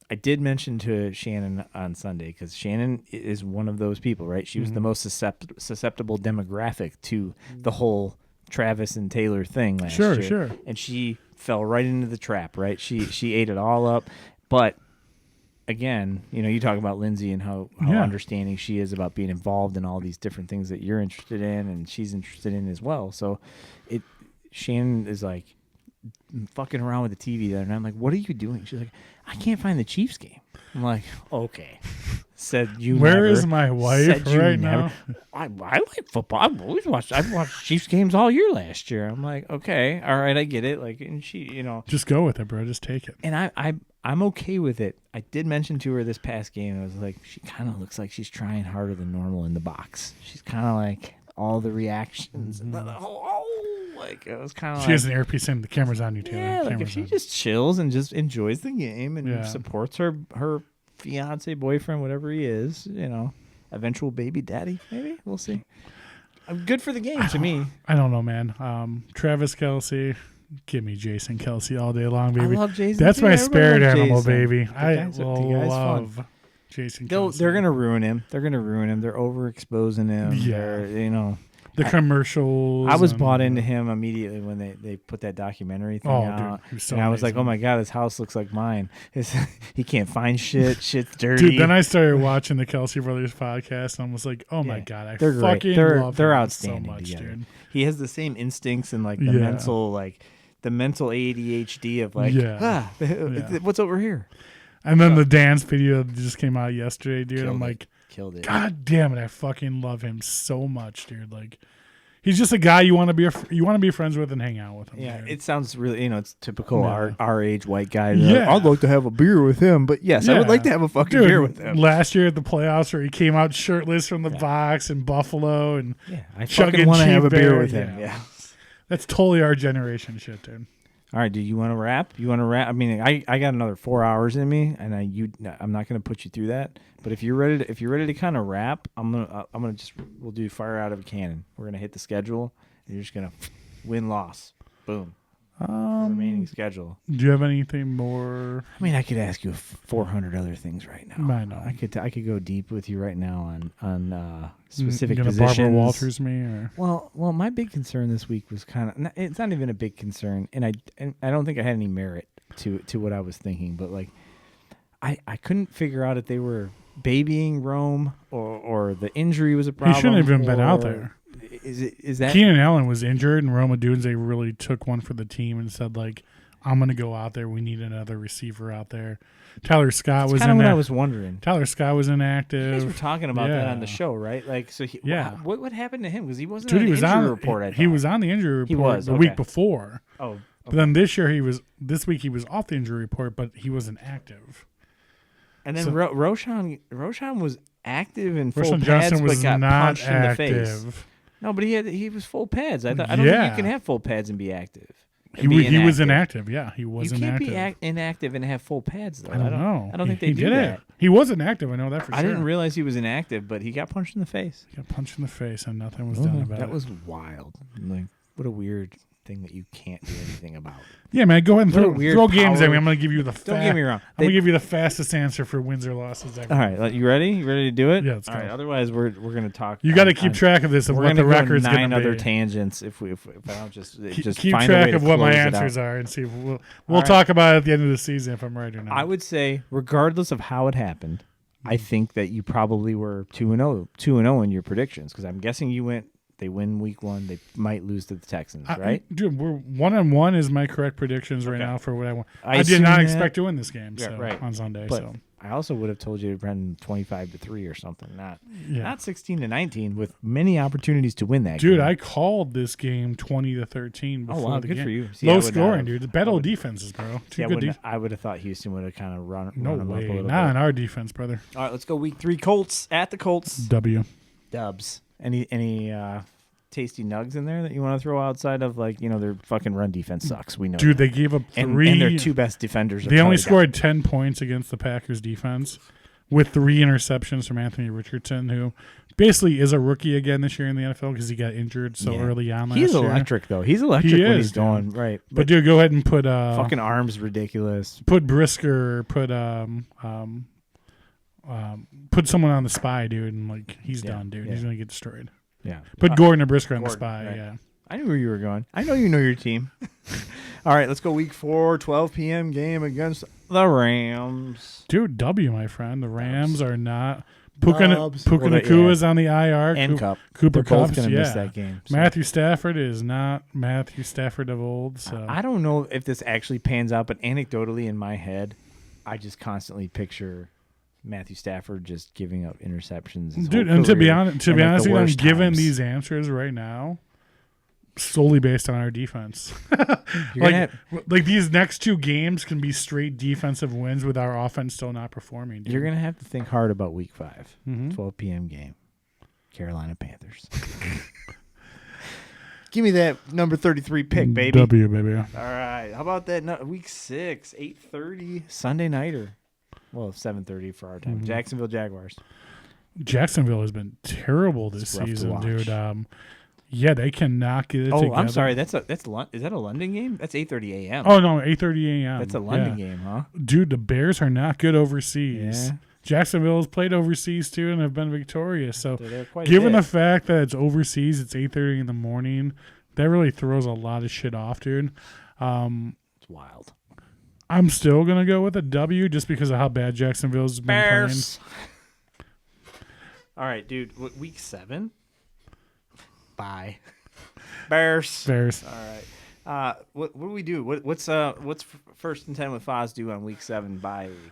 I did mention to Shannon on Sunday because Shannon is one of those people, right? She was the most susceptible demographic to the whole Travis and Taylor thing last year.
Sure.
And she fell right into the trap, right? She ate it all up. But again, you talk about Lindsay and how understanding she is about being involved in all these different things that you're interested in and she's interested in as well. So Shannon is like fucking around with the TV the other night. I'm like, what are you doing? She's like, I can't find the Chiefs game. I'm like, okay. Said you
Where
never.
is my wife right now?
I like football. I've watched Chiefs games all year last year. I'm like, okay, all right, I get it. Like, and she,
just go with it, bro. Just take it.
And I'm okay with it. I did mention to her this past game. I was like, she kind of looks like she's trying harder than normal in the box. She's kind of like all the reactions and the whole. Like it was kind of.
She has an earpiece in. The camera's on you, Taylor.
Yeah, like if she just chills and just enjoys the game and supports her fiance, boyfriend, whatever he is, eventual baby daddy, maybe we'll see. Good for the game to me.
I don't know, man. Travis Kelce, give me Jason Kelce all day long, baby.
I love Jason.
That's my spirit animal,
Jason.
baby. I love Jason Kelce.
They're gonna ruin him. They're overexposing him.
Yeah. the commercials.
I was bought into him immediately when they put that documentary thing out.
Dude, so
and I was like, oh my God, his house looks like mine. He can't find shit. Shit's dirty.
Dude, then I started watching the Kelsey Brothers podcast and I was like, oh my God, I fucking love
they're
him
outstanding
so much,
together.
dude.
He has the same instincts and like the mental ADHD of like, what's over here?
And then the dance video that just came out yesterday, dude. I'm like,
killed it.
God damn it, I fucking love him so much, dude. Like, he's just a guy you want to be friends with and hang out with him.
Yeah,
dude.
it sounds really, it's typical our age white guy.
Yeah.
I'd like to have a beer with him, but yes, I would like to have a fucking beer with him.
Last year at the playoffs where he came out shirtless from the box in Buffalo and
I fucking want to have a beer with him. Yeah.
That's totally our generation shit, dude.
All right, do you want to wrap? I mean, I got another 4 hours in me, and I'm not going to put you through that. But if you're ready to kind of wrap, we'll do fire out of a cannon. We're gonna hit the schedule, and you're just gonna win loss, boom. Remaining schedule.
Do you have anything more?
I mean, I could ask you 400 other things right now.
I know.
I could go deep with you right now on specific
gonna
positions.
Barbara Walters me or?
Well, my big concern this week was it's not even a big concern, and I don't think I had any merit to what I was thinking, but like I couldn't figure out if they were babying Rome or the injury was a problem.
He shouldn't have even been out there.
Is that
Keenan Allen was injured and Roma Dunze really took one for the team and said like, I'm gonna go out there. We need another receiver out there. Tyler Scott was in there.
What I was wondering.
Tyler Scott was inactive.
You guys were talking about that on the show, right? Like, so what happened to him? Because he wasn't on the injury report.
He was on the injury report the week before.
Oh, okay.
But then this week he was off the injury report, but he wasn't active.
And then Roshan was active in full
Roshan
pads,
Johnson was
but got
not
punched
active.
in the face. No, but he was full pads. I don't think you can have full pads and be active.
He was inactive. Yeah, he was inactive.
You can't be inactive and have full pads, though.
I don't know.
I don't think they do that.
He was inactive. I know that for sure.
I didn't realize he was inactive, but he got punched in the face.
He got punched in the face and nothing was done about it.
That was wild. Like, what a weird thing that you can't do anything about.
Yeah, man, go ahead and throw games at me. I'm going to give you the
Don't get me wrong.
I'm going to give you the fastest answer for wins or losses ever.
All right, you ready? You ready to do it?
Yeah, let's go.
All right, otherwise we're going to talk.
You got to keep track of this of what the record's going to be.
9 other tangents if I don't just
keep
find
track
a way to
of what my
close it
answers
out.
are and see if we'll talk about it at the end of the season if I'm right or not.
I would say regardless of how it happened, I think that you probably were 2-0 in your predictions because I'm guessing they win week 1. They might lose to the Texans, right?
Dude, we're 1-1 is my correct predictions right now for what I want. I did not expect to win this game on Sunday.
But
so
I also would have told you to run 25-3 or something, not 16-19 with many opportunities to win that game.
Dude, I called this game 20-13 before the
good
game.
for you. See,
low scoring, dude. Battle defenses, bro.
I would have thought Houston would have kind of run
no
them
way.
up a little
Not
bit.
on our defense, brother.
All right, let's go week 3 Colts at the Colts.
W.
Dubs. Any tasty nugs in there that you want to throw outside of their fucking run defense sucks. We know.
Dude,
that.
they gave up 3
and their 2 best defenders.
They only scored 10 points against the Packers defense with 3 interceptions from Anthony Richardson, who basically is a rookie again this year in the NFL because he got injured so early on last year.
He's electric though. He's electric when he's going right.
But dude, go ahead and put
fucking arms ridiculous.
Put Brisker, put someone on the spy, dude, and he's done, dude. He's gonna get destroyed.
Yeah.
Put Gordon or Brisker on the spy. Right. Yeah.
I knew where you were going. I know you know your team. All right, let's go week 4, 12 p.m. game against the Rams.
Dude, W, my friend. The Rams are not. Puka Nacua is on the IR.
And Cup.
Cooper
They're both
Kupp's,
going to miss that game.
So. Matthew Stafford is not Matthew Stafford of old. So
I don't know if this actually pans out, but anecdotally in my head, I just constantly picture Matthew Stafford just giving up interceptions.
Dude, and to be honest, I'm giving these answers right now solely based on our defense. These next 2 games can be straight defensive wins with our offense still not performing. Dude.
You're going to have to think hard about week 5, 12 p.m. game, Carolina Panthers. Give me that number 33 pick, baby.
W, baby.
All right. How about that week 6, 8:30 Sunday nighter? Well, 7:30 for our time. Jacksonville Jaguars.
Jacksonville has been terrible this season, dude. They cannot get it together.
I'm sorry. Is that a London game? That's 8:30 a.m.
Oh no, 8:30 a.m.
That's a London game, huh?
Dude, the Bears are not good overseas. Jacksonville's played overseas too and have been victorious. So
given
the fact that it's overseas, it's 8:30 in the morning, that really throws a lot of shit off, dude.
It's wild.
I'm still going to go with a W just because of how bad Jacksonville's been
Bears. Playing. All right, dude. Week 7? Bye. Bears.
All
right. What do we do? What's first and 10 with Foz do on week 7 bye week?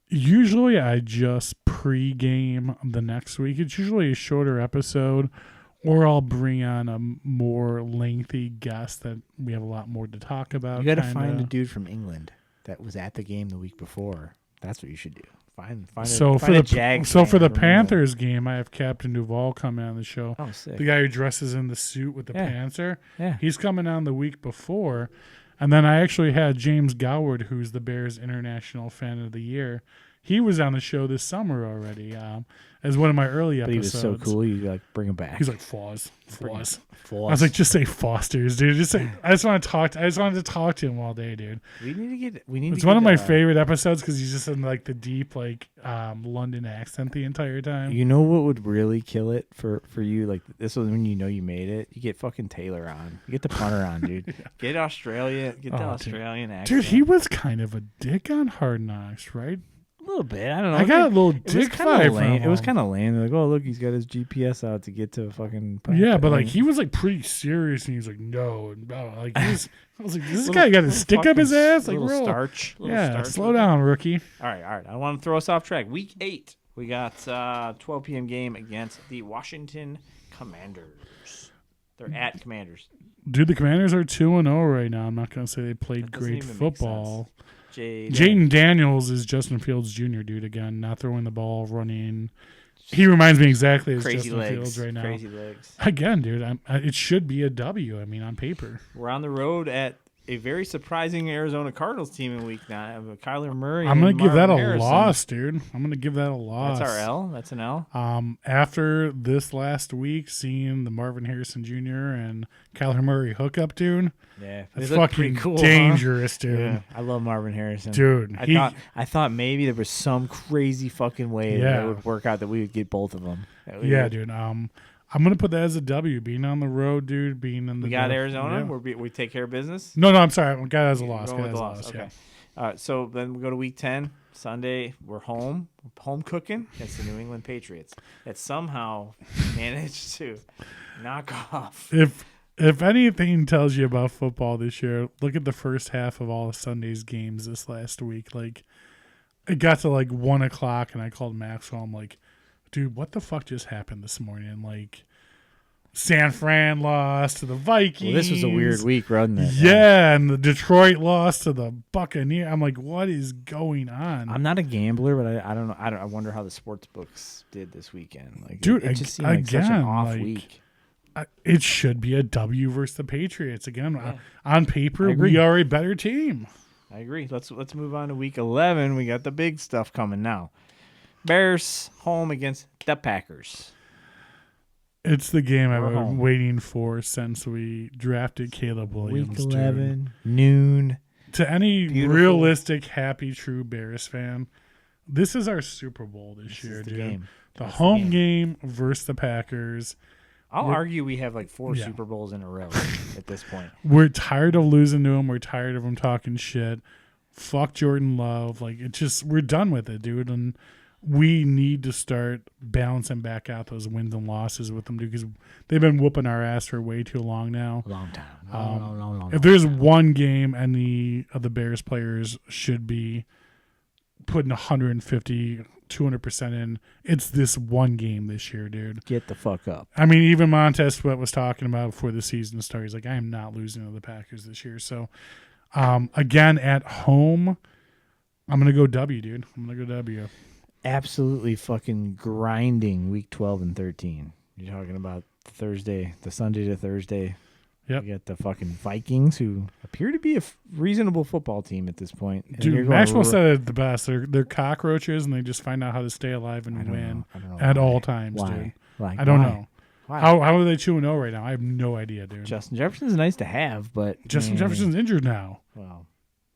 Usually I just pregame the next week. It's usually a shorter episode, or I'll bring on a more lengthy guest that we have a lot more to talk about.
You got to find a dude from England that was at the game the week before. That's what you should do.
So for the Panthers game, I have Captain Duvall coming on the show.
Oh, sick.
The guy who dresses in the suit with the Panther.
Yeah.
He's coming on the week before. And then I actually had James Goward, who's the Bears International Fan of the Year. He was on the show this summer already as one of my early episodes.
He was so cool. You like bring him back.
He's like Foz. I was like, just say Foster's, dude. Just say. I just wanted to talk to him all day, dude. It's one of my favorite episodes because he's just in like the deep London accent the entire time.
You know what would really kill it for you? Like this was when you made it. You get fucking Taylor on. You get the punter on, dude. Yeah. Get Australia. Get the Australian accent.
Dude, he was kind of a dick on Hard Knocks, right?
A little bit. I don't know.
I got a little dick vibe from him.
It was kind of lame. They're like, oh, look, he's got his GPS out to get to fucking.
Yeah, but like he was like pretty serious, and he was like, no, and blah. Like I was like, this guy got his stick up his ass, like real
starch.
Yeah, slow down, rookie.
All right. I don't want to throw us off track. Week 8, we got 12 p.m. game against the Washington Commanders. They're at Commanders.
Dude, the Commanders are 2-0 right now. I'm not gonna say they played great football. Jaden Daniels is Justin Fields Jr., dude, again, not throwing the ball, running. He reminds me exactly as Justin Fields right now.
Crazy legs.
Again, dude, it should be a W, I mean, on paper.
We're on the road at a very surprising Arizona Cardinals team in week 9. Kyler Murray.
I'm going to give that a loss, dude. I'm going to give that a loss.
That's our L? That's an L?
After this last week, seeing the Marvin Harrison Jr. and Kyler Murray hookup, dude.
Yeah,
that's fucking cool, dangerous, dude.
Yeah, I love Marvin Harrison,
dude.
I thought maybe there was some crazy fucking way that it would work out that we would get both of them.
Dude. I'm gonna put that as a W. Being on the road, dude. Being in the
we got Arizona. Yeah. We take care of business.
No, I'm sorry. We got it as a loss.
Okay.
Yeah.
All right. So then we go to week 10. Sunday, we're home cooking against the New England Patriots that somehow managed to knock off.
If anything tells you about football this year, look at the first half of all of Sunday's games this last week. Like, it got to like 1 o'clock, and I called Maxwell. I'm like, dude, what the fuck just happened this morning? Like, San Fran lost to the Vikings. Well,
this was a weird week, wasn't it?
Yeah, and the Detroit lost to the Buccaneers. I'm like, what is going on?
I'm not a gambler, but I don't know. I wonder how the sports books did this weekend. Like,
dude,
it just seemed like such an off week.
It should be a W versus the Patriots. Again, on paper, we are a better team.
I agree. Let's move on to week 11. We got the big stuff coming now. Bears home against the Packers.
It's the game I've been waiting for since we drafted Caleb Williams.
Week 11, noon.
To any realistic, happy, true Bears fan, this is our Super Bowl this year, dude.
Game.
The home game versus the Packers.
I'll argue we have like 4 Super Bowls in a row at this point.
We're tired of losing to them. We're tired of them talking shit. Fuck Jordan Love. Like, we're done with it, dude. And we need to start balancing back out those wins and losses with them, dude, because they've been whooping our ass for way too long now.
A long time. Long
if there's one game any of the Bears players should be putting 150, 200% in, it's this one game this year, dude.
Get the fuck up.
I mean, even Montez Sweat was talking about before the season started. He's like, I am not losing to the Packers this year. So, again, at home, I'm going to go W, dude. I'm going to go W.
Absolutely fucking grinding week 12 and 13. You're talking about the Sunday to Thursday.
Yep.
You got the fucking Vikings, who appear to be a reasonable football team at this point. And
dude, Maxwell said it the best. They're cockroaches, and they just find out how to stay alive and win at all times, dude. I don't know. Why? How are they 2-0 right now? I have no idea, dude.
Justin Jefferson's nice to have, but
Justin Jefferson's injured now.
Well,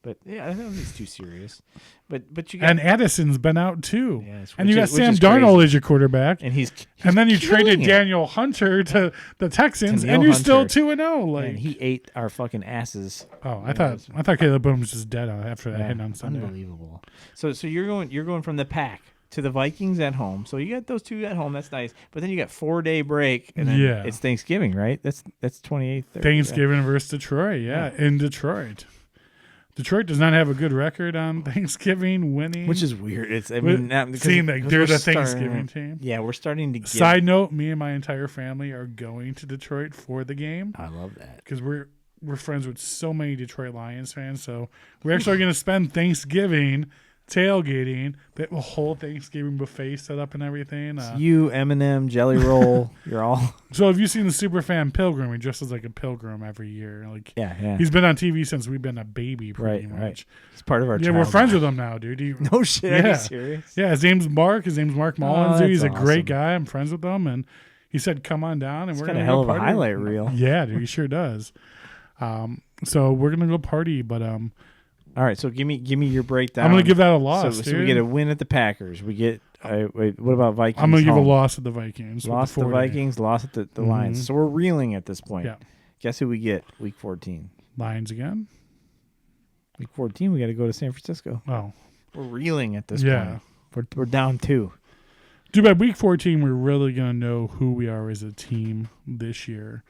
But yeah, I don't think it's too serious. But you
and Addison's been out too.
Yes,
and you got
which
Sam
is
Darnold
crazy.
as your quarterback.
And he's
and then you
killing
traded
it.
Daniel Hunter to the Texans,
To Neil
and you're
Hunter.
still 2-0. Like,
And he ate our fucking asses.
I thought Caleb Boone was just dead after that hit on Sunday.
Unbelievable. So you're going from the Pack to the Vikings at home. So you got those two at home. That's nice. But then you got 4-day break, and then it's Thanksgiving, right? That's 28th.
Thanksgiving versus Detroit. Yeah, in Detroit. Detroit does not have a good record on Thanksgiving winning,
which is weird. It's they're
the Thanksgiving team.
Yeah, we're starting to.
Side note: me and my entire family are going to Detroit for the game.
I love that
because we're friends with so many Detroit Lions fans. So we're actually going to spend Thanksgiving tailgating. That whole Thanksgiving buffet set up and everything.
You, M&M, Jelly Roll, you're all.
So have you seen the Superfan Pilgrim? He dresses like a pilgrim every year. Like
yeah.
He's been on TV since we've been a baby, pretty much.
Right. It's part of our.
Yeah, we're friends with him now, dude.
No shit.
Yeah.
Are you serious?
Yeah, his name's Mark. His name's Mark Mullins. Dude. He's a
awesome.
great guy. I'm friends with him, and he said, "Come on down, and we're gonna
a hell
go
of a
party."
highlight reel.
Yeah, dude, he sure does. So we're gonna go party, but
All right, so give me your breakdown.
I'm gonna give that a loss.
So we get a win at the Packers. We get wait. What about Vikings?
I'm gonna give a
home?
loss at the Vikings.
Lost the Vikings. Lost at the Lions. So we're reeling at this point.
Yeah.
Guess who we get? Week 14.
Lions again.
Week 14. We got to go to San Francisco.
Oh,
we're reeling at this point. We're down 2.
Dude, by week 14, we're really gonna know who we are as a team this year.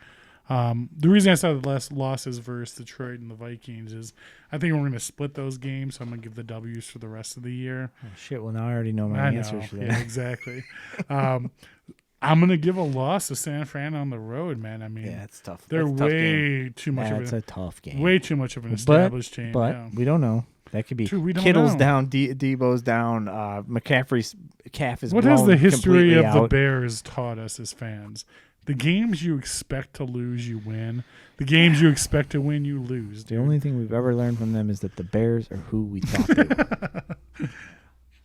The reason I said the less losses versus Detroit and the Vikings is I think we're going to split those games, so I'm going to give the W's for the rest of the year.
Oh, shit, well, now I already know my answers for that.
Yeah, exactly. I'm going to give a loss to San Fran on the road, man. I mean,
yeah, it's tough.
They're way too much
of a tough game.
Way too much of an established team.
But we don't know. That could be
True,
Kittle's down, Debo's down, McCaffrey's calf is
What
blown
has the history of
out.
the Bears taught us as fans? The games you expect to lose, you win. The games you expect to win, you lose.
The only thing we've ever learned from them is that the Bears are who we thought they were.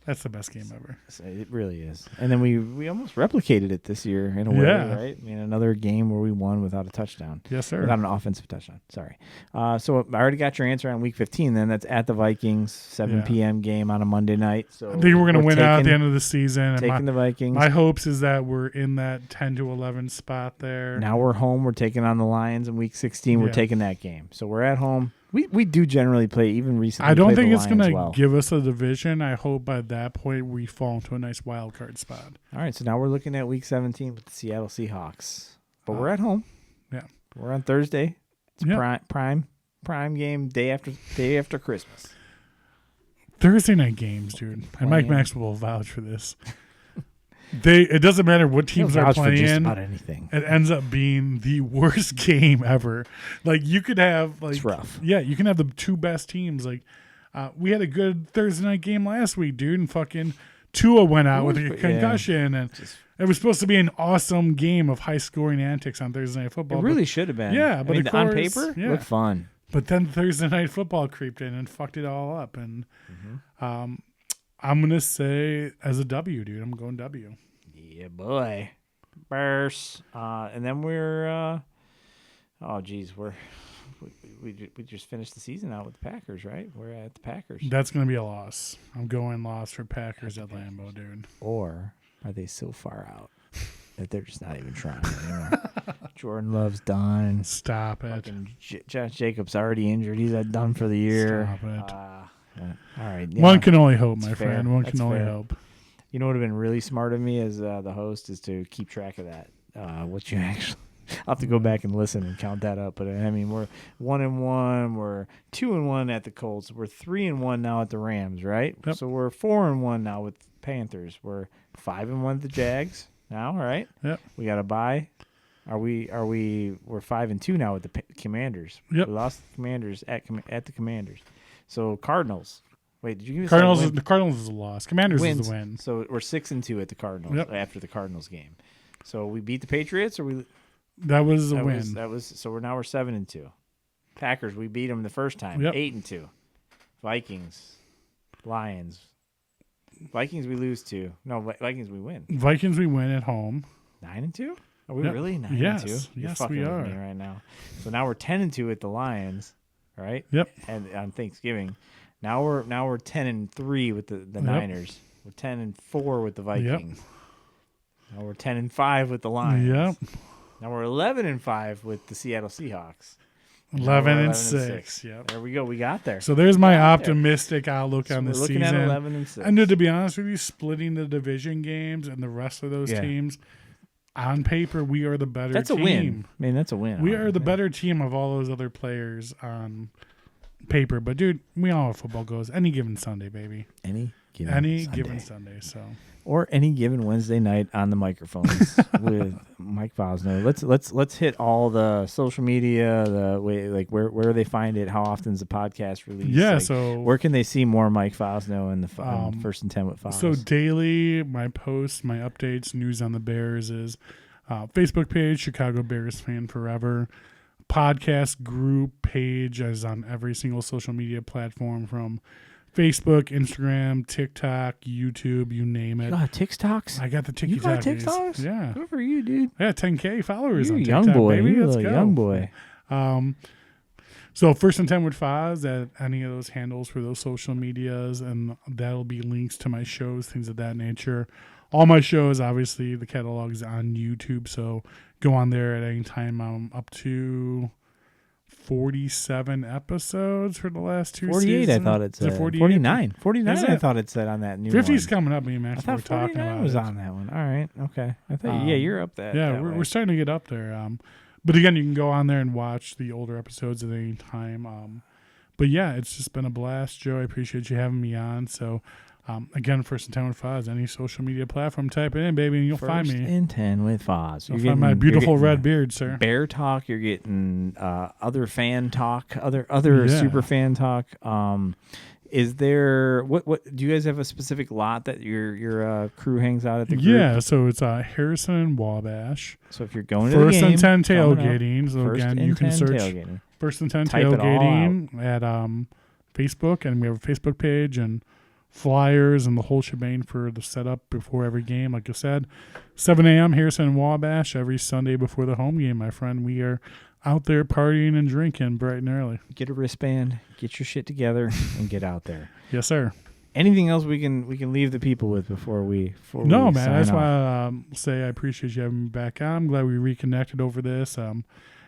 That's the best game ever.
It really is. And then we almost replicated it this year in a way, right? I mean, another game where we won without a touchdown.
Yes, sir.
Without an offensive touchdown. Sorry. So I already got your answer on week 15 then. That's at the Vikings, 7 p.m. game on a Monday night. So
I think we're going to win out at the end of the season.
Taking the Vikings.
My hopes is that we're in that 10 to 11 spot there.
Now we're home. We're taking on the Lions in week 16. We're taking that game. So we're at home. We do generally play, even recently.
I don't think it's going to give us a division. I hope by that point we fall into a nice wild card spot.
All right, so now we're looking at week 17 with the Seattle Seahawks. But we're at home.
Yeah.
We're on Thursday. It's prime game, day after Christmas.
Thursday night games, dude. And Mike Maxwell will vouch for this. It doesn't matter what teams are playing.
For just about anything.
It ends up being the worst game ever. Like you could have
it's rough.
Yeah, you can have the two best teams. Like we had a good Thursday night game last week, dude, and fucking Tua went out with a concussion, and it was supposed to be an awesome game of high scoring antics on Thursday Night Football.
It really should have been.
Yeah, but of course,
on paper, it looked fun.
But then Thursday Night Football creeped in and fucked it all up, and I'm gonna say as a W, dude. I'm going W.
Yeah, boy. Bears. And then we're we just finished the season out with the Packers, right? We're at the Packers.
That's going to be a loss. I'm going loss for Packers at Lambeau, dude.
Or are they so far out that they're just not even trying anymore? Jordan Love's done.
Stop it.
Josh Jacobs already injured. He's done for the year.
Stop it.
All right.
One can only hope, my friend. One can only hope.
You know what would have been really smart of me as the host is to keep track of that. What you actually... I'll have to go back and listen and count that up. But, I mean, we're 1-1. We're 2-1 at the Colts. We're 3-1 now at the Rams, right?
Yep.
So we're 4-1 now with Panthers. We're 5-1 at the Jags now, right?
Yep.
We got a bye. We're 5-2 now with the Commanders.
Yep.
We lost the Commanders at the Commanders. So Cardinals. Wait, did you give us
Cardinals? The Cardinals is a loss. Commanders is the win.
So we're 6-2 at the Cardinals after the Cardinals game. So we beat the Patriots, or we.
That was a win.
So we're 7-2. Packers, we beat them the first time. 8-2. Vikings, Lions. Vikings we lose to. No, Vikings we win.
Vikings we win at home.
9-2. Are we really 9-2?
Yes,
You're
yes,
fucking
we
with
are
me right now. So now we're 10-2 at the Lions. right?
Yep.
And on Thanksgiving. Now we're 10-3 with the Niners. We're 10-4 with the Vikings.
Yep.
Now we're 10-5 with the Lions.
Yep.
Now we're 11-5 with the Seattle Seahawks.
11-6. Yep.
There we go. We got there.
So there's my optimistic outlook on the season.
We're looking at 11-6.
And to be honest with you, splitting the division games and the rest of those teams, on paper, we are the better team.
That's a win. I mean, that's a win.
We are the better team of all those other players on paper. But, dude, we all know how football goes. Any given Sunday, baby.
Any
given Sunday. So.
Or any given Wednesday night on the microphones with Mike Fosnaugh. Let's hit all the social media, the way, like where they find it, how often is the podcast released?
Yeah,
like,
so
where can they see more Mike Fosnaugh and the First and 10 with Fos?
So daily, my posts, my updates, news on the Bears is Facebook page, Chicago Bears Fan Forever. Podcast group page is on every single social media platform from Facebook, Instagram, TikTok, YouTube, you name it.
You got TikToks?
I got the TikToks.
You got TikToks?
Yeah.
Good for you, dude.
Yeah, 10K followers
You're
on
a
TikTok,
young boy.
baby.
You're
Let's
a
go.
young boy.
So First and 10 with Foz at any of those handles for those social medias, and that'll be links to my shows, things of that nature. All my shows, obviously, the catalog is on YouTube, so go on there at any time. I'm up to 47 episodes for the last 2
48,
seasons.
I thought it said.
49.
49, I thought it said on that new
50's
one.
coming up, me and Max
I
were
thought
talking
49
about
was
it.
on that one. All right, okay. I thought, you're up that.
Yeah,
that
we're
way.
starting to get up there. But again, you can go on there and watch the older episodes at any time. But yeah, it's just been a blast, Joe. I appreciate you having me on. So, again, First and 10 with Foz, any social media platform, type it in, baby, and you'll find me.
First and 10 with Foz.
You'll find my beautiful red beard, sir.
Bear talk. You're getting other fan talk, other super fan talk. Is there what do you guys have a specific lot that your crew hangs out at the group?
Yeah, so it's Harrison and Wabash.
So if you're going to the game,
First and 10 tailgating. So
First
again,
and
you can
10
search
tailgating.
First and 10
Type it all
tailgating at Facebook, and we have a Facebook page and flyers and the whole shebang for the setup before every game. Like I said, 7 a.m. Harrison and Wabash every Sunday before the home game, my friend. We are out there partying and drinking bright and early.
Get a wristband, get your shit together, and get out there.
Yes, sir.
Anything else we can leave the people with before we
No, man. I just
sign
want to say I appreciate you having me back on. I'm glad we reconnected over this.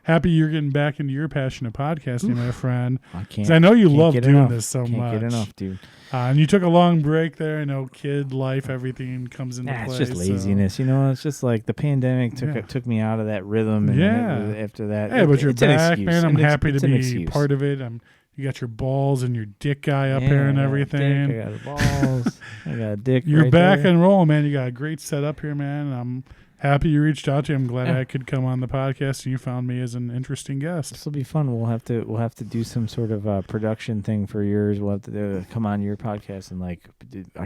Happy you're getting back into your passion of podcasting, my friend. I know you love doing this so much.
Can't get enough, dude.
And you took a long break there. I know kid life, everything comes into play.
It's just laziness. So. It's just like the pandemic took me out of that rhythm. And after that.
Yeah, but you're back, man. I'm happy to be
excuse.
part of it. You got your balls and your dick guy up here and everything.
I got balls. I got a dick.
You're
right
back
there.
and rolling, man. You got a great setup here, man. I'm happy you reached out to me. I'm glad I could come on the podcast and you found me as an interesting guest.
This will be fun. We'll have to do some sort of production thing for yours. We'll have to come on your podcast and I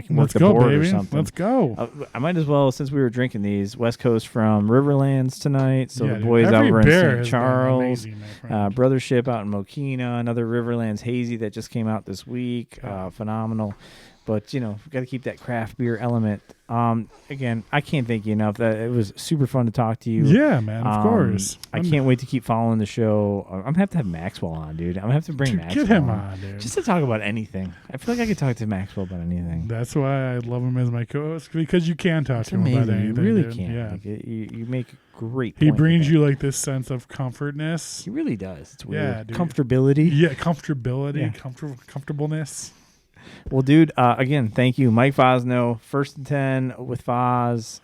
can work the board
baby.
or something.
Let's go.
I might as well, since we were drinking these, West Coast from Riverlands tonight. So the boys
every
over in
bear
St. Charles,
amazing, my friend.
Brothership out in Mokina, another Riverlands hazy that just came out this week. Phenomenal. But, we've got to keep that craft beer element. Again, I can't thank you enough. That it was super fun to talk to you.
Yeah, man, of course.
I can't wait to keep following the show. I'm going to have Maxwell on, dude. I'm going to have to bring Maxwell
get him on, dude.
Just to talk about anything. I feel like I could talk to Maxwell about anything.
That's why I love him as my co-host, because you can talk to him about anything.
You really
dude.
can.
Yeah.
You make great
He
point
brings you this sense of comfortness.
He really does. It's weird.
Yeah, dude.
Comfortability.
Yeah, comfortability,
Yeah.
Comfortableness.
Well, dude, again, thank you. Mike Fosnaugh, First and 10 with Foz.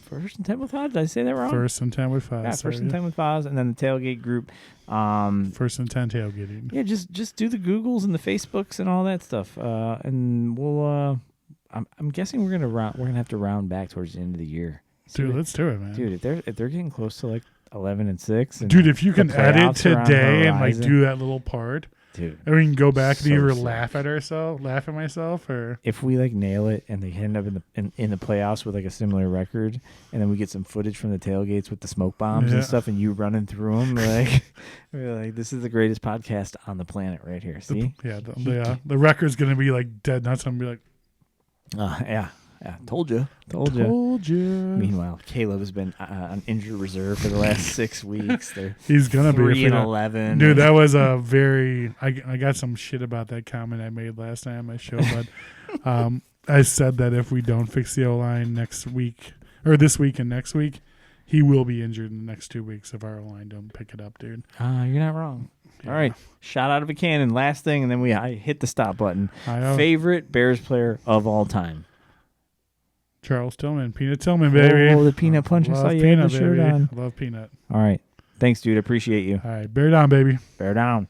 First and 10 with Foz? Did I say that wrong?
First and 10 with Foz.
Yeah, First and 10 with Foz, and then the tailgate group.
First and 10 tailgating.
Yeah, just do the Googles and the Facebooks and all that stuff, and we'll. I'm guessing we're gonna have to round back towards the end of the year.
Dude, let's do it, man.
Dude, if they're getting close to 11-6,
dude, if you can edit today and do that little part.
Dude,
and we can go back and either
sick.
laugh at myself, or
if we nail it and they end up in the playoffs with a similar record, and then we get some footage from the tailgates with the smoke bombs and stuff, and you running through them, we're this is the greatest podcast on the planet right here. See,
the record's gonna be dead nuts. I'm gonna be
yeah. Yeah, told you. Meanwhile, Caleb has been on injured reserve for the last 6 weeks.
He's gonna be
3-11.
Dude, that was a very. I got some shit about that comment I made last night on my show, but I said that if we don't fix the O-line next week or this week and next week, he will be injured in the next 2 weeks if our O-line don't pick it up, dude.
You're not wrong. Yeah. All right, shot out of a cannon. Last thing, and then I hit the stop button. Favorite Bears player of all time?
Charles Tillman, Peanut Tillman, baby.
Oh, the Peanut Punch. I saw you had the shirt on.
I love Peanut.
All right. Thanks, dude. Appreciate you.
All right. Bear down, baby.
Bear down.